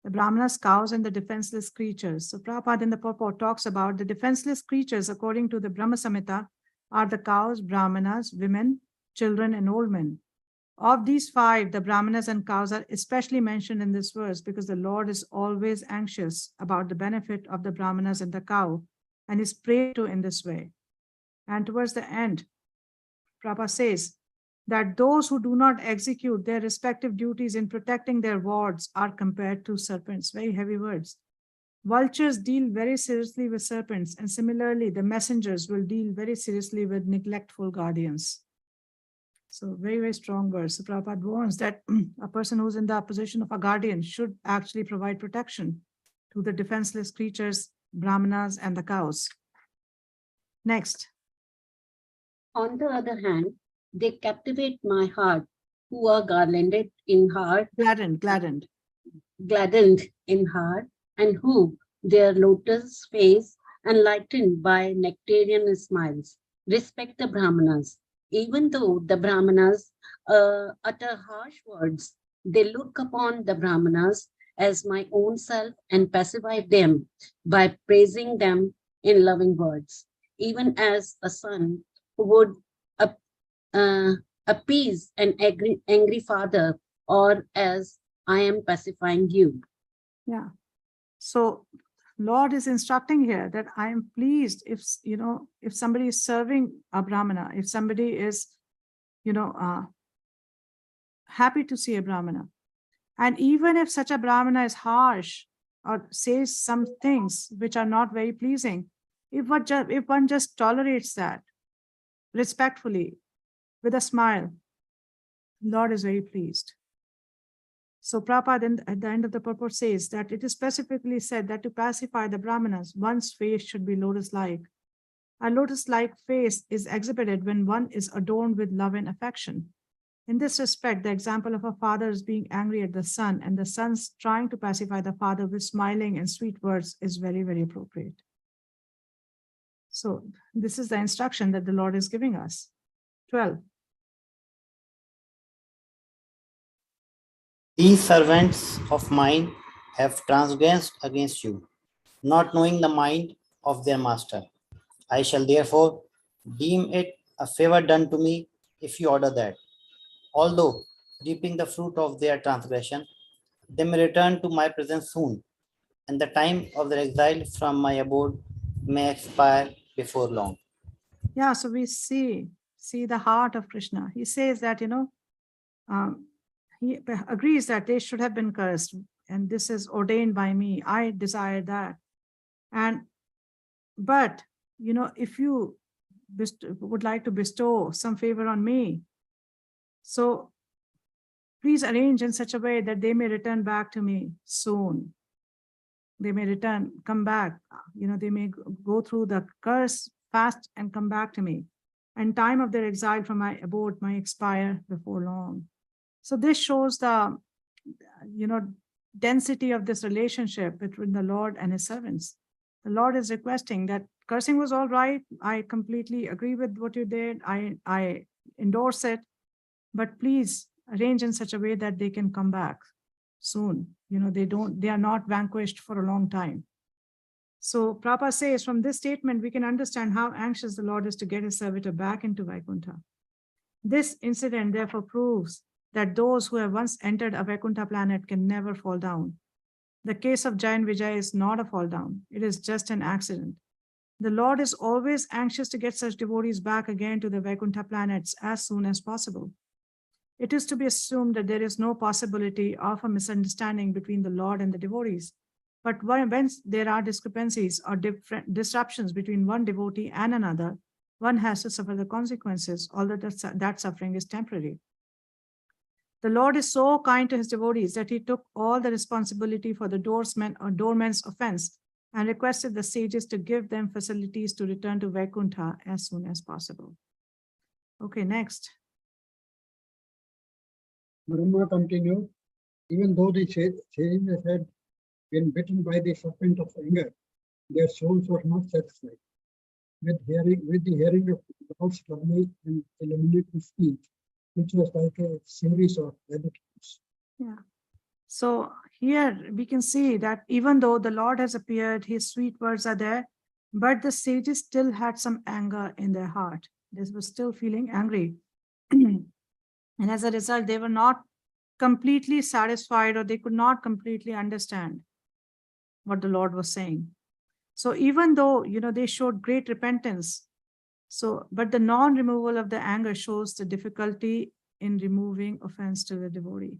A: the Brahmanas, cows, and the defenseless creatures. So Prabhupada in the purport talks about the defenseless creatures according to the Brahma Samhita are the cows, Brahmanas, women, children, and old men. Of these 5, the Brahmanas and cows are especially mentioned in this verse because the Lord is always anxious about the benefit of the Brahmanas and the cow and is prayed to in this way. And towards the end, Prabhupada says that those who do not execute their respective duties in protecting their wards are compared to serpents. Very heavy words. Vultures deal very seriously with serpents, and similarly, the messengers will deal very seriously with neglectful guardians. So very, very strong words. So Prabhupada warns that a person who's in the position of a guardian should actually provide protection to the defenseless creatures, brahmanas, and the cows. Next.
J: On the other hand, they captivate my heart, who are garlanded in heart,
A: Gladdened
J: gladdened in heart, and who, their lotus face enlightened by nectarian smiles, respect the Brahmanas. Even though the Brahmanas utter harsh words, they look upon the Brahmanas as my own self and pacify them by praising them in loving words, even as a son who would appease an angry father, or as I am pacifying you.
A: Yeah. So Lord is instructing here that I am pleased if, if somebody is serving a Brahmana, if somebody is, happy to see a Brahmana. And even if such a Brahmana is harsh or says some things which are not very pleasing, if one just tolerates that respectfully with a smile, Lord is very pleased. So Prabhupada at the end of the purport says that it is specifically said that to pacify the Brahmanas, one's face should be lotus-like. A lotus-like face is exhibited when one is adorned with love and affection. In this respect, the example of a father is being angry at the son and the son's trying to pacify the father with smiling and sweet words is very, very appropriate. So this is the instruction that the Lord is giving us. 12.
B: These servants of mine have transgressed against you, not knowing the mind of their master. I shall therefore deem it a favor done to me if you order that, although reaping the fruit of their transgression, they may return to my presence soon, and the time of their exile from my abode may expire before long.
A: Yeah, so we see the heart of Krishna. He says that, he agrees that they should have been cursed, and this is ordained by me. I desire that. But, if you would like to bestow some favor on me, so please arrange in such a way that they may return back to me soon. They may come back, they may go through the curse fast and come back to me. And time of their exile from my abode might expire before long. So this shows the, density of this relationship between the Lord and his servants. The Lord is requesting that cursing was all right. I completely agree with what you did. I endorse it, but please arrange in such a way that they can come back soon. They are not vanquished for a long time. So Prabhupada says from this statement, we can understand how anxious the Lord is to get his servitor back into Vaikuntha. This incident therefore proves that those who have once entered a Vaikuntha planet can never fall down. The case of Jai and Vijay is not a fall down. It is just an accident. The Lord is always anxious to get such devotees back again to the Vaikuntha planets as soon as possible. It is to be assumed that there is no possibility of a misunderstanding between the Lord and the devotees. But when there are discrepancies or different disruptions between one devotee and another, one has to suffer the consequences, although that suffering is temporary. The Lord is so kind to his devotees that he took all the responsibility for the doorman's offense and requested the sages to give them facilities to return to Vaikuntha as soon as possible. Okay, next.
D: Brahma continued, even though the sages had been bitten by the serpent of anger, their souls were not satisfied. With the hearing of God's lovely and illuminating speech, which was like a series of meditations.
A: Yeah. So here we can see that even though the Lord has appeared, his sweet words are there, but the sages still had some anger in their heart. They were still feeling angry. And as a result, they were not completely satisfied, or they could not completely understand what the Lord was saying. So even though, they showed great repentance, but the non-removal of the anger shows the difficulty in removing offense to the devotee.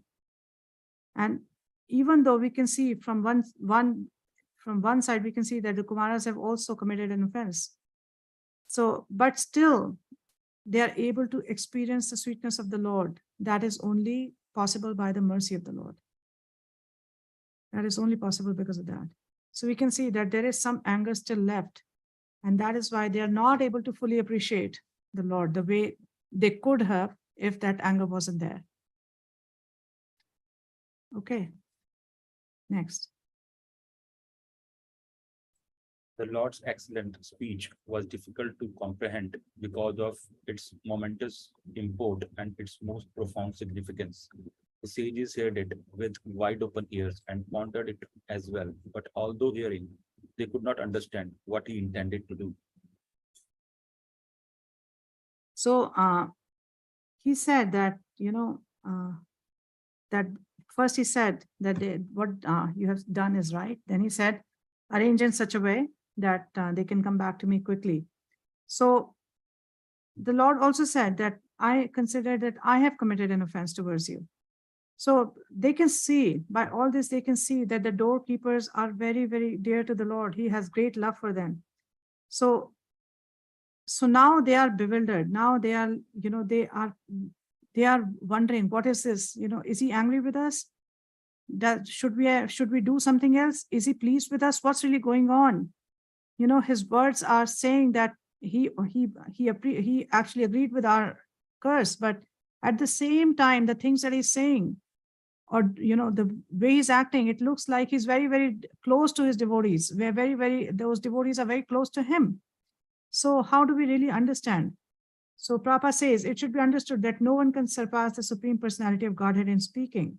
A: And even though we can see from one side, we can see that the Kumaras have also committed an offense. So, but still, they are able to experience the sweetness of the Lord. That is only possible by the mercy of the Lord. That is only possible because of that. So we can see that there is some anger still left. And that is why they are not able to fully appreciate the Lord the way they could have if that anger wasn't there. Okay. Next.
G: The Lord's excellent speech was difficult to comprehend because of its momentous import and its most profound significance. The sages heard it with wide open ears and pondered it as well, but although hearing, they could not understand what he intended to do.
A: So he said that, that first he said that what you have done is right. Then he said, arrange in such a way that they can come back to me quickly. So the Lord also said that I consider that I have committed an offense towards you. So they can see, by all this, they can see that the doorkeepers are very, very dear to the Lord. He has great love for them. So now they are bewildered. Now they are, they are wondering, what is this? Is he angry with us? Should we do something else? Is he pleased with us? What's really going on? His words are saying that he actually agreed with our curse, but at the same time, the things that he's saying, or the way he's acting, it looks like he's very, very close to his devotees. Those devotees are very close to him. So how do we really understand? So Prabhupada says it should be understood that no one can surpass the Supreme Personality of Godhead in speaking.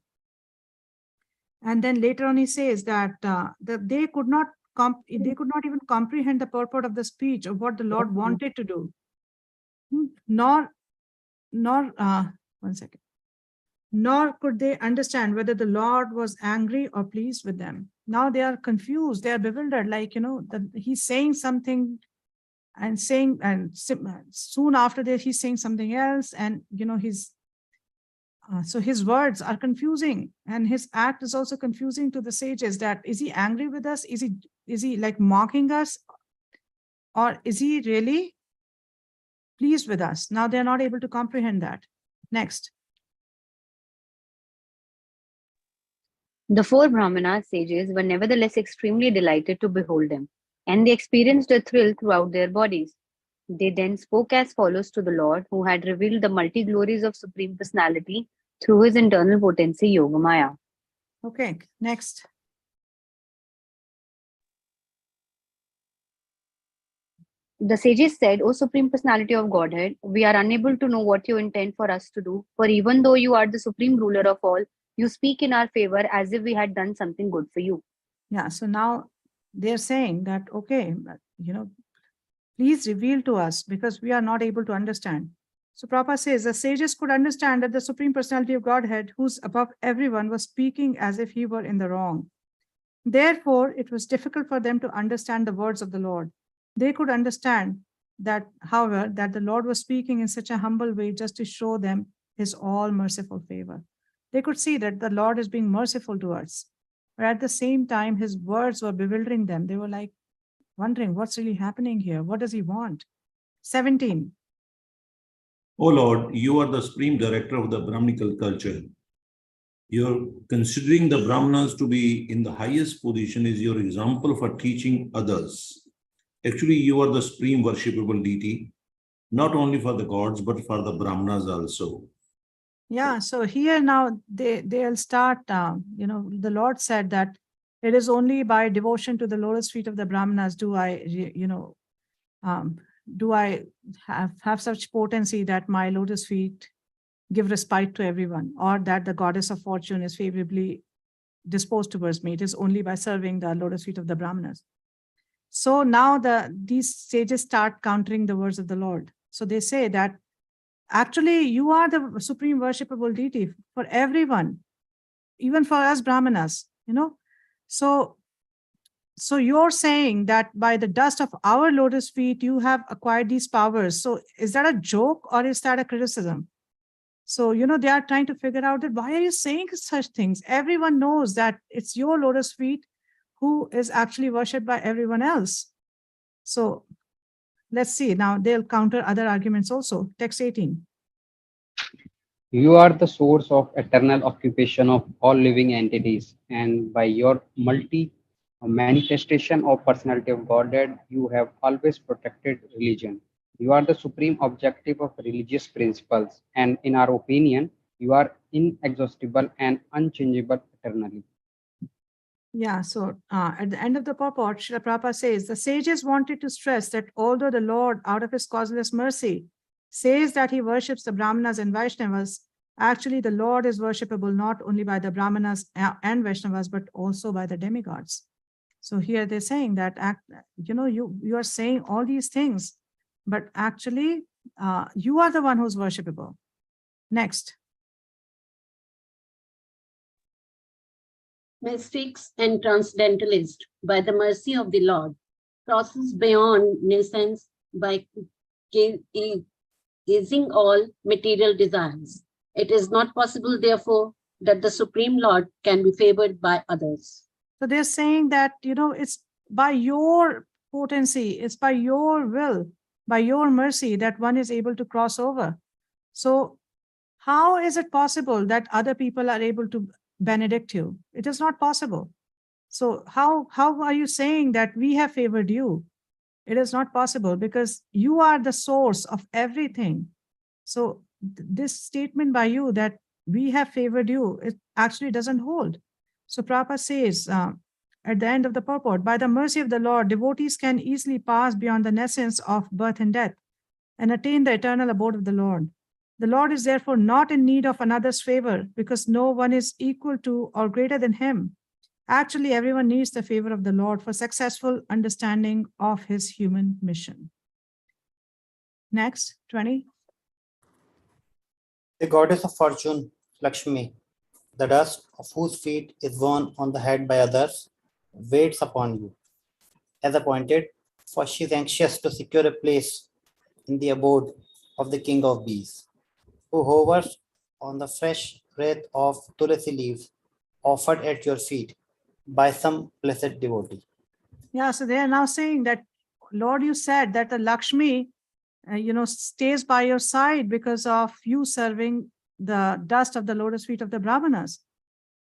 A: And then later on he says that they could not even comprehend the purport of the speech of what the Lord wanted to do. Nor could they understand whether the Lord was angry or pleased with them. Now they are confused, they are bewildered, like, he's saying something and soon after that he's saying something else, and so his words are confusing, and his act is also confusing to the sages. That is he angry with us? Is he like mocking us, or is he really pleased with us? Now they're not able to comprehend that. Next.
H: The four Brahmana sages were nevertheless extremely delighted to behold him, and they experienced a thrill throughout their bodies. They then spoke as follows to the Lord, who had revealed the multi-glories of Supreme Personality through his internal potency, Yogamaya.
A: Okay, next.
H: The sages said, O Supreme Personality of Godhead, we are unable to know what you intend for us to do, for even though you are the supreme ruler of all, you speak in our favor as if we had done something good for you.
A: Yeah, so now they're saying that, okay, please reveal to us, because we are not able to understand. So Prabhupada says the sages could understand that the Supreme Personality of Godhead, who's above everyone, was speaking as if he were in the wrong. Therefore, it was difficult for them to understand the words of the Lord. They could understand that, however, that the Lord was speaking in such a humble way just to show them his all merciful favor. They could see that the Lord is being merciful to us. But at the same time, his words were bewildering them. They were like wondering what's really happening here. What does he want? 17.
F: O Lord, you are the supreme director of the Brahminical culture. You're considering the Brahmanas to be in the highest position is your example for teaching others. Actually, you are the supreme worshipable deity, not only for the gods, but for the Brahmanas also.
A: Yeah, so here now they'll start, the Lord said that it is only by devotion to the lotus feet of the Brahmanas do I have such potency that my lotus feet give respite to everyone, or that the goddess of fortune is favorably disposed towards me. It is only by serving the lotus feet of the Brahmanas. So now these sages start countering the words of the Lord. So they say that actually you are the supreme worshipable deity for everyone, even for us Brahmanas, So you're saying that by the dust of our lotus feet, you have acquired these powers. So is that a joke or is that a criticism? So, they are trying to figure out that why are you saying such things? Everyone knows that it's your lotus feet who is actually worshipped by everyone else. So let's see. Now they'll counter other arguments also. Text 18.
I: You are the source of eternal occupation of all living entities, and by your multi manifestation of personality of Godhead, you have always protected religion. You are the supreme objective of religious principles, and in our opinion, you are inexhaustible and unchangeable eternally.
A: Yeah, so at the end of the purport, Srila Prabhupada says, the sages wanted to stress that although the Lord, out of his causeless mercy, says that he worships the Brahmanas and Vaishnavas, actually the Lord is worshipable not only by the Brahmanas and Vaishnavas, but also by the demigods. So here they're saying that, you are saying all these things, but actually you are the one who's worshipable. Next.
J: Mystics and transcendentalists, by the mercy of the Lord, crosses beyond nuisance by easing all material desires. It is not possible, therefore, that the Supreme Lord can be favored by others.
A: So they're saying that, it's by your potency, it's by your will, by your mercy that one is able to cross over. So how is it possible that other people are able to benedict you? It is not possible. So how are you saying that we have favored you? It is not possible because you are the source of everything. So this statement by you that we have favored you, it actually doesn't hold. So Prabhupada says at the end of the purport, by the mercy of the Lord, devotees can easily pass beyond the nescience of birth and death and attain the eternal abode of the Lord. The Lord is therefore not in need of another's favor because no one is equal to or greater than him. Actually, everyone needs the favor of the Lord for successful understanding of his human mission. Next, 20.
B: The goddess of fortune, Lakshmi, the dust of whose feet is worn on the head by others, waits upon you as appointed, for she is anxious to secure a place in the abode of the king of bees, who hovers on the fresh wreath of tulsi leaves offered at your feet by some blessed devotee.
A: Yeah, so they are now saying that, Lord, you said that the Lakshmi, stays by your side because of you serving the dust of the lotus feet of the Brahmanas.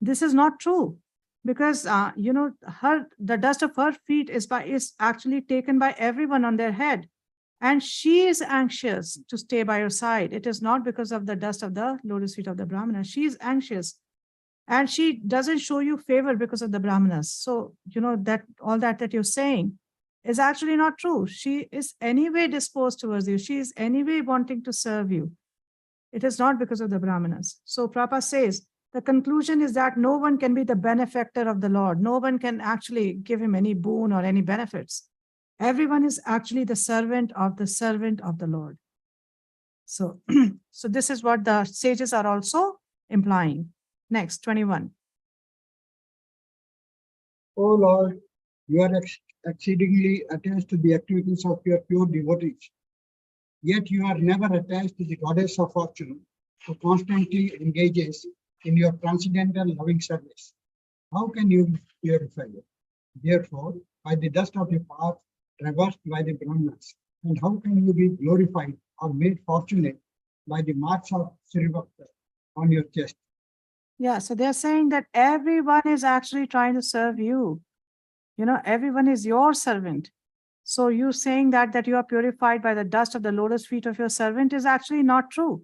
A: This is not true because, the dust of her feet is actually taken by everyone on their head. And she is anxious to stay by your side. It is not because of the dust of the lotus feet of the Brahmanas. She is anxious. And she doesn't show you favor because of the Brahmanas. So, that all that you're saying is actually not true. She is anyway disposed towards you. She is anyway wanting to serve you. It is not because of the Brahmanas. So Prabhupada says, the conclusion is that no one can be the benefactor of the Lord. No one can actually give him any boon or any benefits. Everyone is actually the servant of the Lord. So, so this is what the sages are also implying. Next, 21.
D: O Lord, you are exceedingly attached to the activities of your pure devotees. Yet you are never attached to the goddess of fortune, who constantly engages in your transcendental loving service. How can you purify it? Therefore, by the dust of your path, traversed by the Brahmanas, and how can you be glorified or made fortunate by the marks of Sri Bhakta on your chest?
A: Yeah, so they're saying that everyone is actually trying to serve you. Everyone is your servant. So you saying that you are purified by the dust of the lotus feet of your servant is actually not true.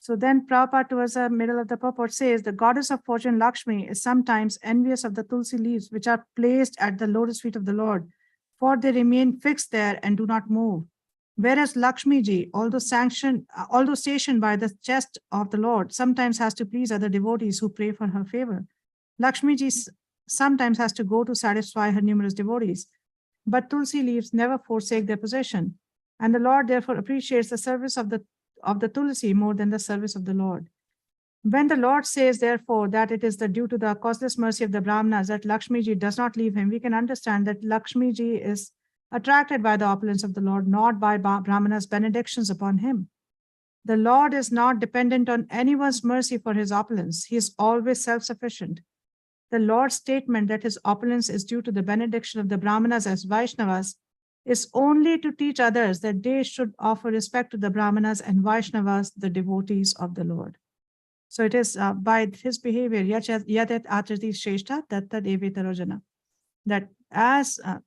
A: So then Prabhupada towards the middle of the purport says, the goddess of fortune Lakshmi is sometimes envious of the tulsi leaves which are placed at the lotus feet of the Lord, for they remain fixed there and do not move. Whereas Lakshmi ji, although stationed by the chest of the Lord, sometimes has to please other devotees who pray for her favor. Lakshmi ji sometimes has to go to satisfy her numerous devotees, but tulsi leaves never forsake their possession, and the Lord therefore appreciates the service of the tulsi more than the service of the Lord. When the Lord says, therefore, that it is due to the causeless mercy of the Brahmanas that Lakshmi ji does not leave him, we can understand that Lakshmi ji is attracted by the opulence of the Lord, not by Brahmanas' benedictions upon him. The Lord is not dependent on anyone's mercy for his opulence. He is always self-sufficient. The Lord's statement that his opulence is due to the benediction of the Brahmanas as Vaishnavas is only to teach others that they should offer respect to the Brahmanas and Vaishnavas, the devotees of the Lord. So it is by his behavior, yadet atrati shrestha tattad evetarojana, that as an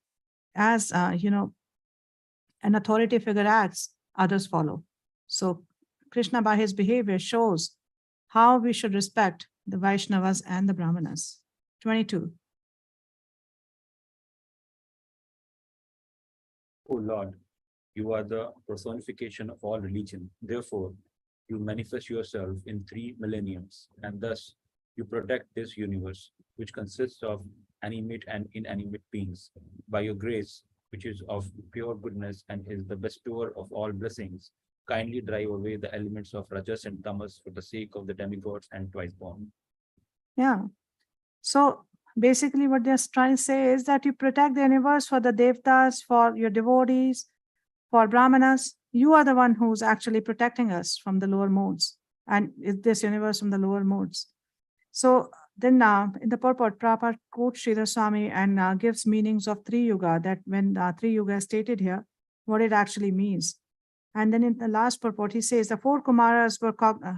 A: authority figure acts, others follow. So Krishna, by his behavior, shows how we should respect the Vaishnavas and the Brahmanas. 22.
G: O Lord, you are the personification of all religion. Therefore, you manifest yourself in 3 millenniums, and thus you protect this universe, which consists of animate and inanimate beings. By your grace, which is of pure goodness and is the bestower of all blessings, kindly drive away the elements of Rajas and Tamas for the sake of the demigods and twice born.
A: Yeah. So basically what they're trying to say is that you protect the universe for the Devtas, for your devotees, for Brahmanas. You are the one who's actually protecting us from the lower modes and this universe from the lower modes. So then in the purport, Prabhupada quotes Sridhar Swami and gives meanings of Tri Yuga, that when Tri Yuga is stated here, what it actually means. And then in the last purport, he says the 4 Kumaras were,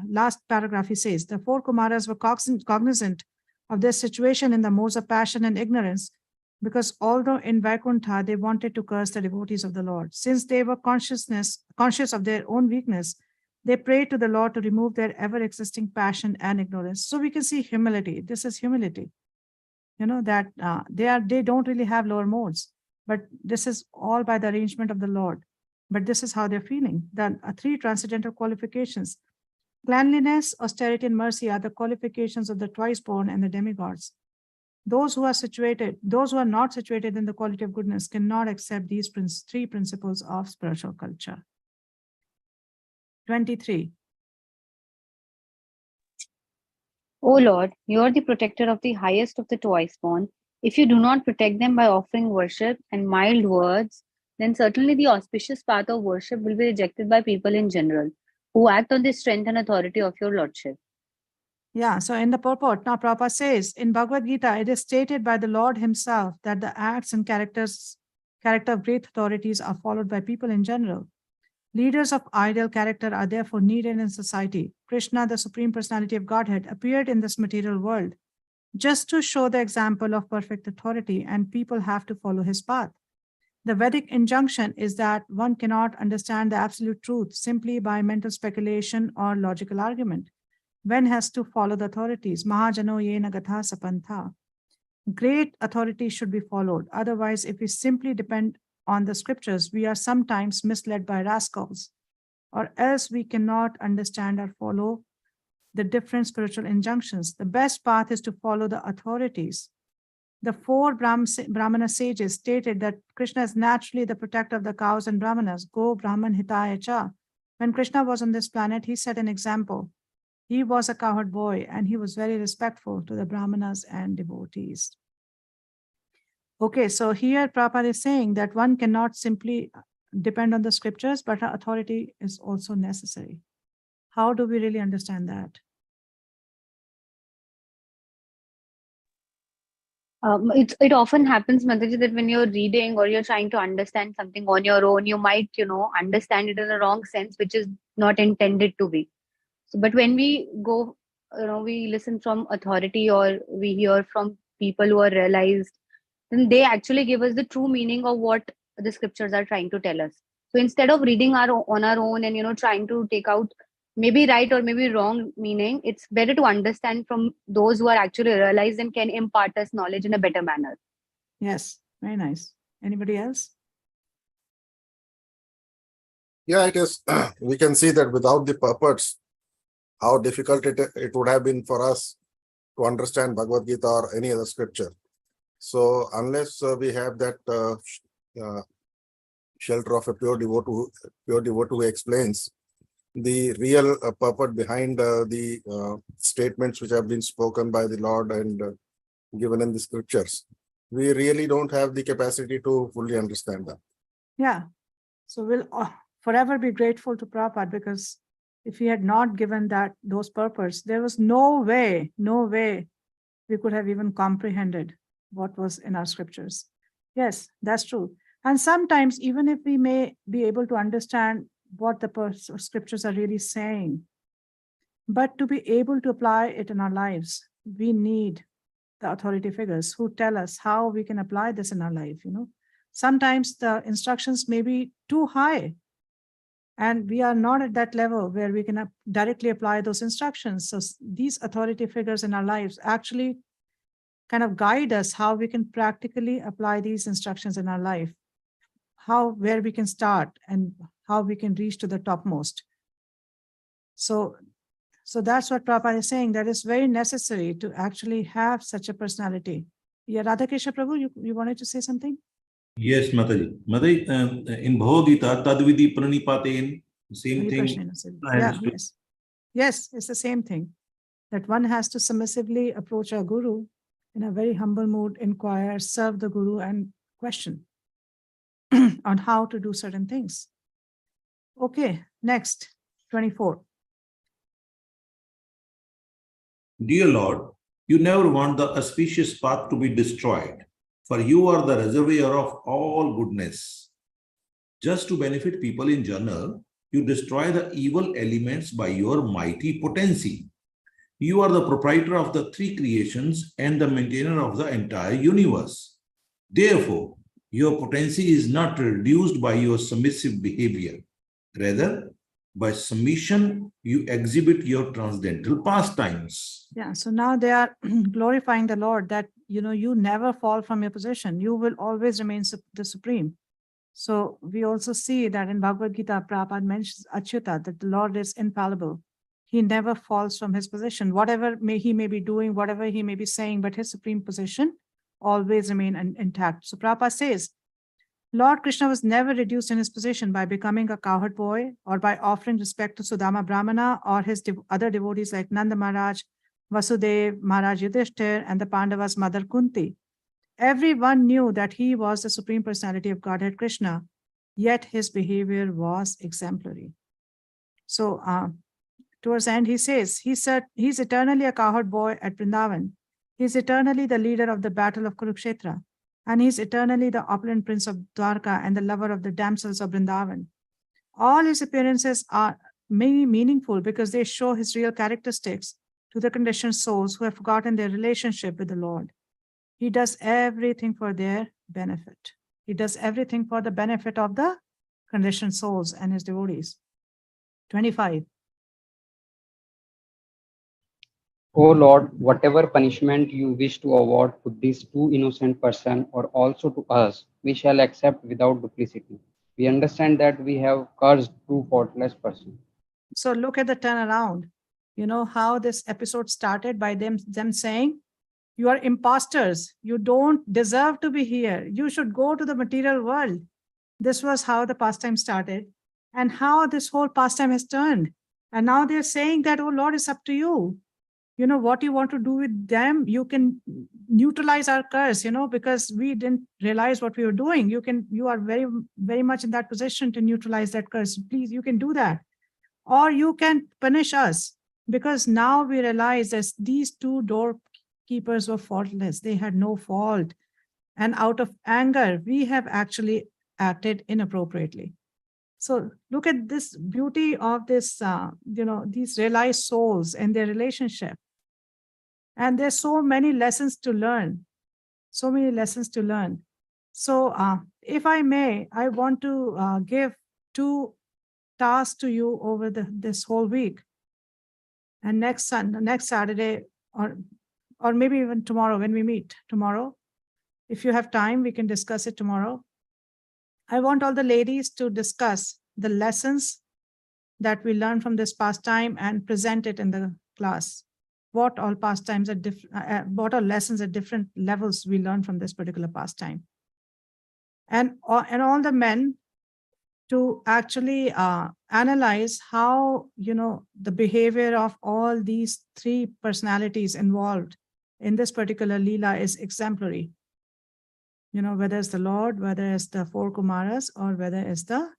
A: last paragraph, he says, the 4 Kumaras were cognizant of their situation in the modes of passion and ignorance, because although in Vaikuntha, they wanted to curse the devotees of the Lord. Since they were conscious of their own weakness, they prayed to the Lord to remove their ever-existing passion and ignorance. So we can see humility. This is humility. That they don't really have lower modes, but this is all by the arrangement of the Lord. But this is how they're feeling. The 3 transcendental qualifications. Cleanliness, austerity, and mercy are the qualifications of the twice born and the demigods. Those who are not situated in the quality of goodness cannot accept these 3 principles of spiritual culture. 23.
H: O Lord, you are the protector of the highest of the twice born. If you do not protect them by offering worship and mild words, then certainly the auspicious path of worship will be rejected by people in general, who act on the strength and authority of your Lordship.
A: Yeah, so in the purport, now Prabhupada says, in Bhagavad Gita, it is stated by the Lord himself that the acts and character of great authorities are followed by people in general. Leaders of ideal character are therefore needed in society. Krishna, the Supreme Personality of Godhead, appeared in this material world just to show the example of perfect authority, and people have to follow his path. The Vedic injunction is that one cannot understand the absolute truth simply by mental speculation or logical argument. One has to follow the authorities. Mahajano yena gatha sapantha. Great authority should be followed. Otherwise, if we simply depend on the scriptures, we are sometimes misled by rascals, or else we cannot understand or follow the different spiritual injunctions. The best path is to follow the authorities. The 4 Brahmana sages stated that Krishna is naturally the protector of the cows and Brahmanas. Go Brahman hitaya cha. When Krishna was on this planet, he set an example. He was a cowherd boy and he was very respectful to the Brahmanas and devotees. Okay, so here Prabhupada is saying that one cannot simply depend on the scriptures, but authority is also necessary. How do we really understand that?
H: It often happens, Mataji, that when you're reading or you're trying to understand something on your own, you might, understand it in a wrong sense, which is not intended to be. So, but when we go, we listen from authority or we hear from people who are realized, then they actually give us the true meaning of what the scriptures are trying to tell us. So instead of reading on our own and trying to take out maybe right or maybe wrong meaning, it's better to understand from those who are actually realized and can impart us knowledge in a better manner.
A: Yes, very nice. Anybody else?
E: Yeah, it is. We can see that without the purports, how difficult it would have been for us to understand Bhagavad Gita or any other scripture. So unless we have that shelter of a pure devotee who explains the real purport behind the statements which have been spoken by the Lord and given in the scriptures, we really don't have the capacity to fully understand them.
A: Yeah. So we'll forever be grateful to Prabhupada, because if he had not given those purports, there was no way we could have even comprehended what was in our scriptures. Yes, that's true. And sometimes, even if we may be able to understand what the scriptures are really saying, but to be able to apply it in our lives, we need the authority figures who tell us how we can apply this in our life. Sometimes the instructions may be too high, and we are not at that level where we can directly apply those instructions. So these authority figures in our lives actually kind of guide us how we can practically apply these instructions in our life, where we can start and how we can reach to the topmost. So that's what Prabhupada is saying, that it's very necessary to actually have such a personality. Yeah, Radhakrishna Prabhu, you wanted to say something?
F: Yes, Mataji. Mataji, in Bhagavad Gita, tadvidi pranipaten, same thing.
A: Yeah, yes, it's the same thing. That one has to submissively approach our guru in a very humble mood, inquire, serve the guru, and question on how to do certain things. Okay, next, 24.
F: Dear Lord, you never want the auspicious path to be destroyed, for you are the reservoir of all goodness. Just to benefit people in general, you destroy the evil elements by your mighty potency. You are the proprietor of the three creations and the maintainer of the entire universe. Therefore, your potency is not reduced by your submissive behavior. Rather, by submission, you exhibit your transcendental pastimes.
A: Yeah, so now they are glorifying the Lord that, you never fall from your position. You will always remain the supreme. So we also see that in Bhagavad Gita, Prabhupada mentions Achyuta, that the Lord is infallible. He never falls from his position. Whatever he may be doing, whatever he may be saying, but his supreme position always remain intact. So Prabhupada says, Lord Krishna was never reduced in his position by becoming a cowherd boy or by offering respect to Sudama Brahmana or his other devotees like Nanda Maharaj, Vasudev, Maharaj Yudhishthir, and the Pandavas' mother Kunti. Everyone knew that he was the Supreme Personality of Godhead Krishna, yet his behavior was exemplary. So towards the end, he says, he's eternally a cowherd boy at Vrindavan. He's eternally the leader of the battle of Kurukshetra. And he's eternally the opulent prince of Dwarka and the lover of the damsels of Vrindavan. All his appearances are meaningful because they show his real characteristics to the conditioned souls who have forgotten their relationship with the Lord. He does everything for their benefit. He does everything for the benefit of the conditioned souls and his devotees. 25.
I: O Lord, whatever punishment you wish to award to this too innocent person or also to us, we shall accept without duplicity. We understand that we have cursed too faultless person.
A: So look at the turnaround. You know how this episode started by them saying, you are imposters. You don't deserve to be here. You should go to the material world. This was how the pastime started and how this whole pastime has turned. And now they're saying that, oh Lord, it's up to you. What you want to do with them, you can neutralize our curse, because we didn't realize what we were doing. You are very, very much in that position to neutralize that curse. Please, you can do that. Or you can punish us, because now we realize that these two doorkeepers were faultless. They had no fault. And out of anger, we have actually acted inappropriately. So look at this beauty of this, these realized souls and their relationship. And there's so many lessons to learn, So if I may, I want to give 2 tasks to you over this whole week. And next Saturday, or maybe even tomorrow when we meet tomorrow, if you have time, we can discuss it tomorrow. I want all the ladies to discuss the lessons that we learned from this pastime and present it in the class. What all pastimes are what all lessons at different levels we learn from this particular pastime. And all the men to actually analyze how, the behavior of all these 3 personalities involved in this particular Leela is exemplary. Whether it's the Lord, whether it's the 4 Kumaras, or whether it's the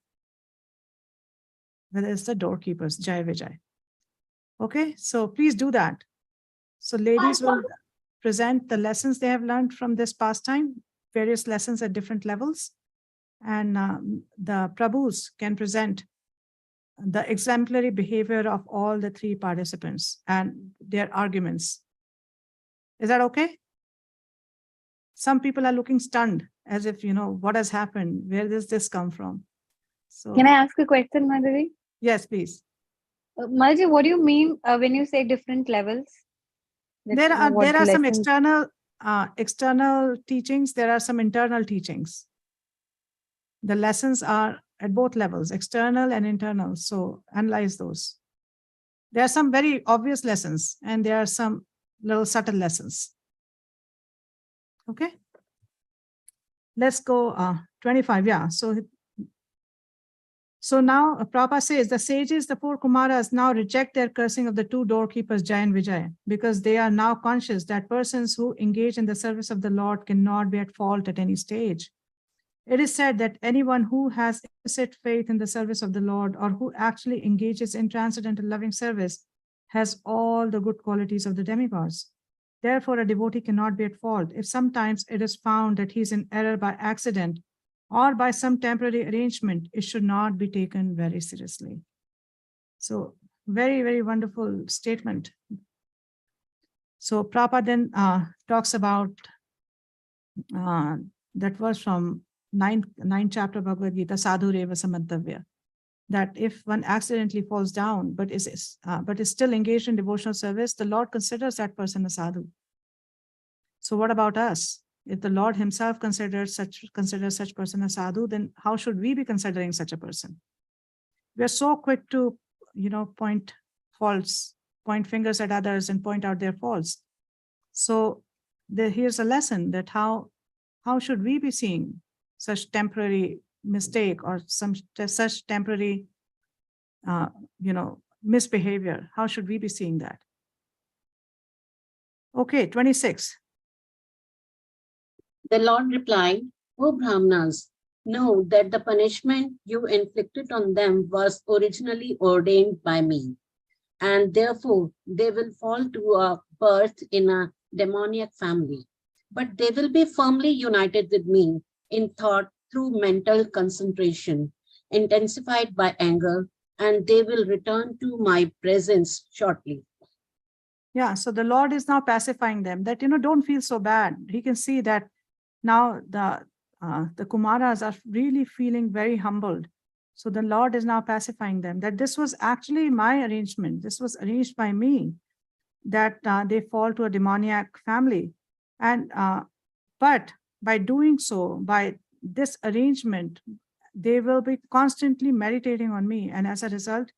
A: doorkeepers, Jai Vijay. Okay, so please do that. So ladies will present the lessons they have learned from this pastime, various lessons at different levels. and the Prabhus can present the exemplary behavior of all the three participants and their arguments. Is that okay? Some people are looking stunned as if, what has happened? Where does this come from? So,
H: Can I ask a question, Madhavi?
A: yes, please.
H: Mataji, what do you mean when you say different levels?
A: There are some external teachings. There are some internal teachings. The lessons are at both levels, external and internal. So analyze those. There are some very obvious lessons and there are some little subtle lessons. Okay. Let's go 25. Yeah. So now Prabhupada says the sages, the four Kumaras, now reject their cursing of the two doorkeepers, Jai and Vijay, because they are now conscious that persons who engage in the service of the Lord cannot be at fault at any stage. It is said that anyone who has implicit faith in the service of the Lord or who actually engages in transcendental loving service has all the good qualities of the demigods. Therefore, a devotee cannot be at fault. If sometimes it is found that he is in error by accident or by some temporary arrangement, it should not be taken very seriously. So very, very wonderful statement. So Prabhupada then talks about that verse from 9th chapter of Bhagavad Gita, Sadhu Reva Samantavya, that if one accidentally falls down but is still engaged in devotional service, the Lord considers that person a sadhu. So what about us? If the Lord himself considers such person a sadhu, then how should we be considering such a person? We are so quick to, point faults, point fingers at others and point out their faults. So here's a lesson that how should we be seeing such temporary mistake or such temporary, misbehavior? How should we be seeing that? Okay, 26.
J: The Lord replied, O Brahmanas, know that the punishment you inflicted on them was originally ordained by me, and therefore they will fall to a birth in a demoniac family. But they will be firmly united with me in thought through mental concentration, intensified by anger, and they will return to my presence shortly.
A: Yeah, so the Lord is now pacifying them that, don't feel so bad. He can see that now the Kumaras are really feeling very humbled. So the Lord is now pacifying them that this was actually my arrangement. This was arranged by me, that they fall to a demoniac family. And but by doing so, by this arrangement, they will be constantly meditating on me. And as a result,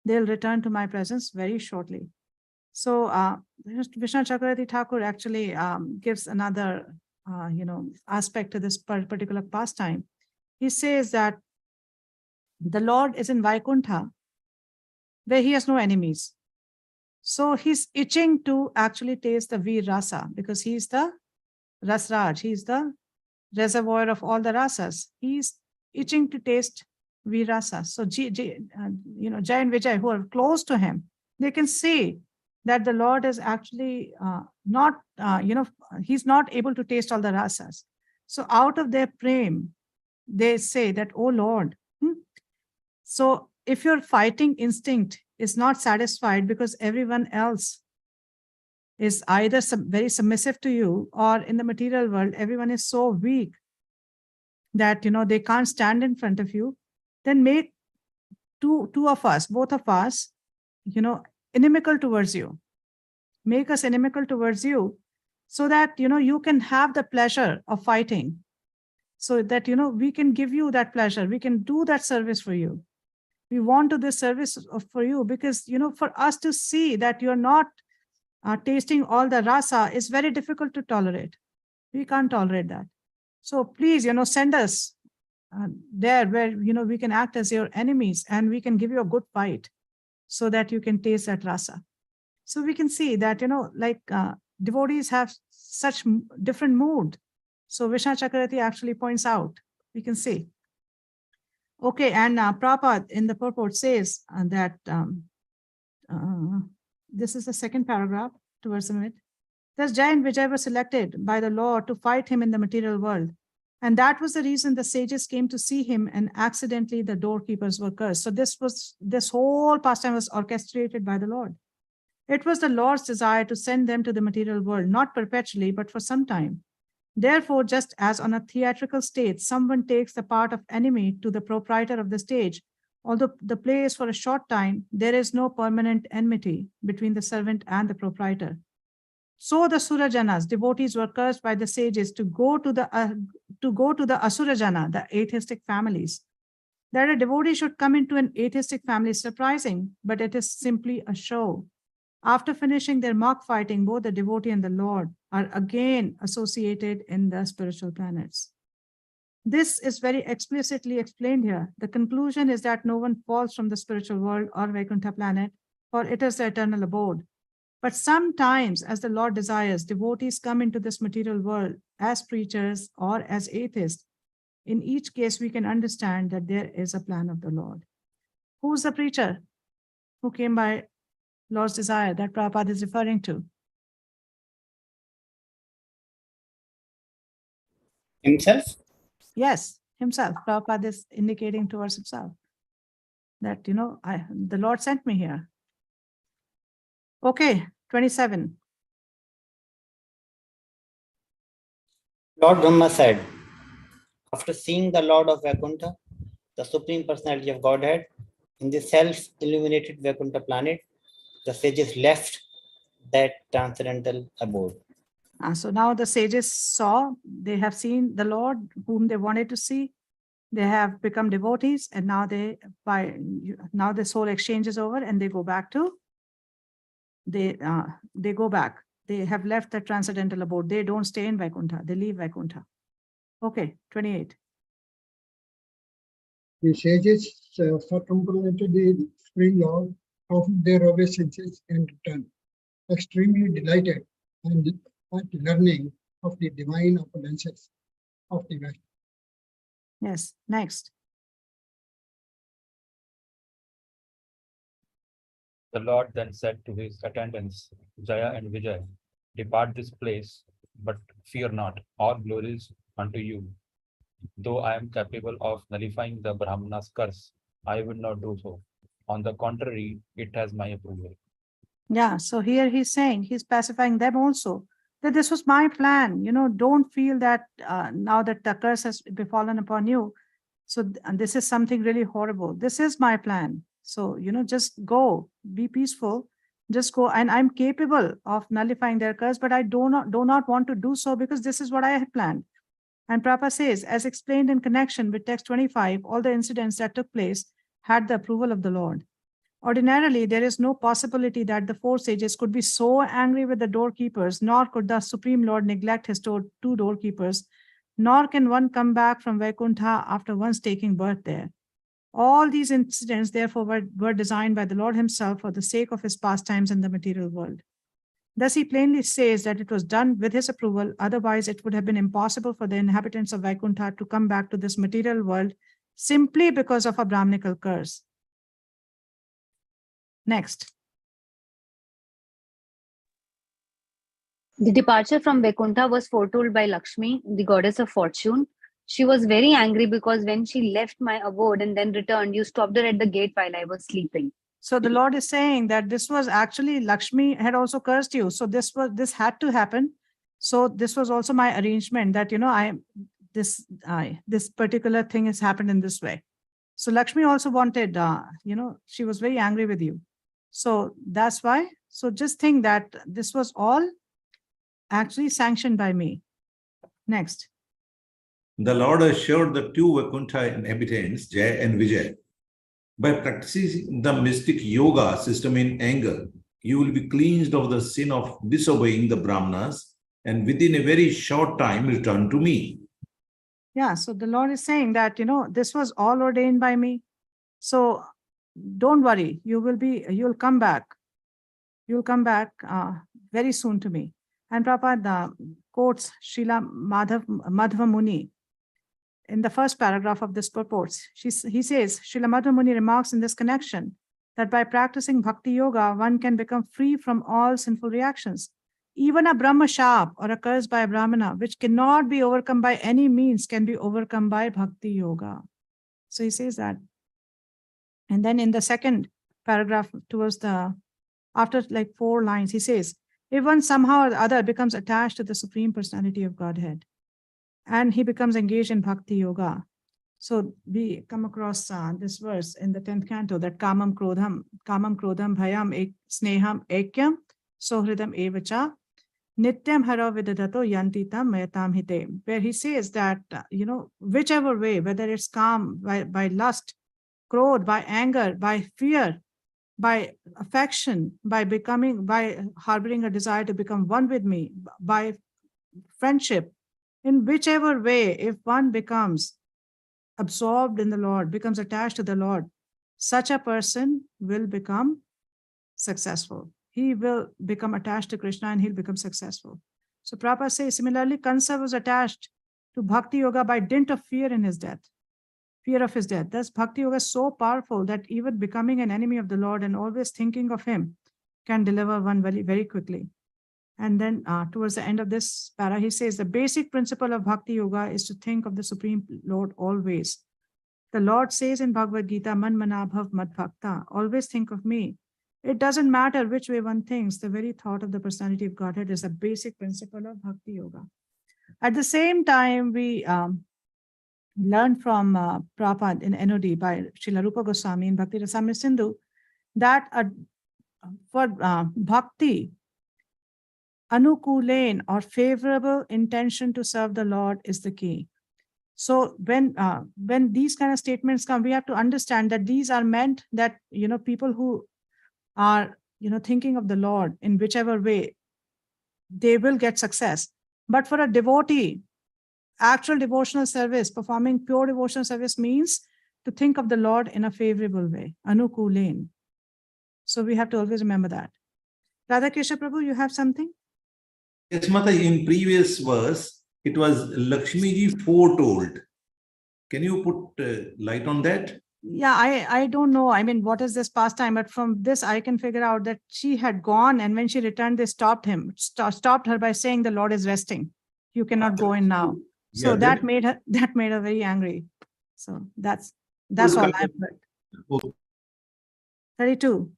A: they'll return to my presence very shortly. So Vishnu Chakravarti Thakur actually gives another aspect to this particular pastime. He says that the Lord is in Vaikuntha, where he has no enemies. So he's itching to actually taste the Veer Rasa because he's the Rasraj, he's the reservoir of all the rasas. He's itching to taste Veer Rasa. So Jai and Vijay, who are close to him, they can see that the Lord is actually not, he's not able to taste all the rasas. So out of their prem, they say that, oh Lord. So if your fighting instinct is not satisfied because everyone else is either very submissive to you, or in the material world, everyone is so weak that, they can't stand in front of you, then make two of us, both of us, inimical towards you. Make us inimical towards you so that, you can have the pleasure of fighting. So that, we can give you that pleasure. We can do that service for you. We want to do this service for you because, for us to see that you're not tasting all the rasa is very difficult to tolerate. We can't tolerate that. So please, send us there where, we can act as your enemies and we can give you a good fight so that you can taste that rasa. So we can see that, devotees have such different mood. So Vishnu Chakravarti actually points out, we can see. Okay, and Prabhupada in the purport says that this is the second paragraph towards the mid. Thus Jai and Vijay were selected by the Lord to fight him in the material world. And that was the reason the sages came to see him, and accidentally the doorkeepers were cursed. So this whole pastime was orchestrated by the Lord. It was the Lord's desire to send them to the material world, not perpetually, but for some time. Therefore, just as on a theatrical stage, someone takes the part of enemy to the proprietor of the stage, although the play is for a short time, there is no permanent enmity between the servant and the proprietor. So the Surajanas, devotees, were cursed by the sages to go to the Asurajana, the atheistic families. That a devotee should come into an atheistic family is surprising, but it is simply a show. After finishing their mock fighting, both the devotee and the Lord are again associated in the spiritual planets. This is very explicitly explained here. The conclusion is that no one falls from the spiritual world or Vaikuntha planet, for it is the eternal abode. But sometimes, as the Lord desires, devotees come into this material world as preachers or as atheists. In each case, we can understand that there is a plan of the Lord. Who's the preacher who came by Lord's desire that Prabhupada is referring to?
B: Himself?
A: Yes, himself. Prabhupada is indicating towards himself that, the Lord sent me here. Okay, 27.
B: Lord Brahma said, after seeing the Lord of Vaikuntha, the Supreme Personality of Godhead, in the self-illuminated Vaikuntha planet, the sages left that transcendental abode.
A: So now the sages saw, they have seen the Lord whom they wanted to see. They have become devotees, and now now this whole exchange is over, and they go back to, they go back. They have left the transcendental abode. They don't stay in Vaikuntha. They leave Vaikuntha. Okay, 28.
D: The sages circumambulated the Supreme Lord of their obeisances and returned, extremely delighted and at learning of the divine opulences of the West.
A: Yes, next.
G: The Lord then said to his attendants, Jaya and Vijay, depart this place, but fear not, all glories unto you. Though I am capable of nullifying the Brahmana's curse, I will not do so. On the contrary, it has my approval.
A: Yeah, so here he's saying, he's pacifying them also, that this was my plan. Don't feel that now that the curse has befallen upon you. So and this is something really horrible. This is my plan. So, just go, be peaceful, just go. And I'm capable of nullifying their curse, but I do not want to do so because this is what I had planned. And Prabhupada says, as explained in connection with text 25, all the incidents that took place had the approval of the Lord. Ordinarily, there is no possibility that the four sages could be so angry with the doorkeepers, nor could the Supreme Lord neglect his two doorkeepers, nor can one come back from Vaikuntha after once taking birth there. All these incidents, therefore, were designed by the Lord himself for the sake of his pastimes in the material world. Thus, he plainly says that it was done with his approval, otherwise it would have been impossible for the inhabitants of Vaikuntha to come back to this material world simply because of a Brahminical curse. Next.
H: The departure from Vaikuntha was foretold by Lakshmi, the goddess of fortune. She was very angry because when she left my abode and then returned, you stopped her at the gate while I was sleeping.
A: So the Lord is saying that this was actually Lakshmi had also cursed you. So this had to happen. So this was also my arrangement that, this particular thing has happened in this way. So Lakshmi also wanted, she was very angry with you. So that's why. So just think that this was all actually sanctioned by me. Next.
F: The Lord assured the two Vaikuntha inhabitants, Jaya and Vijay, by practicing the mystic yoga system in anger, you will be cleansed of the sin of disobeying the Brahmanas and within a very short time return to me.
A: Yeah, so the Lord is saying that, this was all ordained by me. So don't worry, you'll come back. You'll come back very soon to me. And Prabhupada quotes Srila Madhava Muni in the first paragraph of this purports. He says, Srila Madhava Muni remarks in this connection that by practicing Bhakti Yoga, one can become free from all sinful reactions. even a Brahma shap or a curse by a Brahmana, which cannot be overcome by any means, can be overcome by Bhakti Yoga. So he says that. And then in the second paragraph towards the, after like 4 lines, he says, if one somehow or other becomes attached to the Supreme Personality of Godhead, and he becomes engaged in Bhakti Yoga. So we come across this verse in the 10th canto, that kamam krodham bhayam sneham ekyam sohridam evacha nityam hara vidadato yantitam mayatam hite, where he says that, whichever way, whether it's calm by lust, krodh, by anger, by fear, by affection, by harboring a desire to become one with me, by friendship, in whichever way, if one becomes absorbed in the Lord, becomes attached to the Lord, such a person will become successful. He will become attached to Krishna and he'll become successful. So Prabhupada says, similarly, Kansa was attached to Bhakti Yoga by dint of fear of his death. Thus, Bhakti Yoga is so powerful that even becoming an enemy of the Lord and always thinking of him can deliver one very, very quickly. And then towards the end of this para, he says, the basic principle of Bhakti Yoga is to think of the Supreme Lord always. The Lord says in Bhagavad Gita, Man manabhav mad bhakta, always think of me. It doesn't matter which way one thinks, the very thought of the personality of Godhead is the basic principle of Bhakti Yoga. At the same time, we learn from Prabhupada in NOD by Srila Rupa Goswami in Bhakti Rasamrita Sindhu that for Bhakti, anukulen or favorable intention to serve the Lord is the key. So when these kind of statements come, we have to understand that these are meant that, people who are, thinking of the Lord in whichever way, they will get success. But for a devotee, actual devotional service, performing pure devotional service means to think of the Lord in a favorable way, anukulen. So we have to always remember that. Radhakrishna Prabhu, you have something?
F: Yes, Mataji, in previous verse, it was Lakshmi ji foretold. Can you put light on that?
A: Yeah, I don't know. I mean, what is this pastime? But from this, I can figure out that she had gone, and when she returned, they stopped her by saying the Lord is resting. You cannot go in now. So
F: Yeah,
A: that made her very angry. So that's all I've heard. 32.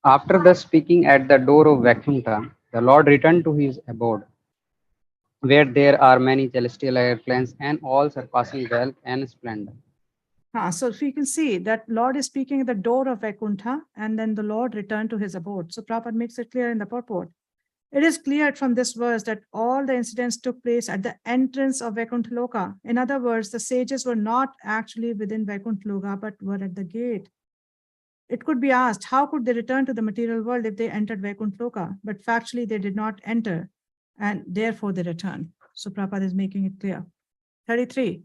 I: After thus speaking at the door of Vaikuntha, the Lord returned to his abode, where there are many celestial airplanes and all surpassing wealth and splendor.
A: So if you can see that Lord is speaking at the door of Vaikuntha, and then the Lord returned to his abode. So Prabhupada makes it clear in the purport. It is clear from this verse that all the incidents took place at the entrance of Vaikuntha Loka. In other words, the sages were not actually within Vaikuntha Loka, but were at the gate. It could be asked, how could they return to the material world if they entered Vaikuntha Loka? But factually, they did not enter, and therefore they returned. So Prabhupada is making it clear. 33.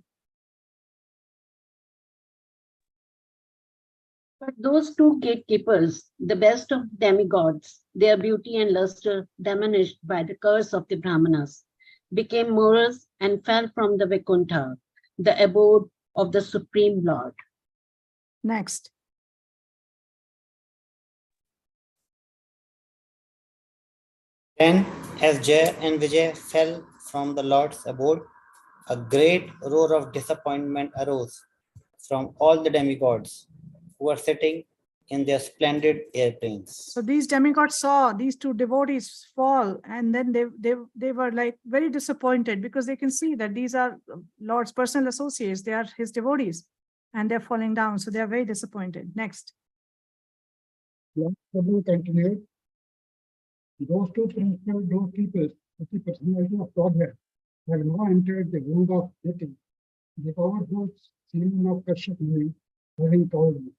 J: But those two gatekeepers, the best of demigods, their beauty and luster diminished by the curse of the Brahmanas, became morose and fell from the Vaikuntha, the abode of the Supreme Lord.
A: Next.
B: Then, as Jaya and Vijay fell from the Lord's abode, a great roar of disappointment arose from all the demigods who were sitting in their splendid airplanes.
A: So these demigods saw these two devotees fall, and then they were like very disappointed because they can see that these are Lord's personal associates, they are his devotees, and they're falling down. So they are very disappointed. Next.
D: Lord Prabhu continued. Those two principal doorkeepers of the personality of Godhead have now entered the womb of Deity, the powerful semen of Kashyap Muni, having told me.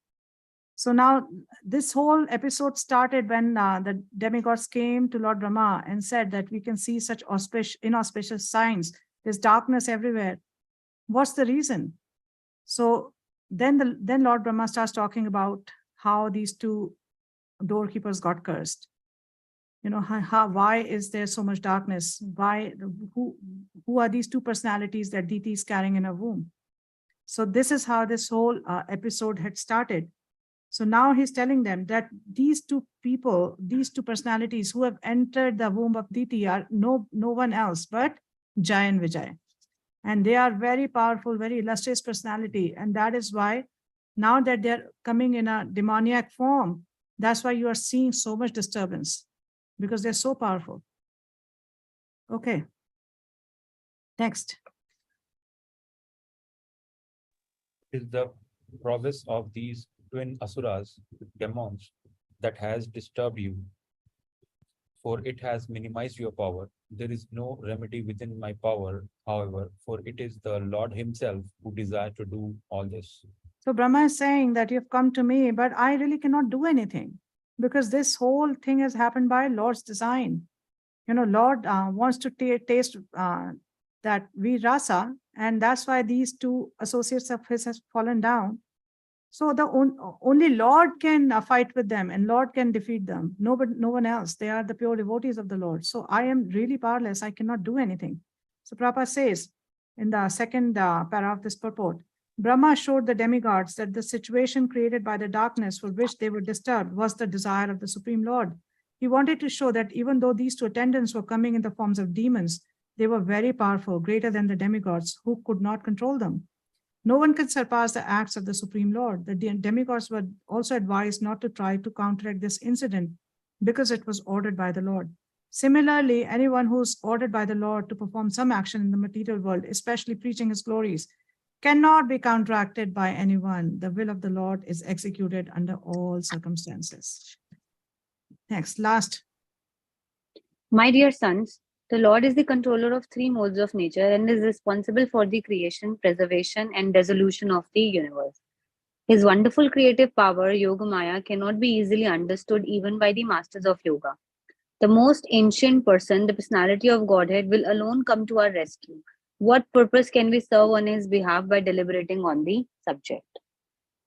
A: So now this whole episode started when the demigods came to Lord Brahma and said that we can see such inauspicious signs. There's darkness everywhere. What's the reason? So then Lord Brahma starts talking about how these two doorkeepers got cursed. Why is there so much darkness? Who are these two personalities that Deity is carrying in her womb? So this is how this whole episode had started. So now he's telling them that these two people, these two personalities who have entered the womb of Diti are no one else but Jai and Vijay. And they are very powerful, very illustrious personality. And that is why now that they're coming in a demoniac form, that's why you are seeing so much disturbance, because they're so powerful. Okay. Next.
G: It is the prowess of these twin asuras, demons, that has disturbed you, for it has minimized your power. There is no remedy within my power, however, for it is the Lord himself who desires to do all this.
A: So Brahma is saying that you've come to me, but I really cannot do anything, because this whole thing has happened by Lord's design. You know, Lord wants to taste that virasa, and that's why these two associates of his has fallen down. So the only Lord can fight with them, and Lord can defeat them. No one else. They are the pure devotees of the Lord. So I am really powerless. I cannot do anything. So Prabhupada says in the second para of this purport, Brahma showed the demigods that the situation created by the darkness for which they were disturbed was the desire of the Supreme Lord. He wanted to show that even though these two attendants were coming in the forms of demons, they were very powerful, greater than the demigods, who could not control them. No one could surpass the acts of the Supreme Lord. The demigods were also advised not to try to counteract this incident because it was ordered by the Lord. Similarly, anyone who is ordered by the Lord to perform some action in the material world, especially preaching his glories, cannot be counteracted by anyone. The will of the Lord is executed under all circumstances. Next, last.
H: My dear sons, the Lord is the controller of three modes of nature and is responsible for the creation, preservation, and dissolution of the universe. His wonderful creative power, Yogamaya, cannot be easily understood even by the masters of yoga. The most ancient person, the personality of Godhead, will alone come to our rescue. What purpose can we serve on his behalf by deliberating on the subject?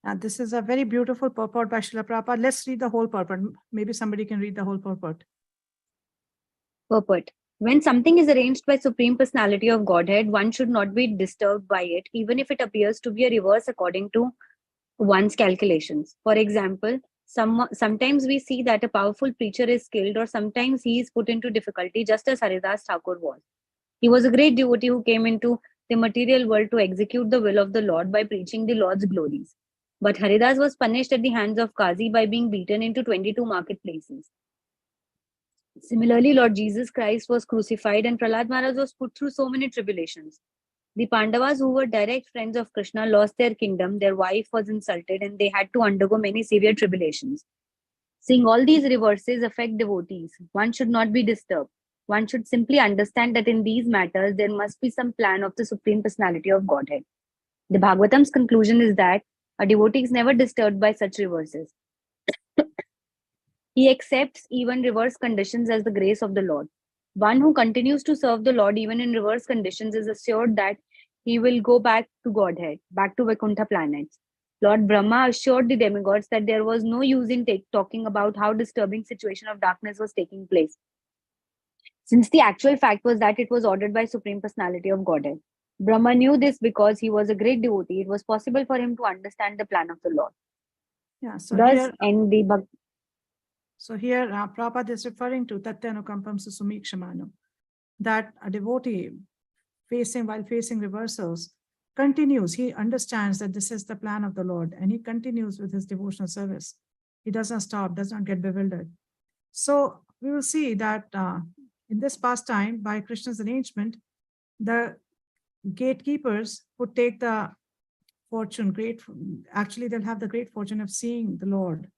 A: Now, this is a very beautiful purport by Srila Prabhupada. Let's read the whole purport. Maybe somebody can read the whole purport.
H: Purport. When something is arranged by Supreme Personality of Godhead, one should not be disturbed by it, even if it appears to be a reverse according to one's calculations. For example, sometimes we see that a powerful preacher is killed, or sometimes he is put into difficulty, just as Haridas Thakur was. He was a great devotee who came into the material world to execute the will of the Lord by preaching the Lord's glories. But Haridas was punished at the hands of Qazi by being beaten into 22 marketplaces. Similarly, Lord Jesus Christ was crucified and Prahlad Maharaj was put through so many tribulations. The Pandavas, who were direct friends of Krishna, lost their kingdom, their wife was insulted, and they had to undergo many severe tribulations. Seeing all these reverses affect devotees, one should not be disturbed. One should simply understand that in these matters, there must be some plan of the Supreme Personality of Godhead. The Bhagavatam's conclusion is that a devotee is never disturbed by such reverses. He accepts even reverse conditions as the grace of the Lord. One who continues to serve the Lord even in reverse conditions is assured that he will go back to Godhead, back to Vaikuntha planets. Lord Brahma assured the demigods that there was no use in talking about how disturbing situation of darkness was taking place, since the actual fact was that it was ordered by Supreme Personality of Godhead. Brahma knew this because he was a great devotee. It was possible for him to understand the plan of the Lord.
A: Yeah, so
H: Thus,
A: here,
H: and the
A: Prabhupada is referring to Tatyanukampam Susumikshamano, that a devotee while facing reversals continues. He understands that this is the plan of the Lord, and he continues with his devotional service. He doesn't stop, does not get bewildered. So we will see that in this pastime, by Krishna's arrangement, the gatekeepers would take the fortune, actually they'll have the great fortune of seeing the Lord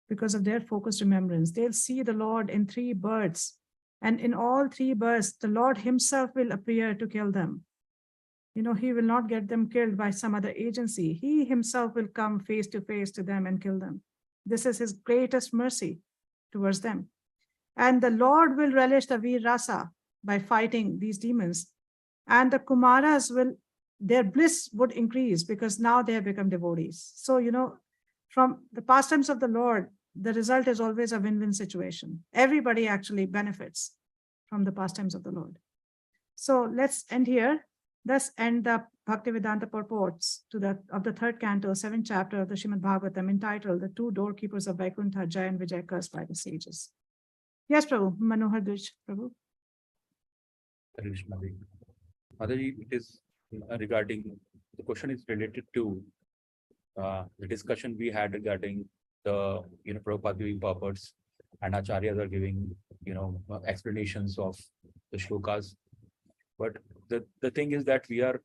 A: because of their focused remembrance. They'll see the Lord in 3 births, and in all 3 births, the Lord himself will appear to kill them. You know, he will not get them killed by some other agency. He himself will come face to face to them and kill them. This is his greatest mercy towards them. And the Lord will relish the Veer Rasa by fighting these demons. And the Kumaras their bliss would increase because now they have become devotees. So, you know, from the pastimes of the Lord, the result is always a win-win situation. Everybody actually benefits from the pastimes of the Lord. So let's end here. Thus end the Bhaktivedanta purports to of the third canto, 7th chapter of the Srimad Bhagavatam, entitled "The Two Doorkeepers of Vaikuntha, Jaya and Vijay, Cursed by the Sages." Yes, Prabhu. Manohar Dvij, Prabhu.
G: Mataji, it is regarding, the question is related to the discussion we had regarding the, Prabhupada giving purports and acharyas are giving, explanations of the shlokas. But the thing is that we are,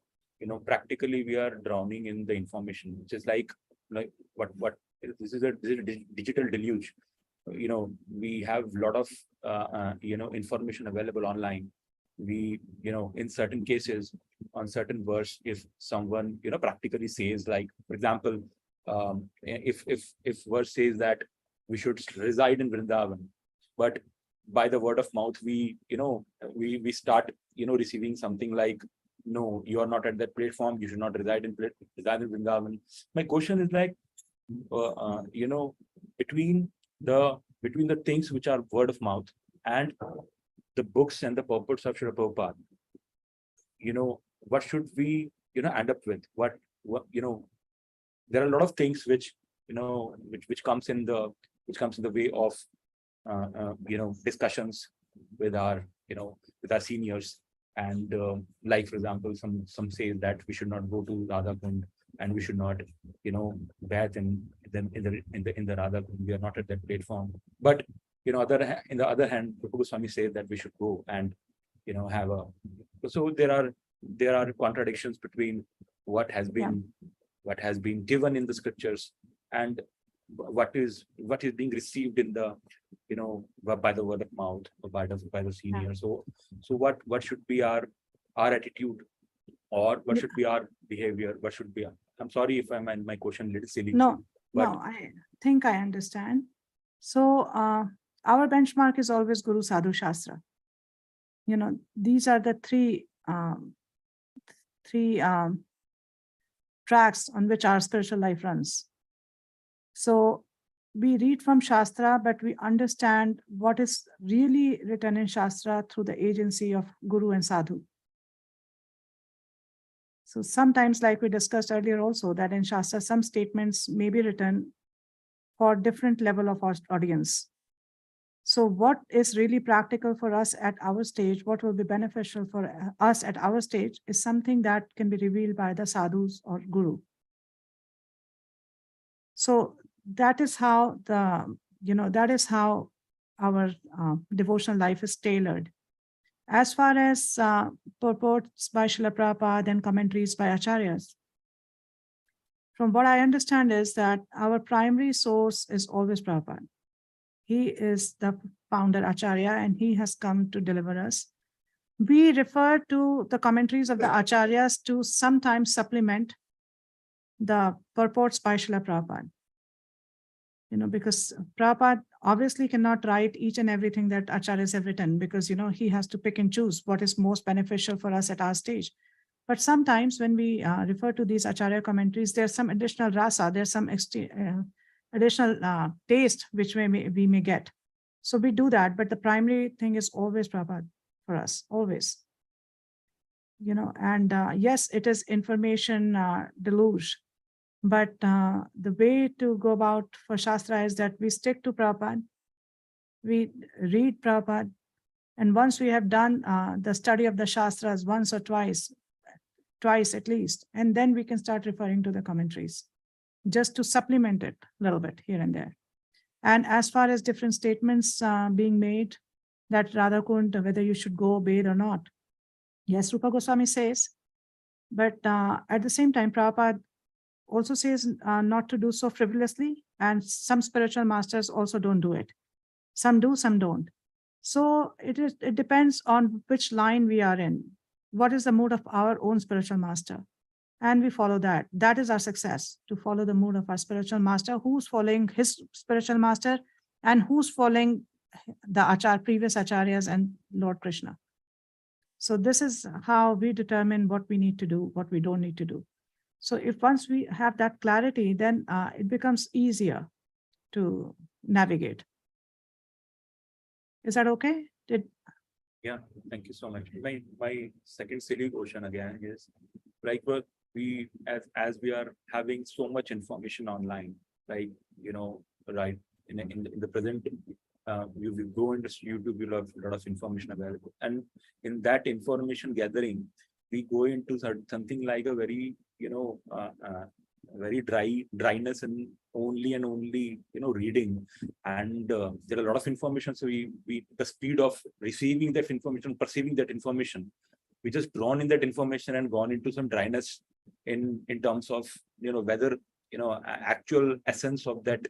G: practically we are drowning in the information, which is like what this is a digital deluge. We have a lot of information available online. We, in certain cases, on certain verse, if someone practically says, like, for example, if verse says that we should reside in Vrindavan, but by the word of mouth we we start receiving something like, no, you are not at that platform, you should not reside in Vrindavan. My question is like, between the things which are word of mouth and the books and the purports of Srila Prabhupada, what should we end up with? What there are a lot of things which which comes in the way of discussions with our with our seniors, and like, for example, some say that we should not go to Radha Kund and we should not bath in the Radha Kund. We are not at that platform. But in the other hand, Rupa Goswami says that we should go and have a. So there are contradictions between what has been given in the scriptures and what is being received in the by the word of mouth or by the senior. So what should be our attitude, or what should be our behavior? What should be I'm sorry if my question a little silly.
A: No, I think I understand. So our benchmark is always Guru Sadhu Shastra. These are the three tracks on which our spiritual life runs. So we read from Shastra, but we understand what is really written in Shastra through the agency of Guru and Sadhu. So sometimes, like we discussed earlier also, that in Shastra, some statements may be written for different level of our audience. So what is really practical for us at our stage, what will be beneficial for us at our stage, is something that can be revealed by the sadhus or guru. So that is how our devotional life is tailored. As far as purports by Srila Prabhupada and commentaries by acharyas, from what I understand is that our primary source is always Prabhupada. He is the founder acharya and he has come to deliver us. We refer to the commentaries of the acharyas to sometimes supplement the purports by Srila Prabhupada. Because Prabhupada obviously cannot write each and everything that acharyas have written, because he has to pick and choose what is most beneficial for us at our stage. But sometimes when we refer to these acharya commentaries, there's some additional rasa, there's some additional taste which we may get. So we do that, but the primary thing is always Prabhupada for us, always. And yes, it is information deluge, but the way to go about for Shastra is that we stick to Prabhupada, we read Prabhupada, and once we have done the study of the Shastras once or twice at least, and then we can start referring to the commentaries, just to supplement it a little bit here and there. And as far as different statements being made, that Radha Kund, whether you should go bathe or not, yes, Rupa Goswami says, but at the same time, Prabhupada also says not to do so frivolously, and some spiritual masters also don't do it. Some do, some don't. So it depends on which line we are in. What is the mood of our own spiritual master? And we follow that. That is our success, to follow the mood of our spiritual master, who's following his spiritual master and who's following the previous acharyas and Lord Krishna. So this is how we determine what we need to do, what we don't need to do. So if once we have that clarity, then it becomes easier to navigate. Is that okay?
G: Yeah, thank you so much. My second silly question again is, like, we as we are having so much information online, like, right, in the present, you go into YouTube, you'll have a lot of information available, and in that information gathering, we go into something like a very, very dryness and only reading, and there are a lot of information. So we the speed of receiving that information, perceiving that information, we just drawn in that information and gone into some dryness in terms of whether actual essence of that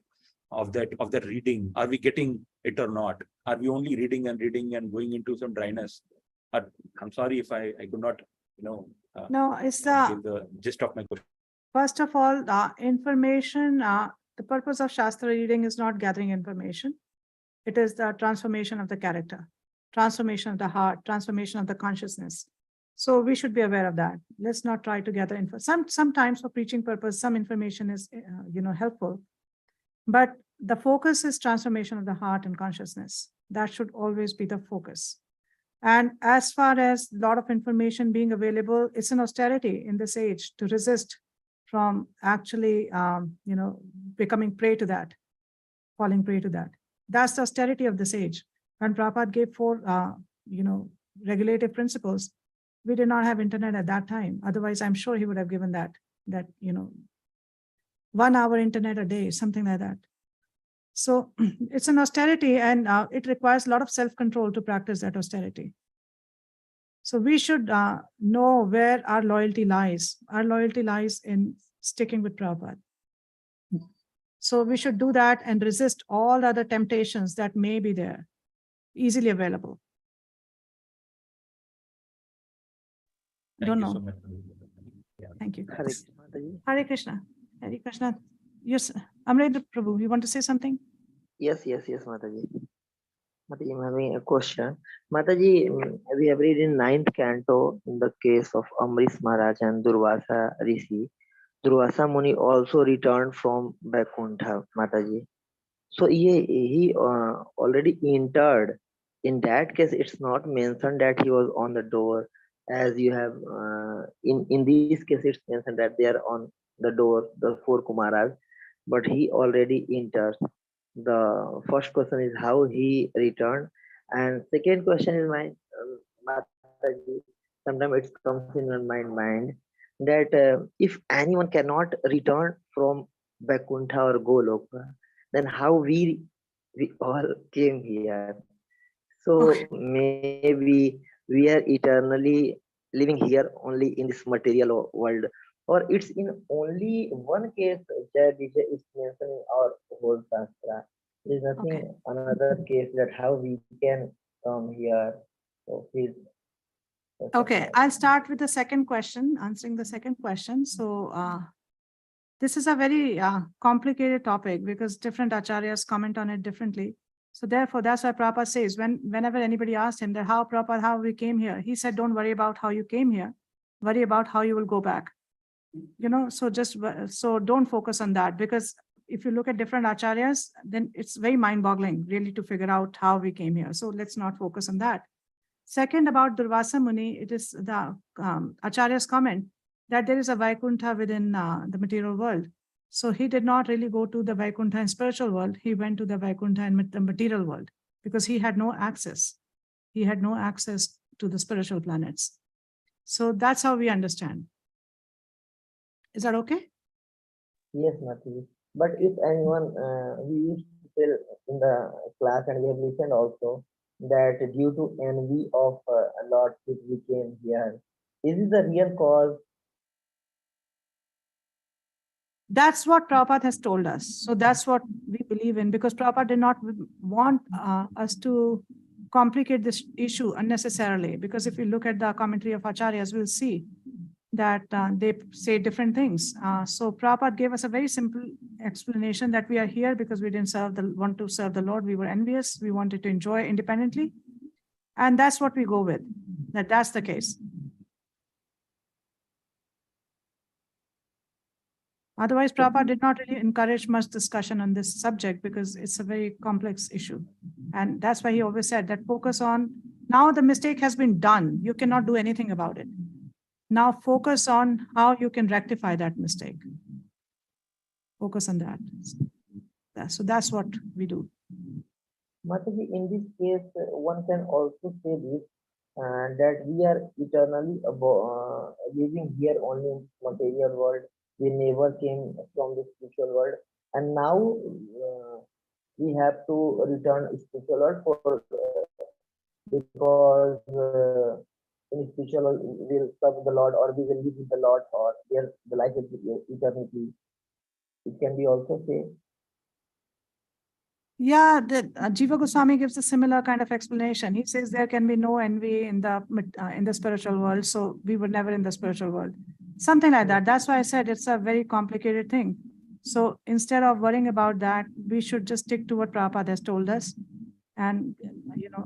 G: reading, are we getting it or not? Are we only reading and going into some dryness? I'm sorry if I could not
A: No, it's
G: give the gist of my question.
A: first of all, information, the purpose of Shastra reading is not gathering information. It is the transformation of the character, transformation of the heart, transformation of the consciousness. So we should be aware of that. Let's not try to gather info. Sometimes for preaching purpose, some information is, helpful. But the focus is transformation of the heart and consciousness. That should always be the focus. And as far as a lot of information being available, it's an austerity in this age to resist from actually, becoming prey to that, falling prey to that. That's the austerity of this age. When Prabhupada gave 4, regulative principles, we did not have internet at that time. Otherwise, I'm sure he would have given that 1 hour internet a day, something like that. So it's an austerity, and it requires a lot of self-control to practice that austerity. So we should know where our loyalty lies. Our loyalty lies in sticking with Prabhupada. So we should do that and resist all other temptations that may be there, easily available.
G: Thank you
A: know.
G: so much. Yeah.
A: Thank you.
C: Hare Krishna, Mataji.
A: Hare Krishna. Hare Krishna. Yes, Amrendra Prabhu, you want to say something?
C: Yes, Mataji. Mataji, I'm having a question. Mataji, we have read in 9th canto in the case of Amrish Maharaj and Durvasa Rishi. Durvasa Muni also returned from Vaikuntha, Mataji. So he already entered. In that case, it's not mentioned that he was on the door, as you have in this case it's mentioned that they are on the door, the 4 Kumaras, but he already entered. The first question is how he returned, and second question is my Mataji, sometimes it comes in my mind that if anyone cannot return from Vaikuntha or Goloka, then how we all came here. So maybe we are eternally living here only in this material world, or it's in only one case Jai Vijay is mentioned in our whole Shastra. There's nothing another case that how we can come here. So please.
A: Okay, I'll start with the second question, answering the second question. So this is a very complicated topic because different acharyas comment on it differently. So therefore, that's why Prabhupada says, whenever anybody asked him that how Prabhupada, how we came here, he said, don't worry about how you came here, worry about how you will go back. So don't focus on that, because if you look at different acharyas, then it's very mind-boggling really to figure out how we came here. So let's not focus on that. Second, about Durvasa Muni, it is the acharya's comment that there is a Vaikuntha within the material world. So he did not really go to the Vaikuntha in spiritual world. He went to the Vaikuntha in the material world because he had no access. He had no access to the spiritual planets. So that's how we understand. Is that okay?
C: Yes, Mataji. But if anyone, we used to tell in the class and we have listened also that due to envy of Lord Shiva we came here. Is it the real cause?
A: That's what Prabhupada has told us. So that's what we believe in, because Prabhupada did not want us to complicate this issue unnecessarily. Because if you look at the commentary of Acharyas, we'll see that they say different things. So Prabhupada gave us a very simple explanation that we are here because we didn't want to serve the Lord. We were envious. We wanted to enjoy independently. And that's what we go with, that's the case. Otherwise, Prabhupada did not really encourage much discussion on this subject because it's a very complex issue. And that's why he always said that focus on Now the mistake has been done. You cannot do anything about it. Now focus on how you can rectify that mistake. Focus on that. So that's what we do.
C: Mataji, in this case, one can also say this, that we are eternally living here only in material world. We never came from the spiritual world, and now we have to return spiritual world for because in spiritual world we will serve the Lord, or we will live with the Lord, or there the life is eternity. It can be also say.
A: Yeah, Jiva Goswami gives a similar kind of explanation. He says there can be no envy in the spiritual world, so we were never in the spiritual world. Something like that. That's why I said it's a very complicated thing. So instead of worrying about that, we should just stick to what Prabhupada has told us, and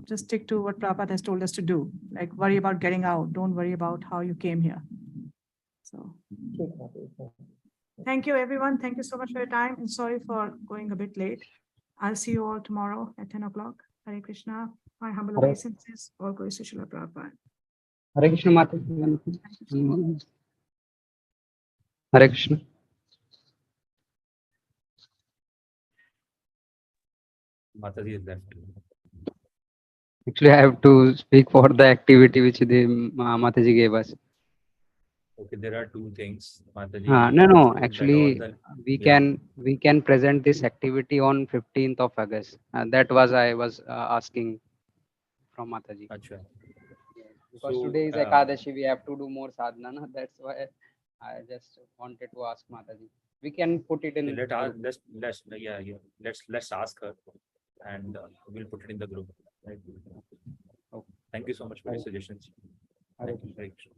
A: just stick to what Prabhupada has told us to do. Like worry about getting out. Don't worry about how you came here. So thank you, everyone. Thank you so much for your time, and sorry for going a bit late. I'll see you all tomorrow at 10 o'clock. Hare Krishna. My humble
I: Hare-
A: obeisances. All glories to Srila Prabhupada.
I: Hare Krishna, Mataji. Hare Krishna.
G: Mataji is left.
I: Actually, I have to speak for the activity which the Mataji gave us.
G: Okay, there are two things. Mataji.
I: No.
G: told that
I: Actually,
G: all the-
I: we can present this activity on 15th of August. That was I was asking from Mataji.
G: Acha.
I: Because
G: So,
I: today is Ekadashi, we have to do more sadhana. No? That's why I just wanted to ask Mataji. We can put it in.
G: Let's ask her, and we'll put it in the group. Right?
I: Okay.
G: Thank you so much for your suggestions.
I: Hare
G: Thank you.